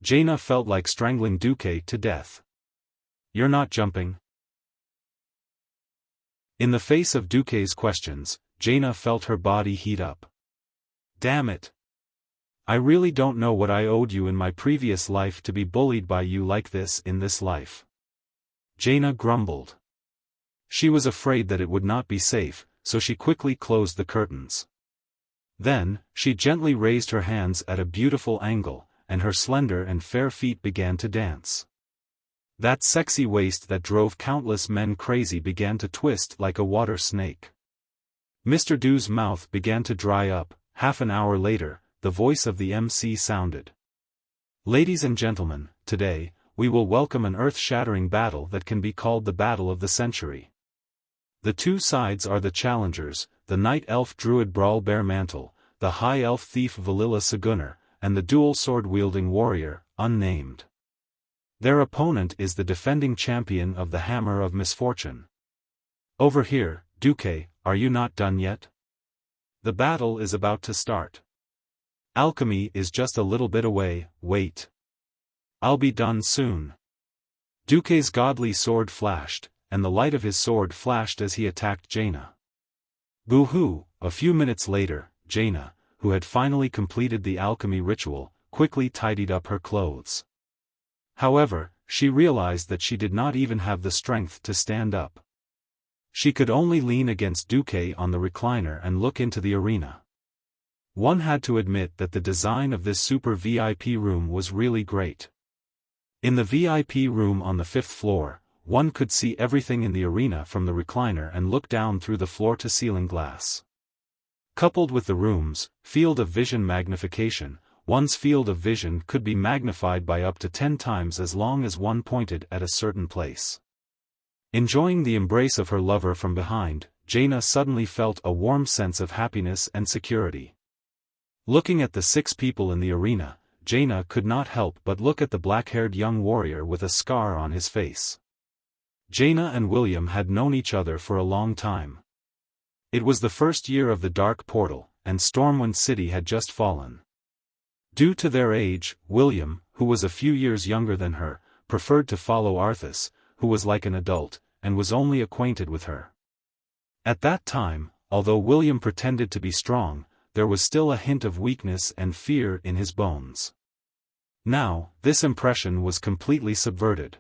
Jaina felt like strangling Duque to death. You're not jumping? In the face of Duque's questions, Jaina felt her body heat up. Damn it. I really don't know what I owed you in my previous life to be bullied by you like this in this life. Jaina grumbled. She was afraid that it would not be safe, so she quickly closed the curtains. Then, she gently raised her hands at a beautiful angle, and her slender and fair feet began to dance. That sexy waist that drove countless men crazy began to twist like a water snake. Mr. Du's mouth began to dry up. Half an hour later, the voice of the MC sounded. Ladies and gentlemen, today, we will welcome an earth-shattering battle that can be called the Battle of the Century. The two sides are the challengers, the Night Elf Druid Brawl Baremantle, the High Elf Thief Valilla Sagunner, and the dual sword-wielding warrior, unnamed. Their opponent is the defending champion of the Hammer of Misfortune. Over here, Duque, are you not done yet? The battle is about to start. Alchemy is just a little bit away, wait. I'll be done soon. Duque's godly sword flashed, and the light of his sword flashed as he attacked Jaina. Boo-hoo! A few minutes later, Jaina, who had finally completed the alchemy ritual, quickly tidied up her clothes. However, she realized that she did not even have the strength to stand up. She could only lean against Duque on the recliner and look into the arena. One had to admit that the design of this super VIP room was really great. In the VIP room on the 5th floor, one could see everything in the arena from the recliner and look down through the floor-to-ceiling glass. Coupled with the room's field of vision magnification, one's field of vision could be magnified by up to 10 times as long as one pointed at a certain place. Enjoying the embrace of her lover from behind, Jaina suddenly felt a warm sense of happiness and security. Looking at the 6 people in the arena, Jaina could not help but look at the black-haired young warrior with a scar on his face. Jaina and William had known each other for a long time. It was the first year of the Dark Portal, and Stormwind City had just fallen. Due to their age, William, who was a few years younger than her, preferred to follow Arthas, who was like an adult, and was only acquainted with her. At that time, although William pretended to be strong, there was still a hint of weakness and fear in his bones. Now, this impression was completely subverted.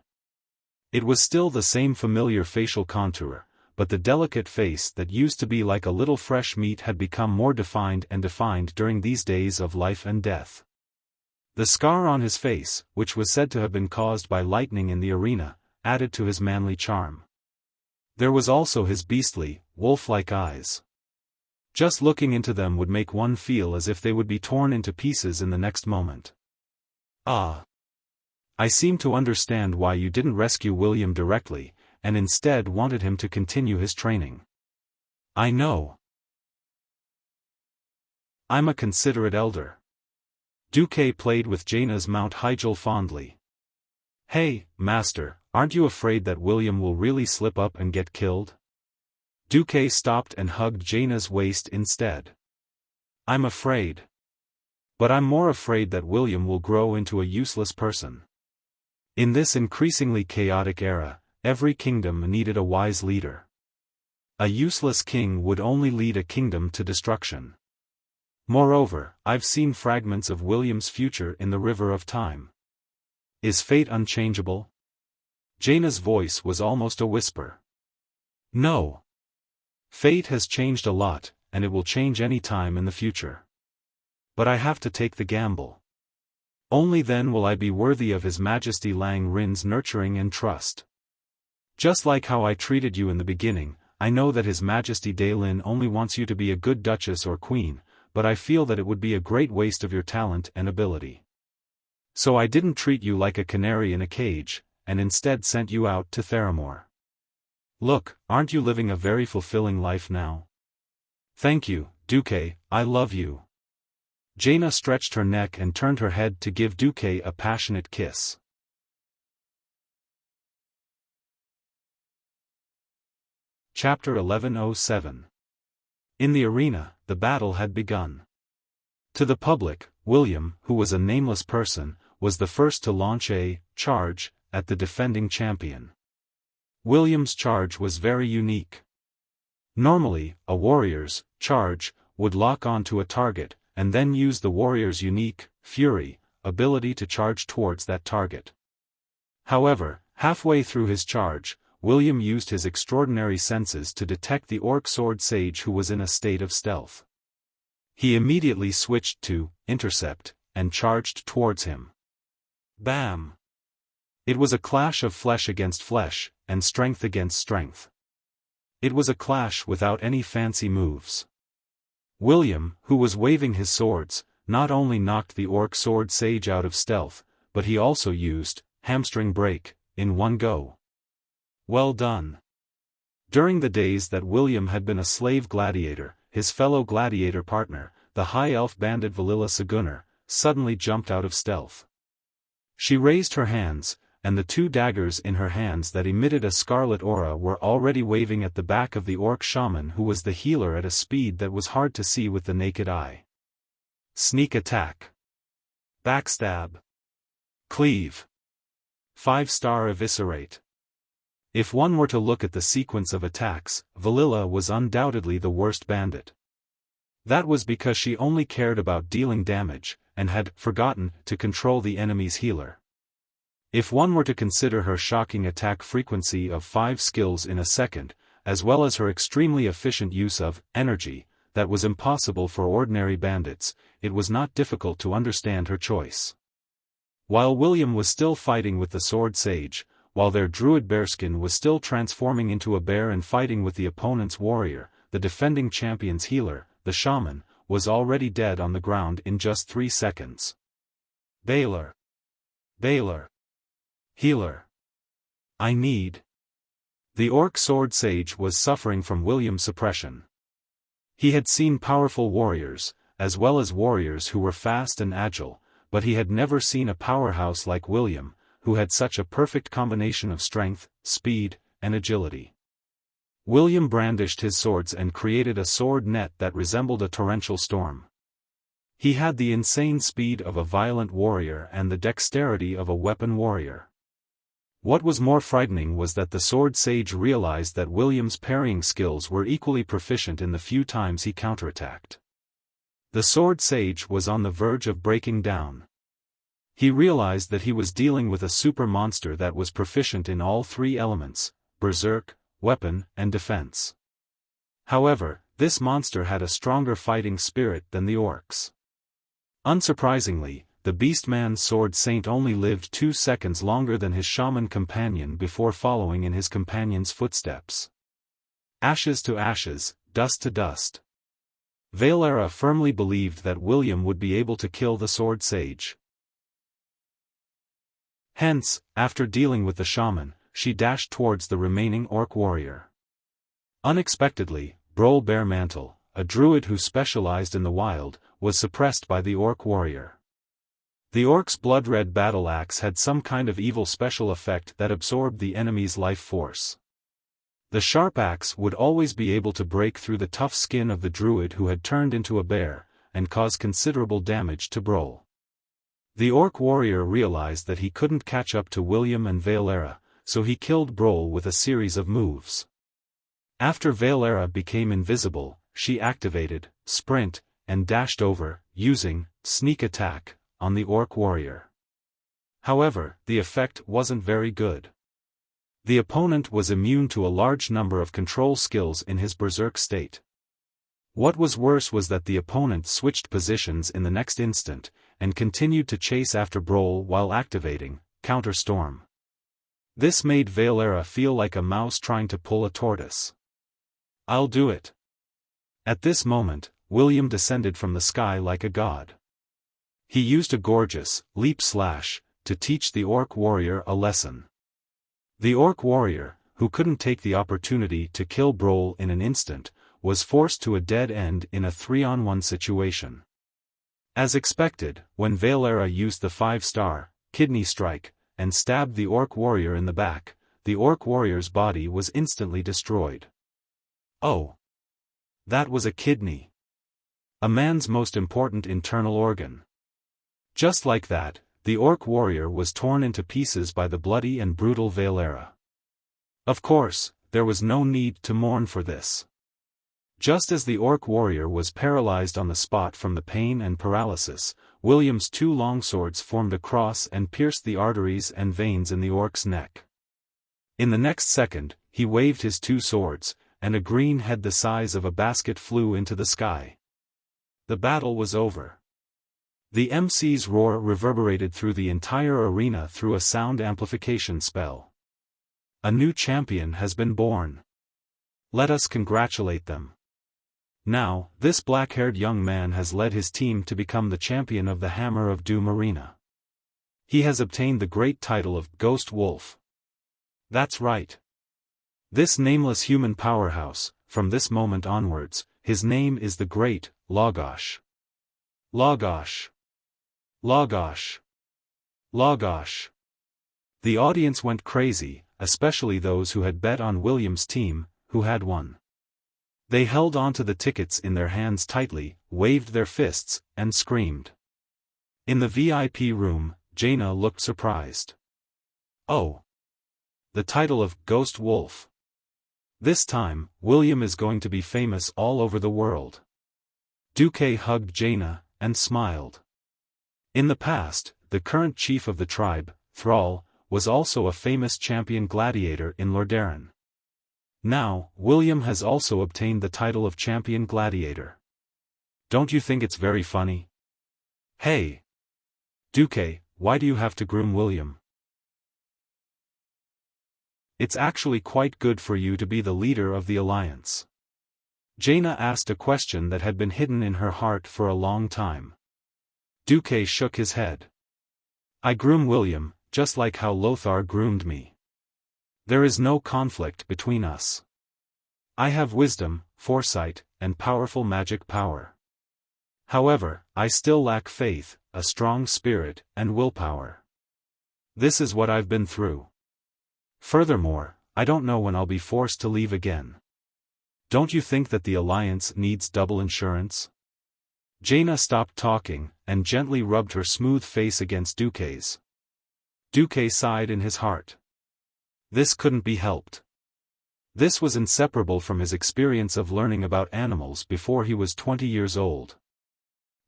It was still the same familiar facial contour, but the delicate face that used to be like a little fresh meat had become more defined and defined during these days of life and death. The scar on his face, which was said to have been caused by lightning in the arena, added to his manly charm. There was also his beastly, wolf-like eyes. Just looking into them would make one feel as if they would be torn into pieces in the next moment. Ah! I seem to understand why you didn't rescue William directly, and instead wanted him to continue his training. I know. I'm a considerate elder. Duque played with Jaina's Mount Hyjal fondly. Hey, master, aren't you afraid that William will really slip up and get killed? Duque stopped and hugged Jaina's waist instead. I'm afraid. But I'm more afraid that William will grow into a useless person. In this increasingly chaotic era, every kingdom needed a wise leader. A useless king would only lead a kingdom to destruction. Moreover, I've seen fragments of William's future in the River of Time. Is fate unchangeable? Jaina's voice was almost a whisper. No. Fate has changed a lot, and it will change any time in the future. But I have to take the gamble. Only then will I be worthy of His Majesty Lang Rin's nurturing and trust. Just like how I treated you in the beginning, I know that His Majesty De Lin only wants you to be a good duchess or queen, but I feel that it would be a great waste of your talent and ability. So I didn't treat you like a canary in a cage, and instead sent you out to Theramore. Look, aren't you living a very fulfilling life now? Thank you, Duque, I love you. Jaina stretched her neck and turned her head to give Duque a passionate kiss. Chapter 1107. In the arena, the battle had begun. To the public, William, who was a nameless person, was the first to launch a charge at the defending champion. William's charge was very unique. Normally, a warrior's charge would lock onto a target, and then use the warrior's unique fury ability to charge towards that target. However, halfway through his charge, William used his extraordinary senses to detect the orc sword sage who was in a state of stealth. He immediately switched to intercept and charged towards him. Bam! It was a clash of flesh against flesh, and strength against strength. It was a clash without any fancy moves. William, who was waving his swords, not only knocked the orc sword sage out of stealth, but he also used hamstring break in one go. Well done. During the days that William had been a slave gladiator, his fellow gladiator partner, the high elf bandit Valilla Sagunnar, suddenly jumped out of stealth. She raised her hands, and the 2 daggers in her hands that emitted a scarlet aura were already waving at the back of the orc shaman who was the healer at a speed that was hard to see with the naked eye. Sneak attack. Backstab. Cleave. 5-star eviscerate. If one were to look at the sequence of attacks, Valilla was undoubtedly the worst bandit. That was because she only cared about dealing damage, and had forgotten to control the enemy's healer. If one were to consider her shocking attack frequency of 5 skills in a second, as well as her extremely efficient use of energy, that was impossible for ordinary bandits, it was not difficult to understand her choice. While William was still fighting with the Sword Sage, while their druid bearskin was still transforming into a bear and fighting with the opponent's warrior, the defending champion's healer, the shaman, was already dead on the ground in just 3 seconds. Baylor. Baylor. Healer. I need. The orc sword sage was suffering from William's suppression. He had seen powerful warriors, as well as warriors who were fast and agile, but he had never seen a powerhouse like William, who had such a perfect combination of strength, speed, and agility. William brandished his swords and created a sword net that resembled a torrential storm. He had the insane speed of a violent warrior and the dexterity of a weapon warrior. What was more frightening was that the sword sage realized that William's parrying skills were equally proficient in the few times he counterattacked. The sword sage was on the verge of breaking down. He realized that he was dealing with a super monster that was proficient in all 3 elements: berserk, weapon, and defense. However, this monster had a stronger fighting spirit than the orcs. Unsurprisingly, the Beastman's sword saint only lived 2 seconds longer than his shaman companion before following in his companion's footsteps. Ashes to ashes, dust to dust. Valera firmly believed that William would be able to kill the sword sage. Hence, after dealing with the shaman, she dashed towards the remaining orc warrior. Unexpectedly, Brol Bearmantle, a druid who specialized in the wild, was suppressed by the orc warrior. The orc's blood-red battle axe had some kind of evil special effect that absorbed the enemy's life force. The sharp axe would always be able to break through the tough skin of the druid who had turned into a bear, and cause considerable damage to Brol. The orc warrior realized that he couldn't catch up to William and Valera, so he killed Brol with a series of moves. After Valera became invisible, she activated Sprint, and dashed over, using Sneak Attack, on the orc warrior. However, the effect wasn't very good. The opponent was immune to a large number of control skills in his berserk state. What was worse was that the opponent switched positions in the next instant, and continued to chase after Brol while activating Counter Storm. This made Valera feel like a mouse trying to pull a tortoise. I'll do it. At this moment, William descended from the sky like a god. He used a gorgeous leap slash to teach the orc warrior a lesson. The orc warrior, who couldn't take the opportunity to kill Brol in an instant, was forced to a dead end in a 3-on-1 situation. As expected, when Valera used the 5-star kidney strike and stabbed the orc warrior in the back, the orc warrior's body was instantly destroyed. Oh! That was a kidney. A man's most important internal organ. Just like that, the orc warrior was torn into pieces by the bloody and brutal Valera. Of course, there was no need to mourn for this. Just as the orc warrior was paralyzed on the spot from the pain and paralysis, William's 2 longswords formed a cross and pierced the arteries and veins in the orc's neck. In the next second, he waved his 2 swords, and a green head the size of a basket flew into the sky. The battle was over. The MC's roar reverberated through the entire arena through a sound amplification spell. A new champion has been born. Let us congratulate them. Now, this black-haired young man has led his team to become the champion of the Hammer of Doom Arena. He has obtained the great title of Ghost Wolf. That's right. This nameless human powerhouse, from this moment onwards, his name is the Great Logosh. Logosh. Logosh. Logosh. The audience went crazy, especially those who had bet on William's team, who had won. They held onto the tickets in their hands tightly, waved their fists, and screamed. In the VIP room, Jaina looked surprised. Oh! The title of Ghost Wolf. This time, William is going to be famous all over the world. Duque hugged Jaina, and smiled. In the past, the current chief of the tribe, Thrall, was also a famous champion gladiator in Lordaeron. Now, William has also obtained the title of champion gladiator. Don't you think it's very funny? Hey! Duque, why do you have to groom William? It's actually quite good for you to be the leader of the alliance. Jaina asked a question that had been hidden in her heart for a long time. Duque shook his head. I groom William, just like how Lothar groomed me. There is no conflict between us. I have wisdom, foresight, and powerful magic power. However, I still lack faith, a strong spirit, and willpower. This is what I've been through. Furthermore, I don't know when I'll be forced to leave again. Don't you think that the alliance needs double insurance? Jaina stopped talking, and gently rubbed her smooth face against Duque's. Duque sighed in his heart. This couldn't be helped. This was inseparable from his experience of learning about animals before he was 20 years old.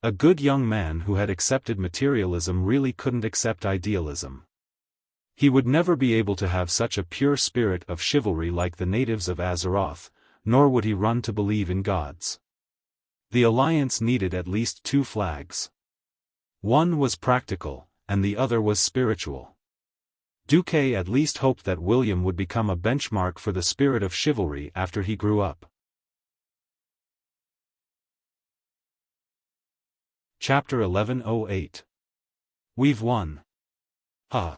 A good young man who had accepted materialism really couldn't accept idealism. He would never be able to have such a pure spirit of chivalry like the natives of Azeroth, nor would he run to believe in gods. The alliance needed at least two flags. One was practical, and the other was spiritual. Duque at least hoped that William would become a benchmark for the spirit of chivalry after he grew up. Chapter 1108. We've won. Huh.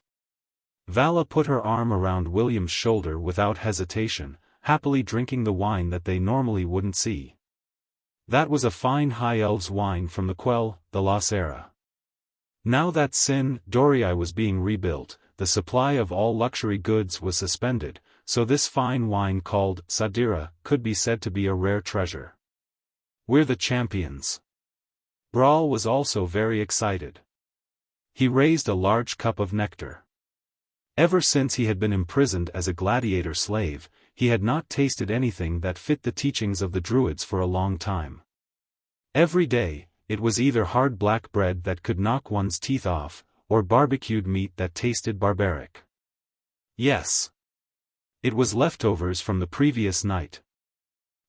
Vala put her arm around William's shoulder without hesitation, happily drinking the wine that they normally wouldn't see. That was a fine High Elves wine from the Quell, the Lacera. Now that Sin Dorii was being rebuilt, the supply of all luxury goods was suspended, so this fine wine called Sadira could be said to be a rare treasure. We're the champions. Brawl was also very excited. He raised a large cup of nectar. Ever since he had been imprisoned as a gladiator slave, he had not tasted anything that fit the teachings of the Druids for a long time. Every day, it was either hard black bread that could knock one's teeth off, or barbecued meat that tasted barbaric. Yes. It was leftovers from the previous night.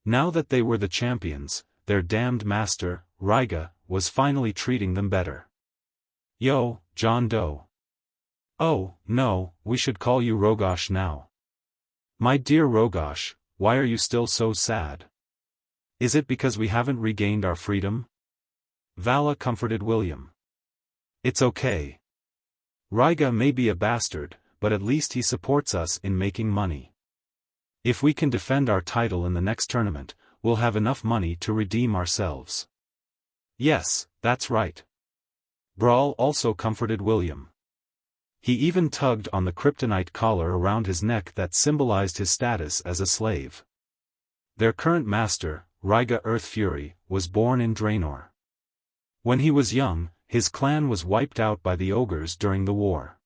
Now that they were the champions, their damned master, Ryga, was finally treating them better. Yo, John Doe. Oh, no, we should call you Rogosh now. My dear Rogosh, why are you still so sad? Is it because we haven't regained our freedom? Vala comforted William. It's okay. Ryga may be a bastard, but at least he supports us in making money. If we can defend our title in the next tournament, we'll have enough money to redeem ourselves. Yes, that's right. Brawl also comforted William. He even tugged on the kryptonite collar around his neck that symbolized his status as a slave. Their current master, Ryga Earth Fury, was born in Draenor. When he was young, his clan was wiped out by the ogres during the war.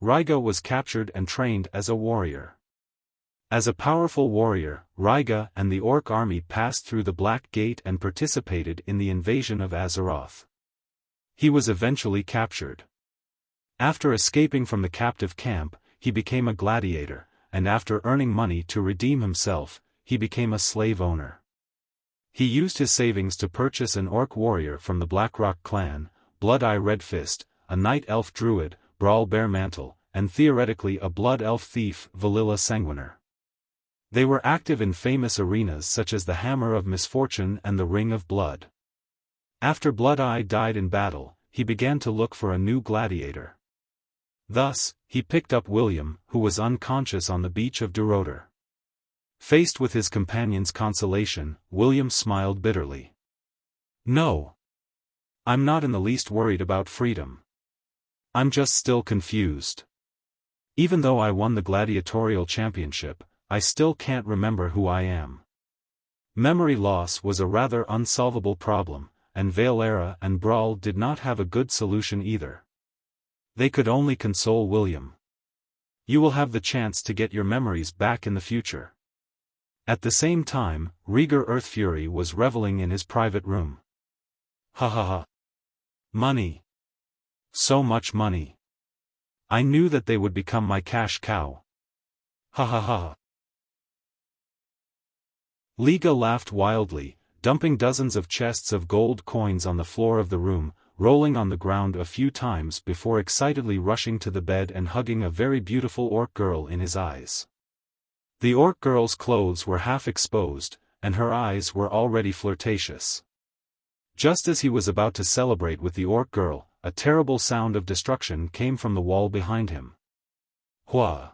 Ryga was captured and trained as a warrior. As a powerful warrior, Ryga and the Orc army passed through the Black Gate and participated in the invasion of Azeroth. He was eventually captured. After escaping from the captive camp, he became a gladiator, and after earning money to redeem himself, he became a slave owner. He used his savings to purchase an orc warrior from the Blackrock clan, Blood-Eye Redfist, a night elf druid, Brawl Baremantle, and theoretically a blood elf thief, Valilla Sanguiner. They were active in famous arenas such as the Hammer of Misfortune and the Ring of Blood. After Blood-Eye died in battle, he began to look for a new gladiator. Thus, he picked up William, who was unconscious on the beach of Duroder. Faced with his companion's consolation, William smiled bitterly. No. I'm not in the least worried about freedom. I'm just still confused. Even though I won the gladiatorial championship, I still can't remember who I am. Memory loss was a rather unsolvable problem, and Valera and Brawl did not have a good solution either. They could only console William. You will have the chance to get your memories back in the future. At the same time, Rieger Earthfury was reveling in his private room. Ha ha ha. Money. So much money. I knew that they would become my cash cow. Ha ha ha. Liga laughed wildly, dumping dozens of chests of gold coins on the floor of the room, rolling on the ground a few times before excitedly rushing to the bed and hugging a very beautiful orc girl in his eyes. The orc girl's clothes were half exposed, and her eyes were already flirtatious. Just as he was about to celebrate with the orc girl, a terrible sound of destruction came from the wall behind him. Hua!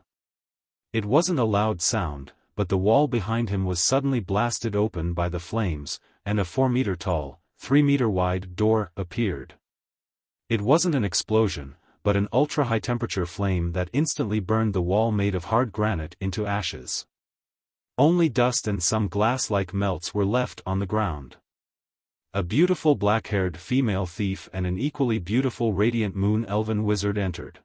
It wasn't a loud sound, but the wall behind him was suddenly blasted open by the flames, and a 4-meter-tall, 3-meter-wide door appeared. It wasn't an explosion, but an ultra-high-temperature flame that instantly burned the wall made of hard granite into ashes. Only dust and some glass-like melts were left on the ground. A beautiful black-haired female thief and an equally beautiful radiant moon elven wizard entered.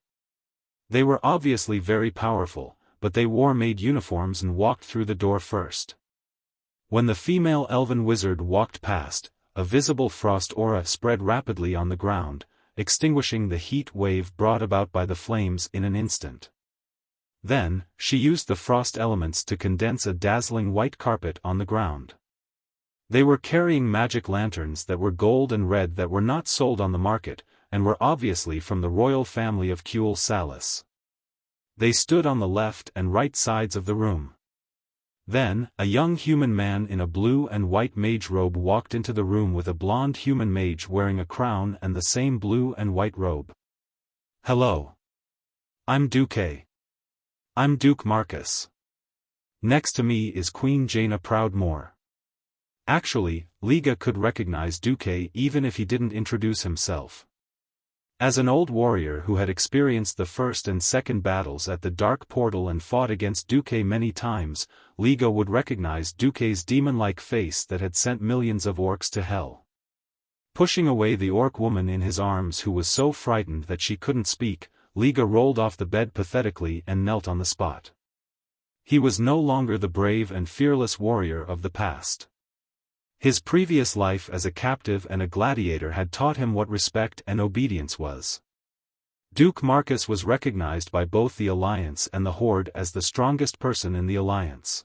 They were obviously very powerful, but they wore maid uniforms and walked through the door first. When the female elven wizard walked past, a visible frost aura spread rapidly on the ground, extinguishing the heat wave brought about by the flames in an instant. Then, she used the frost elements to condense a dazzling white carpet on the ground. They were carrying magic lanterns that were gold and red that were not sold on the market, and were obviously from the royal family of Kuel Salis. They stood on the left and right sides of the room. Then, a young human man in a blue and white mage robe walked into the room with a blonde human mage wearing a crown and the same blue and white robe. Hello. I'm Duque. I'm Duke Marcus. Next to me is Queen Jaina Proudmoore. Actually, Liga could recognize Duque even if he didn't introduce himself. As an old warrior who had experienced the first and second battles at the Dark Portal and fought against Duque many times, Liga would recognize Duque's demon-like face that had sent millions of orcs to hell. Pushing away the orc woman in his arms who was so frightened that she couldn't speak, Liga rolled off the bed pathetically and knelt on the spot. He was no longer the brave and fearless warrior of the past. His previous life as a captive and a gladiator had taught him what respect and obedience was. Duke Marcus was recognized by both the Alliance and the Horde as the strongest person in the Alliance.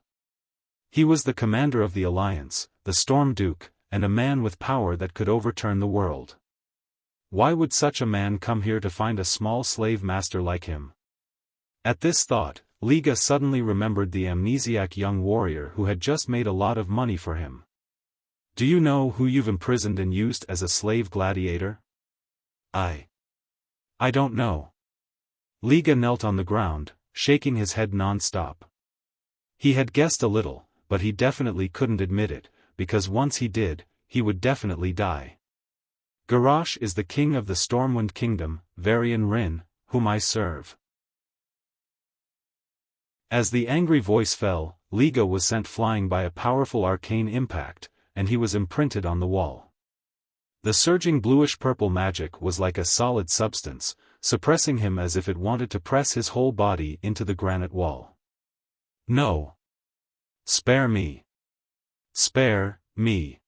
He was the commander of the Alliance, the Storm Duke, and a man with power that could overturn the world. Why would such a man come here to find a small slave master like him? At this thought, Liga suddenly remembered the amnesiac young warrior who had just made a lot of money for him. Do you know who you've imprisoned and used as a slave gladiator? I don't know. Liga knelt on the ground, shaking his head non-stop. He had guessed a little, but he definitely couldn't admit it, because once he did, he would definitely die. Garrosh is the king of the Stormwind Kingdom, Varian Rin, whom I serve. As the angry voice fell, Liga was sent flying by a powerful arcane impact, and he was imprinted on the wall. The surging bluish-purple magic was like a solid substance, suppressing him as if it wanted to press his whole body into the granite wall. No. Spare me. Spare me.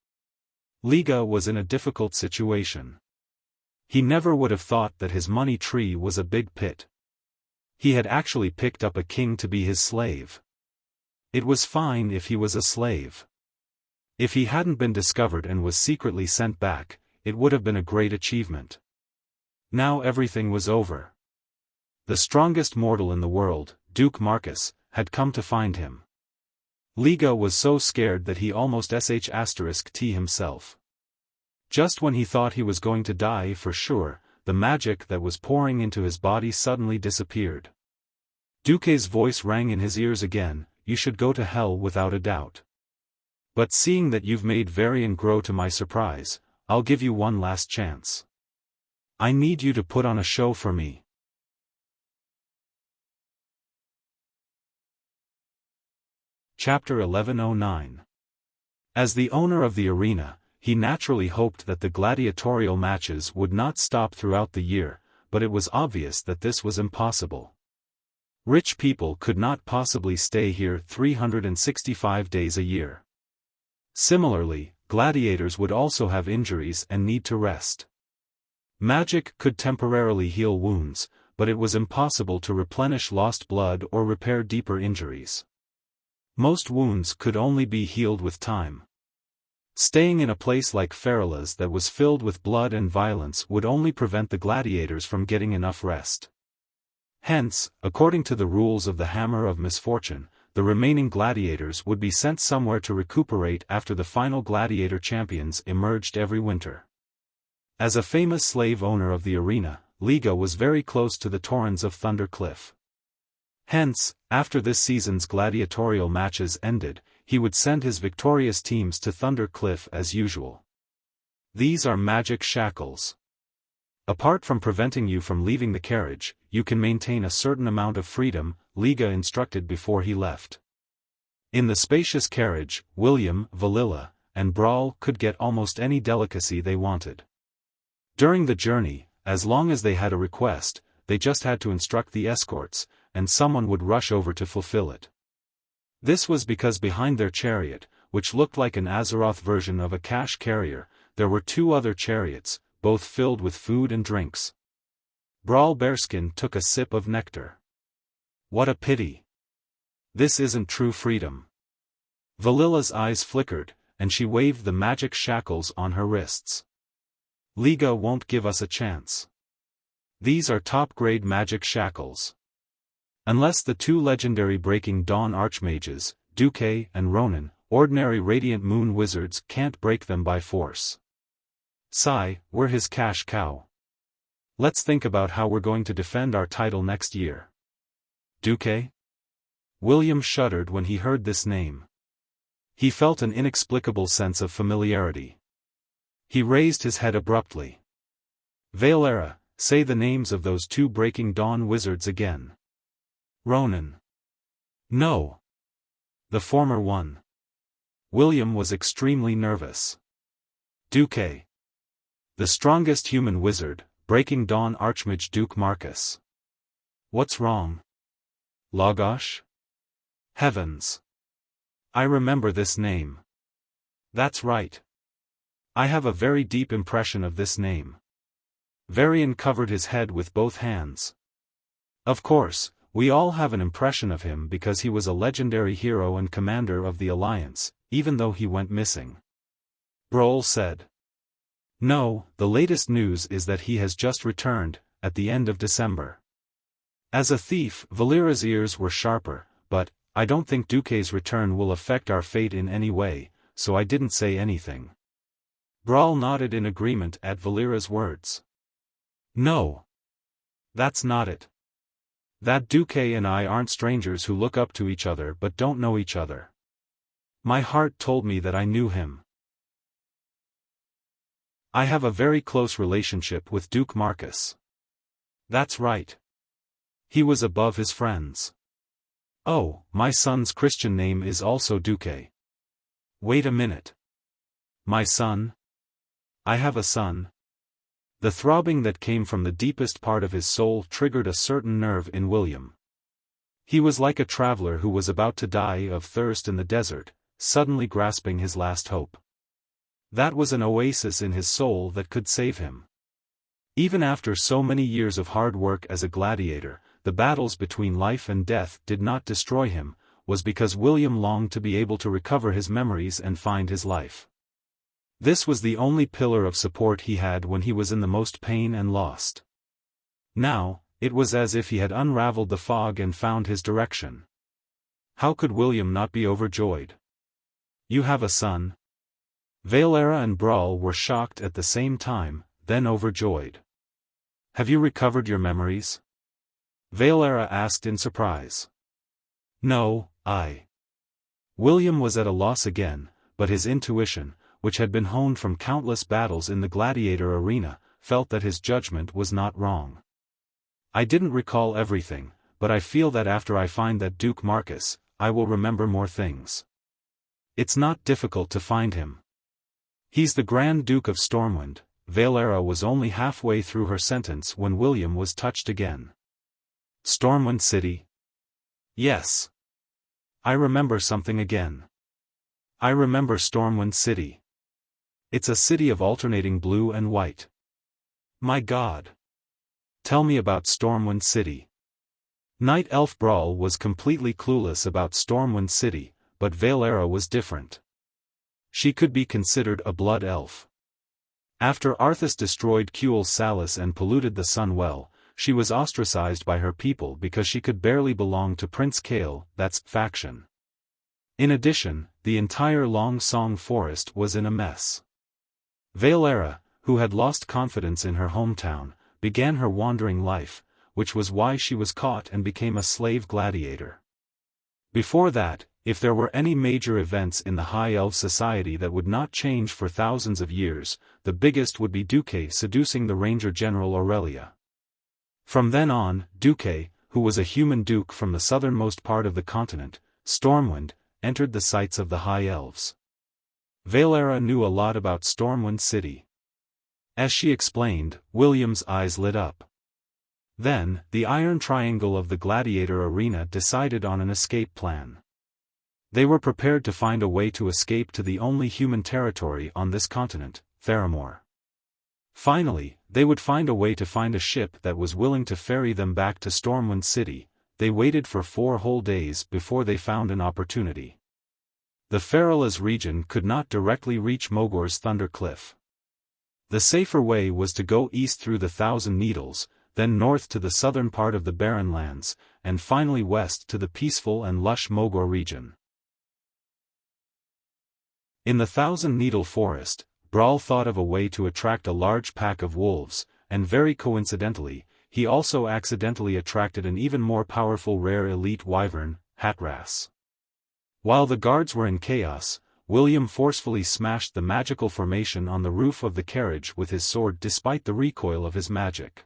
Liga was in a difficult situation. He never would have thought that his money tree was a big pit. He had actually picked up a king to be his slave. It was fine if he was a slave. If he hadn't been discovered and was secretly sent back, it would have been a great achievement. Now everything was over. The strongest mortal in the world, Duke Marcus, had come to find him. Liga was so scared that he almost *T himself. Just when he thought he was going to die for sure, the magic that was pouring into his body suddenly disappeared. Duque's voice rang in his ears again, "You should go to hell without a doubt. But seeing that you've made Varian grow to my surprise, I'll give you one last chance. I need you to put on a show for me." Chapter 1109. As the owner of the arena, he naturally hoped that the gladiatorial matches would not stop throughout the year, but it was obvious that this was impossible. Rich people could not possibly stay here 365 days a year. Similarly, gladiators would also have injuries and need to rest. Magic could temporarily heal wounds, but it was impossible to replenish lost blood or repair deeper injuries. Most wounds could only be healed with time. Staying in a place like Ferila's that was filled with blood and violence would only prevent the gladiators from getting enough rest. Hence, according to the rules of the Hammer of Misfortune, the remaining gladiators would be sent somewhere to recuperate after the final gladiator champions emerged every winter. As a famous slave owner of the arena, Liga was very close to the Torrens of Thunder Cliff. Hence, after this season's gladiatorial matches ended, he would send his victorious teams to Thunder Cliff as usual. These are magic shackles. Apart from preventing you from leaving the carriage, you can maintain a certain amount of freedom, Liga instructed before he left. In the spacious carriage, William, Valilla, and Brawl could get almost any delicacy they wanted. During the journey, as long as they had a request, they just had to instruct the escorts, and someone would rush over to fulfill it. This was because behind their chariot, which looked like an Azeroth version of a cash carrier, there were two other chariots, both filled with food and drinks. Brawl Bearskin took a sip of nectar. What a pity. This isn't true freedom. Valilla's eyes flickered, and she waved the magic shackles on her wrists. Liga won't give us a chance. These are top-grade magic shackles. Unless the two legendary Breaking Dawn archmages, Duque and Ronan, ordinary Radiant Moon wizards can't break them by force. Sigh, we're his cash cow. Let's think about how we're going to defend our title next year. Duque? William shuddered when he heard this name. He felt an inexplicable sense of familiarity. He raised his head abruptly. Valera, say the names of those two Breaking Dawn wizards again. Ronan. No. The former one. William was extremely nervous. Duque. The strongest human wizard, Breaking Dawn Archmage Duke Marcus. What's wrong? Lagash? Heavens. I remember this name. That's right. I have a very deep impression of this name. Varian covered his head with both hands. Of course, we all have an impression of him because he was a legendary hero and commander of the Alliance, even though he went missing. Brohl said. No, the latest news is that he has just returned, at the end of December. As a thief, Valera's ears were sharper, but, I don't think Duque's return will affect our fate in any way, so I didn't say anything. Brawl nodded in agreement at Valera's words. No. That's not it. That Duque and I aren't strangers who look up to each other but don't know each other. My heart told me that I knew him. I have a very close relationship with Duke Marcus. That's right. He was above his friends. Oh, my son's Christian name is also Duque. Wait a minute. My son? I have a son. The throbbing that came from the deepest part of his soul triggered a certain nerve in William. He was like a traveler who was about to die of thirst in the desert, suddenly grasping his last hope. That was an oasis in his soul that could save him. Even after so many years of hard work as a gladiator, the battles between life and death did not destroy him, was because William longed to be able to recover his memories and find his life. This was the only pillar of support he had when he was in the most pain and lost. Now, it was as if he had unraveled the fog and found his direction. How could William not be overjoyed? You have a son? Valera and Brawl were shocked at the same time, then overjoyed. Have you recovered your memories? Valera asked in surprise. No, William was at a loss again, but his intuition, which had been honed from countless battles in the gladiator arena, felt that his judgment was not wrong. I didn't recall everything, but I feel that after I find that Duke Marcus, I will remember more things. It's not difficult to find him. He's the Grand Duke of Stormwind. Valera was only halfway through her sentence when William was touched again. Stormwind City? Yes. I remember something again. I remember Stormwind City. It's a city of alternating blue and white. My God. Tell me about Stormwind City. Night Elf Brawl was completely clueless about Stormwind City, but Valera was different. She could be considered a blood elf. After Arthas destroyed Kuel Salis and polluted the Sun Well, she was ostracized by her people because she could barely belong to Prince Kael, that's faction. In addition, the entire Long Song Forest was in a mess. Valera, who had lost confidence in her hometown, began her wandering life, which was why she was caught and became a slave gladiator. Before that, if there were any major events in the High Elf Society that would not change for thousands of years, the biggest would be Duque seducing the Ranger General Aurelia. From then on, Duque, who was a human duke from the southernmost part of the continent, Stormwind, entered the sights of the High Elves. Valera knew a lot about Stormwind City. As she explained, William's eyes lit up. Then, the Iron Triangle of the Gladiator Arena decided on an escape plan. They were prepared to find a way to escape to the only human territory on this continent, Theramore. Finally, they would find a way to find a ship that was willing to ferry them back to Stormwind City. They waited for 4 whole days before they found an opportunity. The Feralas region could not directly reach Mogor's Thunder Cliff. The safer way was to go east through the Thousand Needles, then north to the southern part of the Barren Lands, and finally west to the peaceful and lush Mogor region. In the Thousand Needle Forest, Brawl thought of a way to attract a large pack of wolves, and very coincidentally, he also accidentally attracted an even more powerful rare elite wyvern, Hatras. While the guards were in chaos, William forcefully smashed the magical formation on the roof of the carriage with his sword despite the recoil of his magic.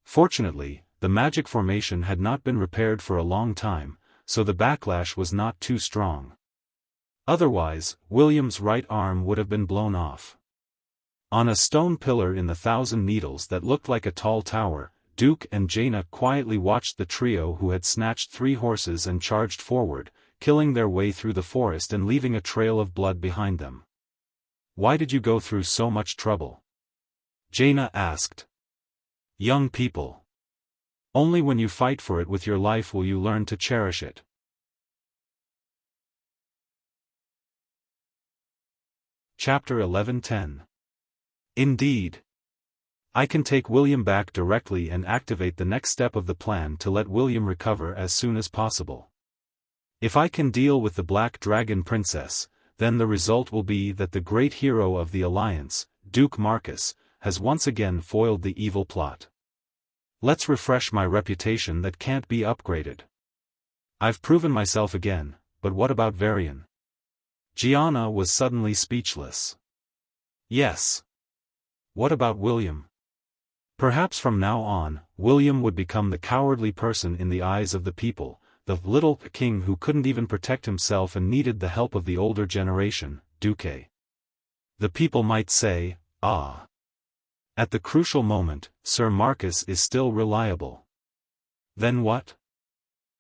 Fortunately, the magic formation had not been repaired for a long time, so the backlash was not too strong. Otherwise, William's right arm would have been blown off. On a stone pillar in the Thousand Needles that looked like a tall tower, Duke and Jaina quietly watched the trio who had snatched 3 horses and charged forward, killing their way through the forest and leaving a trail of blood behind them. "Why did you go through so much trouble?" Jaina asked. "Young people. Only when you fight for it with your life will you learn to cherish it." Chapter 11:10. Indeed. I can take William back directly and activate the next step of the plan to let William recover as soon as possible. If I can deal with the Black Dragon Princess, then the result will be that the great hero of the Alliance, Duke Marcus, has once again foiled the evil plot. Let's refresh my reputation that can't be upgraded. I've proven myself again, but what about Varian? Gianna was suddenly speechless. Yes. What about William? Perhaps from now on, William would become the cowardly person in the eyes of the people, the little king who couldn't even protect himself and needed the help of the older generation, Duque. The people might say, "Ah. At the crucial moment, Sir Marcus is still reliable." Then what?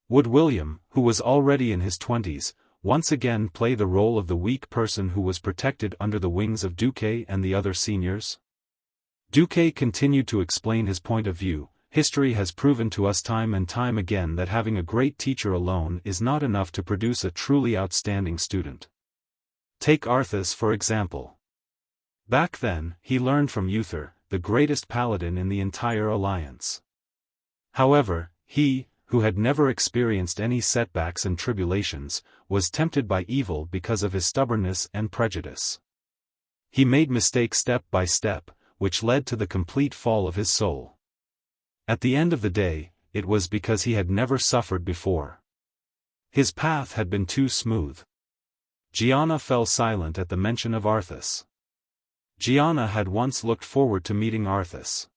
Would William, who was already in his 20s, once again play the role of the weak person who was protected under the wings of Duque and the other seniors? Duque continued to explain his point of view. History has proven to us time and time again that having a great teacher alone is not enough to produce a truly outstanding student. Take Arthas for example. Back then, he learned from Uther, the greatest paladin in the entire alliance. However, he, who had never experienced any setbacks and tribulations, was tempted by evil because of his stubbornness and prejudice. He made mistakes step by step, which led to the complete fall of his soul. At the end of the day, it was because he had never suffered before. His path had been too smooth. Gianna fell silent at the mention of Arthas. Gianna had once looked forward to meeting Arthas.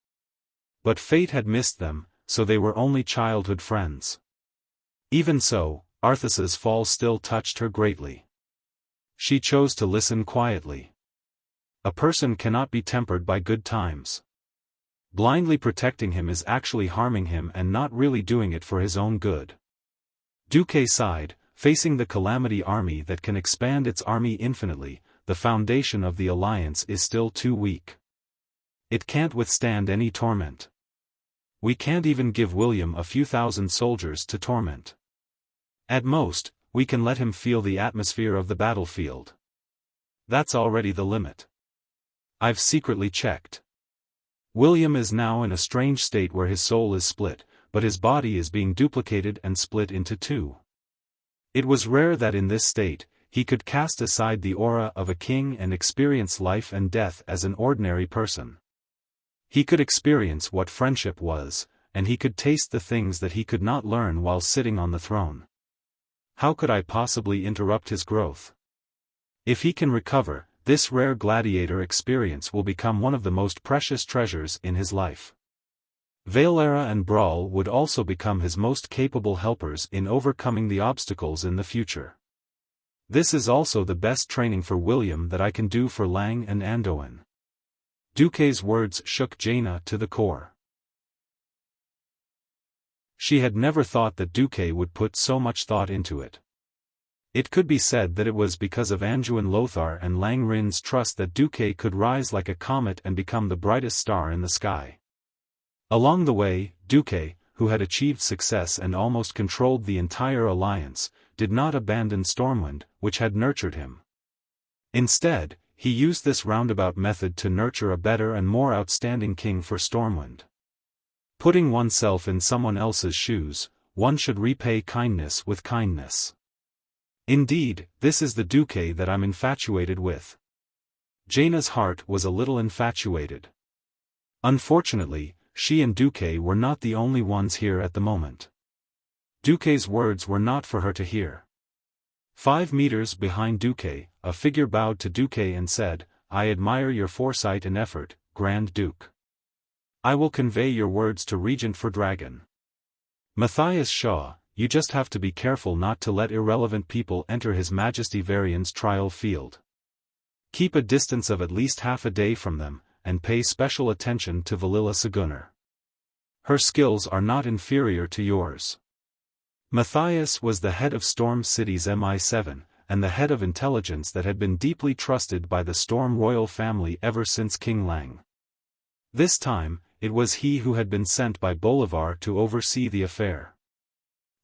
But fate had missed them, so they were only childhood friends. Even so, Arthas's fall still touched her greatly. She chose to listen quietly. A person cannot be tempered by good times. Blindly protecting him is actually harming him and not really doing it for his own good. Duque sighed, facing the Calamity army that can expand its army infinitely. The foundation of the alliance is still too weak. It can't withstand any torment. We can't even give William a few thousand soldiers to torment. At most, we can let him feel the atmosphere of the battlefield. That's already the limit. I've secretly checked. William is now in a strange state where his soul is split, but his body is being duplicated and split into two. It was rare that in this state, he could cast aside the aura of a king and experience life and death as an ordinary person. He could experience what friendship was, and he could taste the things that he could not learn while sitting on the throne. How could I possibly interrupt his growth? If he can recover, this rare gladiator experience will become one of the most precious treasures in his life. Valera and Brawl would also become his most capable helpers in overcoming the obstacles in the future. This is also the best training for William that I can do for Lang and Andoin. Duque's words shook Jaina to the core. She had never thought that Duque would put so much thought into it. It could be said that it was because of Anduin Lothar and Lang Rin's trust that Duque could rise like a comet and become the brightest star in the sky. Along the way, Duque, who had achieved success and almost controlled the entire alliance, did not abandon Stormwind, which had nurtured him. Instead, he used this roundabout method to nurture a better and more outstanding king for Stormwind. Putting oneself in someone else's shoes, one should repay kindness with kindness. Indeed, this is the Duque that I'm infatuated with. Jaina's heart was a little infatuated. Unfortunately, she and Duque were not the only ones here at the moment. Duque's words were not for her to hear. 5 meters behind Duque, a figure bowed to Duque and said, "I admire your foresight and effort, Grand Duke. I will convey your words to Regent for Dragon. Matthias Shaw, you just have to be careful not to let irrelevant people enter His Majesty Varian's trial field. Keep a distance of at least half a day from them, and pay special attention to Valilla Segunar. Her skills are not inferior to yours." Matthias was the head of Storm City's MI7, and the head of intelligence that had been deeply trusted by the Storm royal family ever since King Lang. This time, it was he who had been sent by Bolivar to oversee the affair.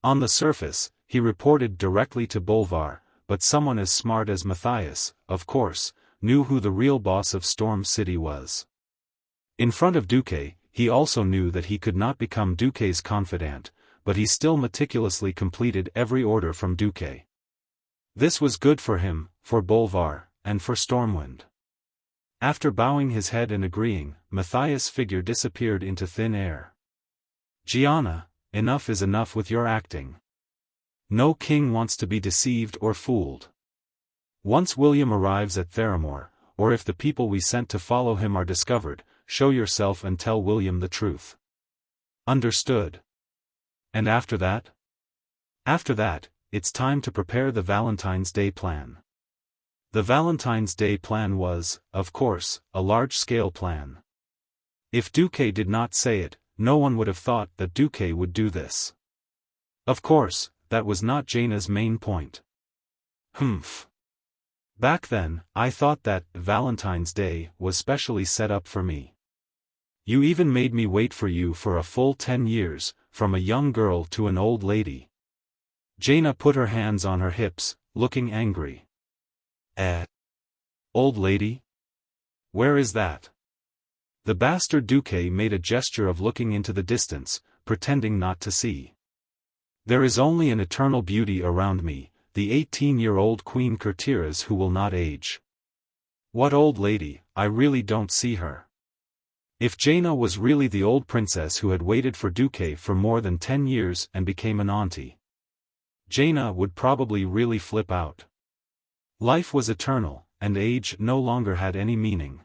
On the surface, he reported directly to Bolivar, but someone as smart as Matthias, of course, knew who the real boss of Storm City was. In front of Duque, he also knew that he could not become Duque's confidant, but he still meticulously completed every order from Duque. This was good for him, for Bolivar, and for Stormwind. After bowing his head and agreeing, Matthias' figure disappeared into thin air. "Gianna, enough is enough with your acting. No king wants to be deceived or fooled. Once William arrives at Theramore, or if the people we sent to follow him are discovered, show yourself and tell William the truth. Understood? And after that? After that, it's time to prepare the Valentine's Day plan." The Valentine's Day plan was, of course, a large-scale plan. If Duque did not say it, no one would have thought that Duque would do this. Of course, that was not Jaina's main point. Humph. Back then, I thought that Valentine's Day was specially set up for me. You even made me wait for you for a full 10 years, from a young girl to an old lady. Jaina put her hands on her hips, looking angry. Old lady? Where is that? The bastard Duque made a gesture of looking into the distance, pretending not to see. There is only an eternal beauty around me, the 18-year-old Queen Kurtiras who will not age. What old lady? I really don't see her. If Jaina was really the old princess who had waited for Duque for more than 10 years and became an auntie, Jaina would probably really flip out. Life was eternal, and age no longer had any meaning.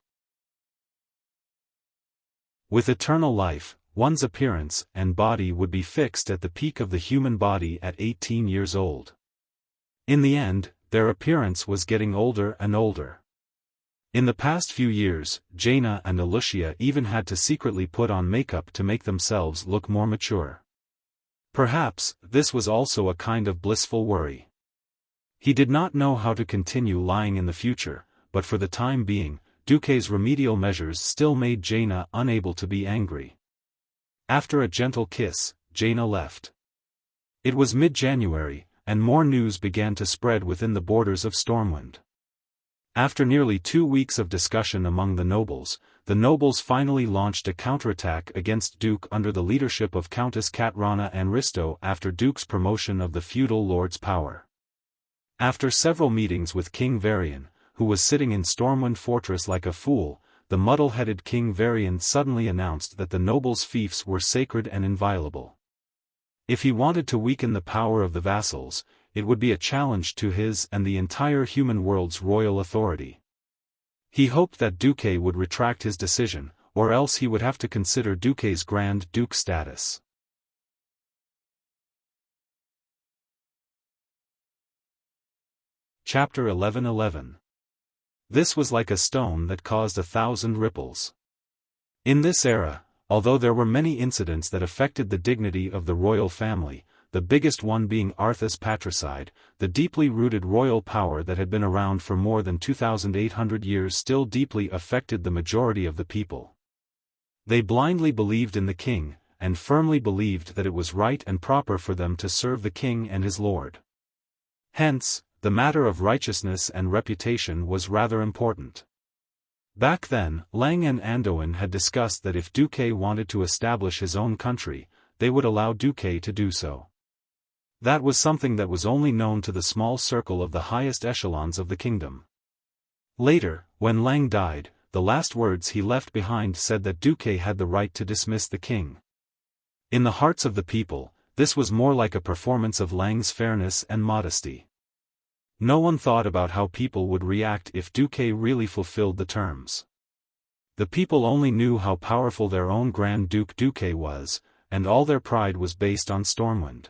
With eternal life, one's appearance and body would be fixed at the peak of the human body at 18 years old. In the end, their appearance was getting older and older. In the past few years, Jaina and Wuxia even had to secretly put on makeup to make themselves look more mature. Perhaps, this was also a kind of blissful worry. He did not know how to continue lying in the future, but for the time being, Duque's remedial measures still made Jaina unable to be angry. After a gentle kiss, Jaina left. It was mid-January, and more news began to spread within the borders of Stormwind. After nearly 2 weeks of discussion among the nobles finally launched a counterattack against Duke under the leadership of Countess Katrana and Risto after Duke's promotion of the feudal lord's power. After several meetings with King Varian, who was sitting in Stormwind Fortress like a fool, the muddle-headed King Varian suddenly announced that the nobles' fiefs were sacred and inviolable. If he wanted to weaken the power of the vassals, it would be a challenge to his and the entire human world's royal authority. He hoped that Duque would retract his decision, or else he would have to consider Duque's Grand Duke status. Chapter 11:11. This was like a stone that caused 1,000 ripples. In this era, although there were many incidents that affected the dignity of the royal family, the biggest one being Arthas patricide, the deeply rooted royal power that had been around for more than 2,800 years still deeply affected the majority of the people. They blindly believed in the king, and firmly believed that it was right and proper for them to serve the king and his lord. Hence, the matter of righteousness and reputation was rather important. Back then, Lang and Anduin had discussed that if Duque wanted to establish his own country, they would allow Duque to do so. That was something that was only known to the small circle of the highest echelons of the kingdom. Later, when Lang died, the last words he left behind said that Duque had the right to dismiss the king. In the hearts of the people, this was more like a performance of Lang's fairness and modesty. No one thought about how people would react if Duque really fulfilled the terms. The people only knew how powerful their own Grand Duke Duque was, and all their pride was based on Stormwind.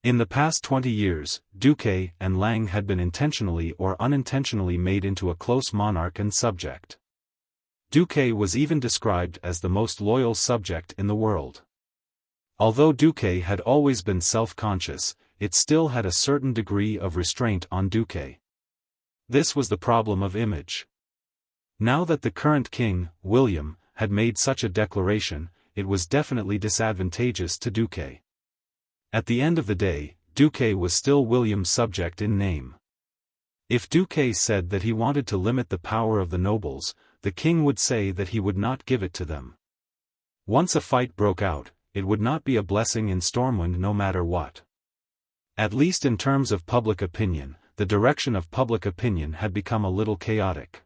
In the past 20 years, Duque and Lang had been intentionally or unintentionally made into a close monarch and subject. Duque was even described as the most loyal subject in the world. Although Duque had always been self-conscious, it still had a certain degree of restraint on Duque. This was the problem of image. Now that the current king, William, had made such a declaration, it was definitely disadvantageous to Duque. At the end of the day, Duque was still William's subject in name. If Duque said that he wanted to limit the power of the nobles, the king would say that he would not give it to them. Once a fight broke out, it would not be a blessing in Stormwind no matter what. At least in terms of public opinion, the direction of public opinion had become a little chaotic.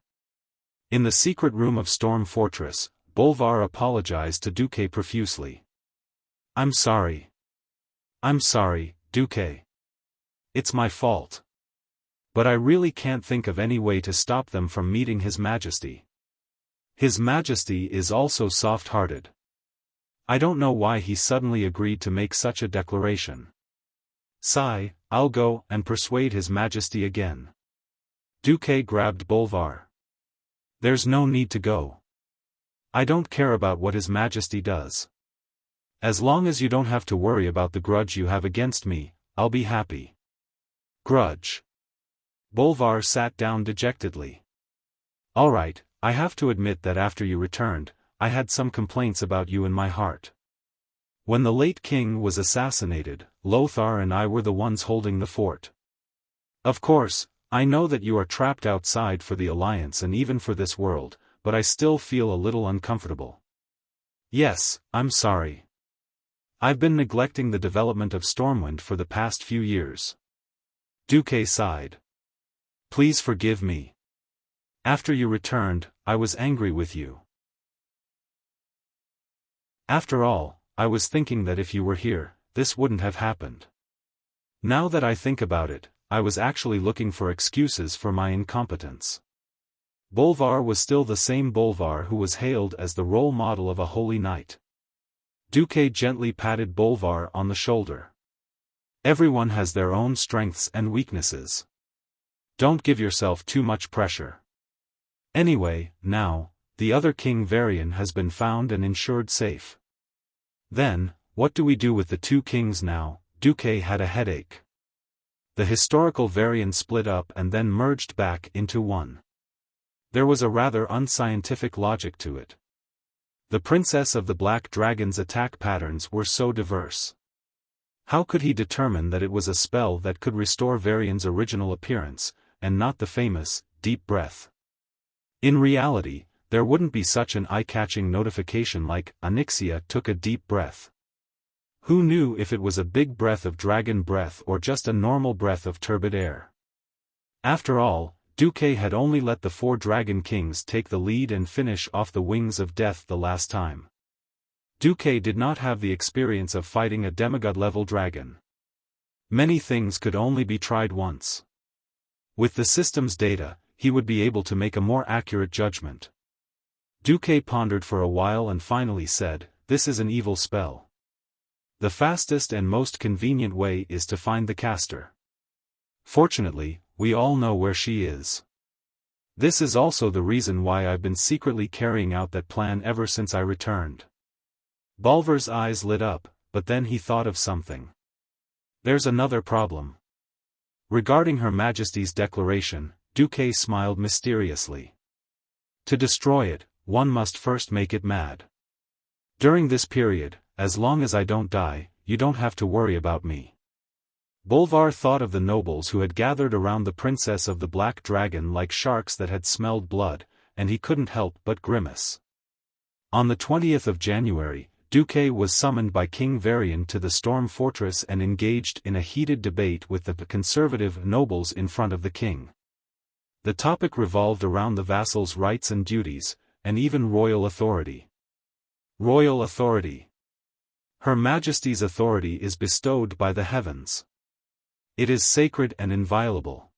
In the secret room of Storm Fortress, Bolvar apologized to Duque profusely. "I'm sorry. I'm sorry, Duque. It's my fault. But I really can't think of any way to stop them from meeting His Majesty. His Majesty is also soft-hearted. I don't know why he suddenly agreed to make such a declaration. Sigh, I'll go and persuade His Majesty again." Duque grabbed Bolvar. "There's no need to go. I don't care about what His Majesty does. As long as you don't have to worry about the grudge you have against me, I'll be happy." "Grudge?" Bolvar sat down dejectedly. "All right, I have to admit that after you returned, I had some complaints about you in my heart. When the late king was assassinated, Lothar and I were the ones holding the fort. Of course, I know that you are trapped outside for the Alliance and even for this world, but I still feel a little uncomfortable. Yes, I'm sorry. I've been neglecting the development of Stormwind for the past few years." Duque sighed. "Please forgive me. After you returned, I was angry with you. After all, I was thinking that if you were here, this wouldn't have happened. Now that I think about it, I was actually looking for excuses for my incompetence." Bolvar was still the same Bolvar who was hailed as the role model of a holy knight. Duque gently patted Bolvar on the shoulder. "Everyone has their own strengths and weaknesses. Don't give yourself too much pressure. Anyway, now, the other King Varian has been found and ensured safe. Then, what do we do with the two kings now? Duque had a headache. The historical Varian split up and then merged back into one. There was a rather unscientific logic to it. The Princess of the Black Dragon's attack patterns were so diverse. How could he determine that it was a spell that could restore Varian's original appearance, and not the famous, deep breath? In reality, there wouldn't be such an eye-catching notification like, Onyxia took a deep breath. Who knew if it was a big breath of dragon breath or just a normal breath of turbid air? After all, Duque had only let the 4 Dragon Kings take the lead and finish off the wings of death the last time. Duque did not have the experience of fighting a demigod-level dragon. Many things could only be tried once. With the system's data, he would be able to make a more accurate judgment. Duque pondered for a while and finally said, "This is an evil spell. The fastest and most convenient way is to find the caster. Fortunately, we all know where she is. This is also the reason why I've been secretly carrying out that plan ever since I returned." Bulver's eyes lit up, but then he thought of something. There's another problem. Regarding Her Majesty's declaration, Duque smiled mysteriously. To destroy it, one must first make it mad. During this period, as long as I don't die, you don't have to worry about me. Bolvar thought of the nobles who had gathered around the Princess of the Black Dragon like sharks that had smelled blood, and he couldn't help but grimace. On the 20th of January, Duque was summoned by King Varian to the Storm Fortress and engaged in a heated debate with the conservative nobles in front of the king. The topic revolved around the vassal's rights and duties, and even royal authority. Royal authority. Her Majesty's authority is bestowed by the heavens. It is sacred and inviolable.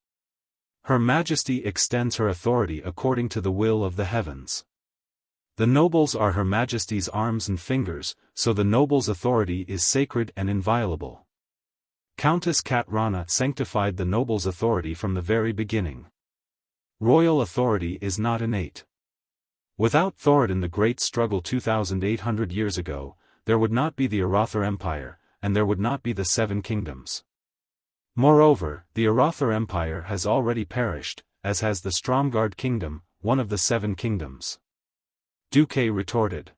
Her Majesty extends her authority according to the will of the heavens. The nobles are Her Majesty's arms and fingers, so the nobles' authority is sacred and inviolable. Countess Katrana sanctified the nobles' authority from the very beginning. Royal authority is not innate. Without Thoradin the Great struggle 2,800 years ago, there would not be the Arathor Empire, and there would not be the 7 kingdoms. Moreover, the Arathor Empire has already perished, as has the Stromgard Kingdom, one of the 7 kingdoms. Duque retorted.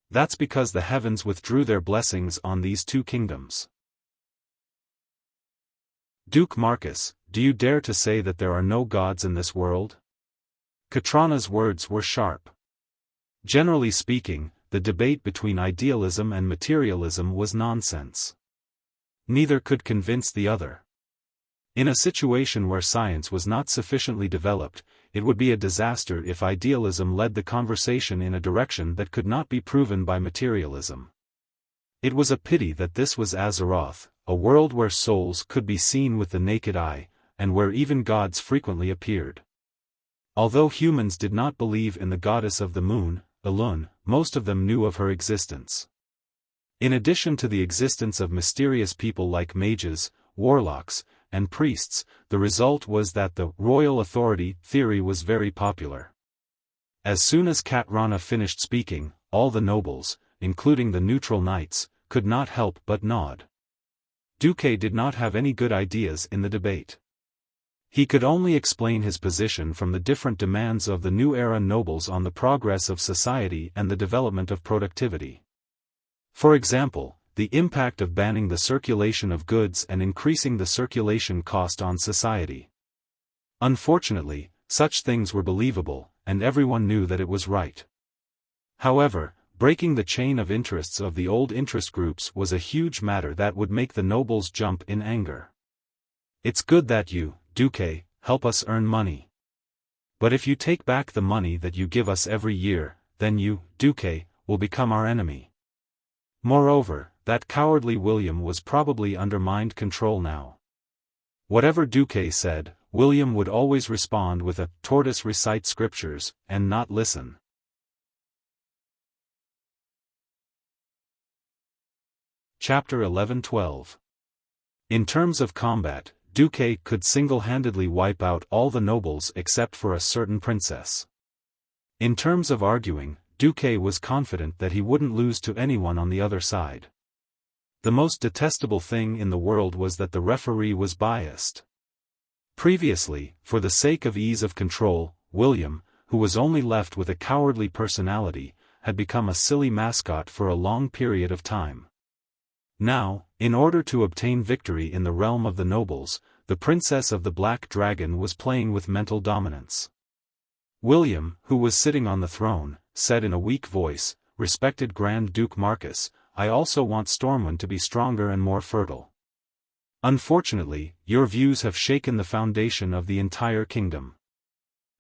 That's because the heavens withdrew their blessings on these 2 kingdoms. Duke Marcus, do you dare to say that there are no gods in this world? Katrana's words were sharp. Generally speaking, the debate between idealism and materialism was nonsense. Neither could convince the other. In a situation where science was not sufficiently developed, it would be a disaster if idealism led the conversation in a direction that could not be proven by materialism. It was a pity that this was Azeroth, a world where souls could be seen with the naked eye, and where even gods frequently appeared. Although humans did not believe in the goddess of the moon, Elun, most of them knew of her existence. In addition to the existence of mysterious people like mages, warlocks, and priests, the result was that the royal authority theory was very popular. As soon as Katrana finished speaking, all the nobles, including the neutral knights, could not help but nod. Duque did not have any good ideas in the debate. He could only explain his position from the different demands of the new era nobles on the progress of society and the development of productivity. For example, the impact of banning the circulation of goods and increasing the circulation cost on society. Unfortunately, such things were believable, and everyone knew that it was right. However, breaking the chain of interests of the old interest groups was a huge matter that would make the nobles jump in anger. It's good that you, Duque, help us earn money. But if you take back the money that you give us every year, then you, Duque, will become our enemy. Moreover, that cowardly William was probably under mind control now. Whatever Duque said, William would always respond with a tortoise recite scriptures, and not listen. Chapter 11-12. In terms of combat, Duque could single-handedly wipe out all the nobles except for a certain princess. In terms of arguing, Duque was confident that he wouldn't lose to anyone on the other side. The most detestable thing in the world was that the referee was biased. Previously, for the sake of ease of control, William, who was only left with a cowardly personality, had become a silly mascot for a long period of time. Now, in order to obtain victory in the realm of the nobles, the Princess of the Black Dragon was playing with mental dominance. William, who was sitting on the throne, said in a weak voice, "Respected Grand Duke Marcus, I also want Stormwind to be stronger and more fertile. Unfortunately, your views have shaken the foundation of the entire kingdom.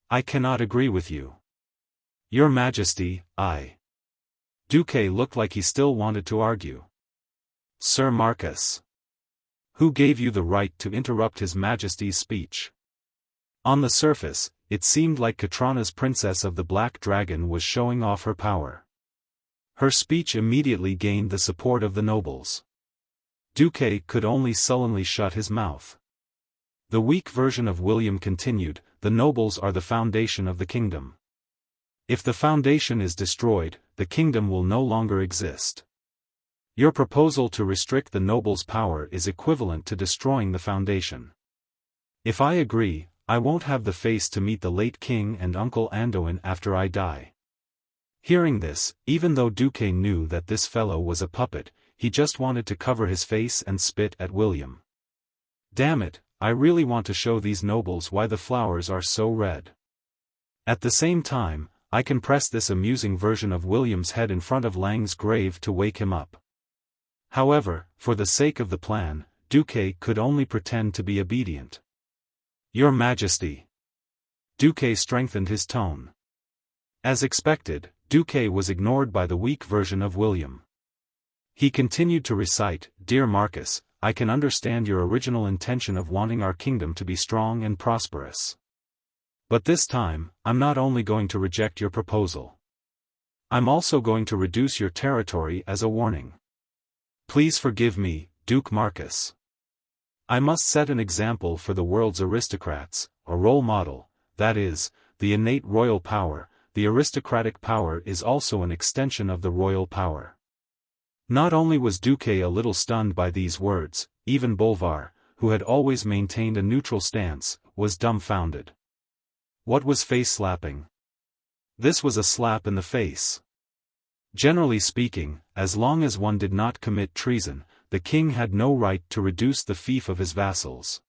I cannot agree with you. Your Majesty, I." Duque looked like he still wanted to argue. "Sir Marcus. Who gave you the right to interrupt His Majesty's speech?" On the surface, it seemed like Katrana's Princess of the Black Dragon was showing off her power. Her speech immediately gained the support of the nobles. Duque could only sullenly shut his mouth. The weak version of William continued, "The nobles are the foundation of the kingdom. If the foundation is destroyed, the kingdom will no longer exist. Your proposal to restrict the nobles' power is equivalent to destroying the foundation. If I agree, I won't have the face to meet the late king and Uncle Anduin after I die." Hearing this, even though Duque knew that this fellow was a puppet, he just wanted to cover his face and spit at William. "Damn it, I really want to show these nobles why the flowers are so red. At the same time, I can press this amusing version of William's head in front of Lang's grave to wake him up." However, for the sake of the plan, Duque could only pretend to be obedient. "Your Majesty." Duque strengthened his tone. As expected, Duque was ignored by the weak version of William. He continued to recite, "Dear Marcus, I can understand your original intention of wanting our kingdom to be strong and prosperous. But this time, I'm not only going to reject your proposal. I'm also going to reduce your territory as a warning. Please forgive me, Duke Marcus. I must set an example for the world's aristocrats, a role model, that is, the innate royal power. The aristocratic power is also an extension of the royal power." Not only was Duque a little stunned by these words, even Bolvar, who had always maintained a neutral stance, was dumbfounded. What was face-slapping? This was a slap in the face. Generally speaking, as long as one did not commit treason, the king had no right to reduce the fief of his vassals.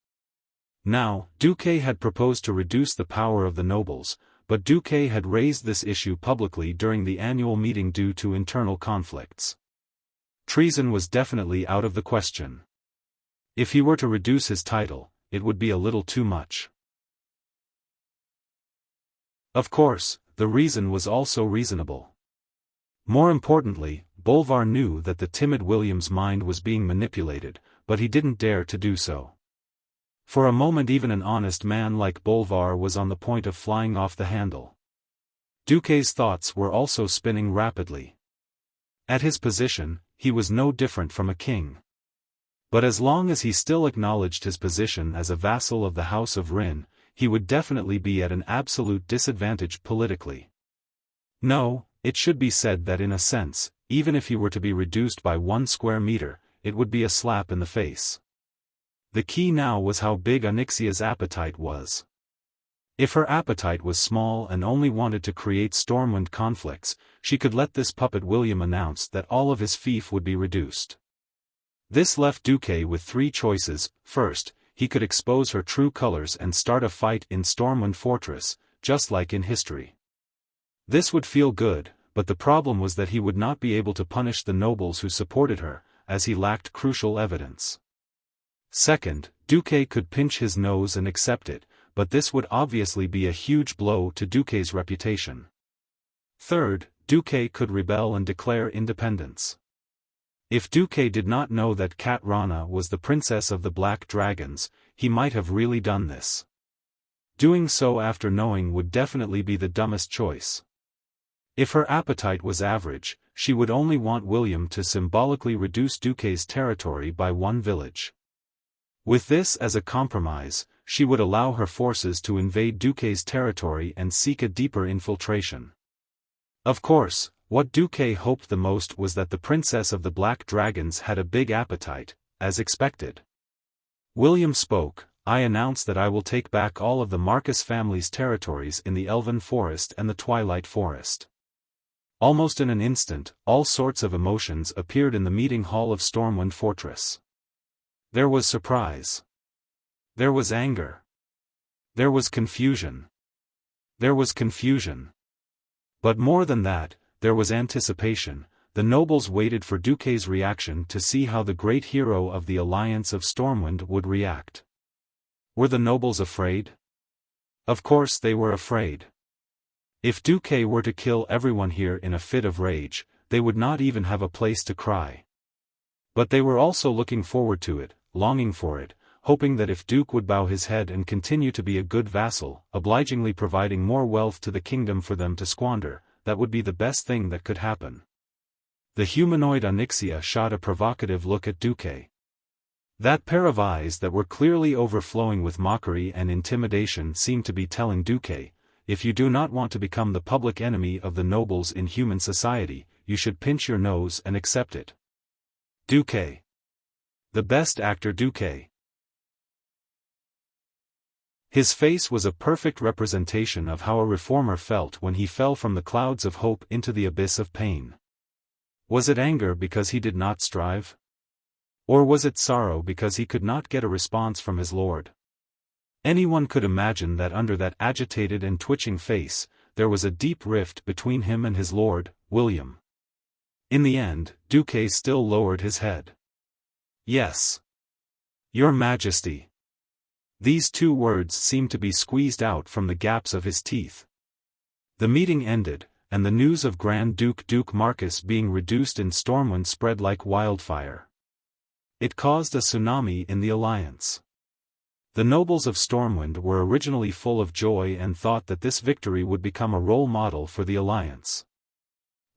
Now, Duque had proposed to reduce the power of the nobles, but Duque had raised this issue publicly during the annual meeting due to internal conflicts. Treason was definitely out of the question. If he were to reduce his title, it would be a little too much. Of course, the reason was also reasonable. More importantly, Bolvar knew that the timid William's mind was being manipulated, but he didn't dare to do so. For a moment even an honest man like Bolvar was on the point of flying off the handle. Duque's thoughts were also spinning rapidly. At his position, he was no different from a king. But as long as he still acknowledged his position as a vassal of the House of Rin, he would definitely be at an absolute disadvantage politically. No, it should be said that in a sense, even if he were to be reduced by 1 square meter, it would be a slap in the face. The key now was how big Onyxia's appetite was. If her appetite was small and only wanted to create Stormwind conflicts, she could let this puppet William announce that all of his fief would be reduced. This left Duque with 3 choices. First, he could expose her true colors and start a fight in Stormwind Fortress, just like in history. This would feel good, but the problem was that he would not be able to punish the nobles who supported her, as he lacked crucial evidence. Second, Duque could pinch his nose and accept it, but this would obviously be a huge blow to Duque's reputation. Third, Duque could rebel and declare independence. If Duque did not know that Katrana was the princess of the Black Dragons, he might have really done this. Doing so after knowing would definitely be the dumbest choice. If her appetite was average, she would only want William to symbolically reduce Duque's territory by 1 village. With this as a compromise, she would allow her forces to invade Duque's territory and seek a deeper infiltration. Of course, what Duque hoped the most was that the Princess of the Black Dragons had a big appetite, as expected. William spoke. I announce that I will take back all of the Marcus family's territories in the Elven Forest and the Twilight Forest. Almost in an instant, all sorts of emotions appeared in the meeting hall of Stormwind Fortress. There was surprise. There was anger. There was confusion. There was confusion. But more than that, there was anticipation. The nobles waited for Duque's reaction to see how the great hero of the Alliance of Stormwind would react. Were the nobles afraid? Of course they were afraid. If Duque were to kill everyone here in a fit of rage, they would not even have a place to cry. But they were also looking forward to it, longing for it, hoping that if Duke would bow his head and continue to be a good vassal, obligingly providing more wealth to the kingdom for them to squander, that would be the best thing that could happen. The humanoid Onyxia shot a provocative look at Duque. That pair of eyes that were clearly overflowing with mockery and intimidation seemed to be telling Duque, if you do not want to become the public enemy of the nobles in human society, you should pinch your nose and accept it. Duque. The best actor Duque. His face was a perfect representation of how a reformer felt when he fell from the clouds of hope into the abyss of pain. Was it anger because he did not strive? Or was it sorrow because he could not get a response from his lord? Anyone could imagine that under that agitated and twitching face, there was a deep rift between him and his lord, William. In the end, Duque still lowered his head. Yes. Your Majesty. These two words seemed to be squeezed out from the gaps of his teeth. The meeting ended, and the news of Grand Duke Marcus being reduced in Stormwind spread like wildfire. It caused a tsunami in the alliance. The nobles of Stormwind were originally full of joy and thought that this victory would become a role model for the alliance.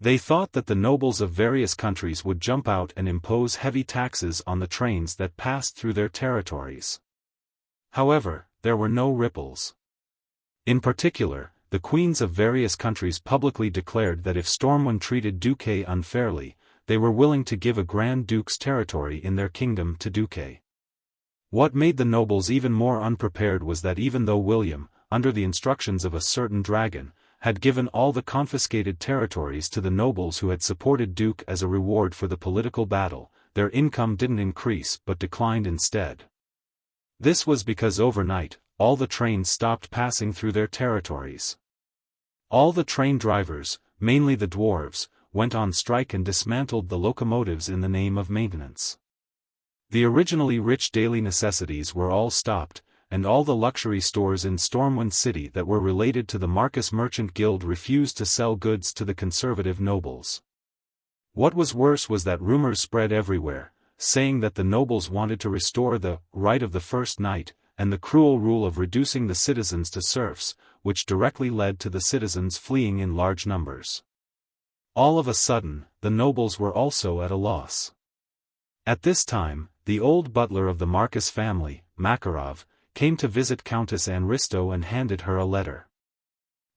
They thought that the nobles of various countries would jump out and impose heavy taxes on the trains that passed through their territories. However, there were no ripples. In particular, the queens of various countries publicly declared that if Stormwind treated Duque unfairly, they were willing to give a Grand Duke's territory in their kingdom to Duque. What made the nobles even more unprepared was that even though William, under the instructions of a certain dragon, had given all the confiscated territories to the nobles who had supported Duke as a reward for the political battle, their income didn't increase but declined instead. This was because overnight, all the trains stopped passing through their territories. All the train drivers, mainly the dwarves, went on strike and dismantled the locomotives in the name of maintenance. The originally rich daily necessities were all stopped, and all the luxury stores in Stormwind City that were related to the Marcus Merchant Guild refused to sell goods to the conservative nobles. What was worse was that rumors spread everywhere, saying that the nobles wanted to restore the right of the first night, and the cruel rule of reducing the citizens to serfs, which directly led to the citizens fleeing in large numbers. All of a sudden, the nobles were also at a loss. At this time, the old butler of the Marcus family, Makarov, came to visit Countess Anristo and handed her a letter.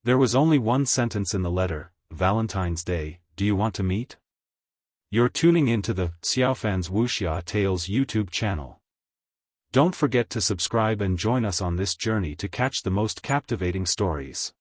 There was only one sentence in the letter: Valentine's Day, do you want to meet? You're tuning into the Xiaofan's Wuxia Tales YouTube channel. Don't forget to subscribe and join us on this journey to catch the most captivating stories.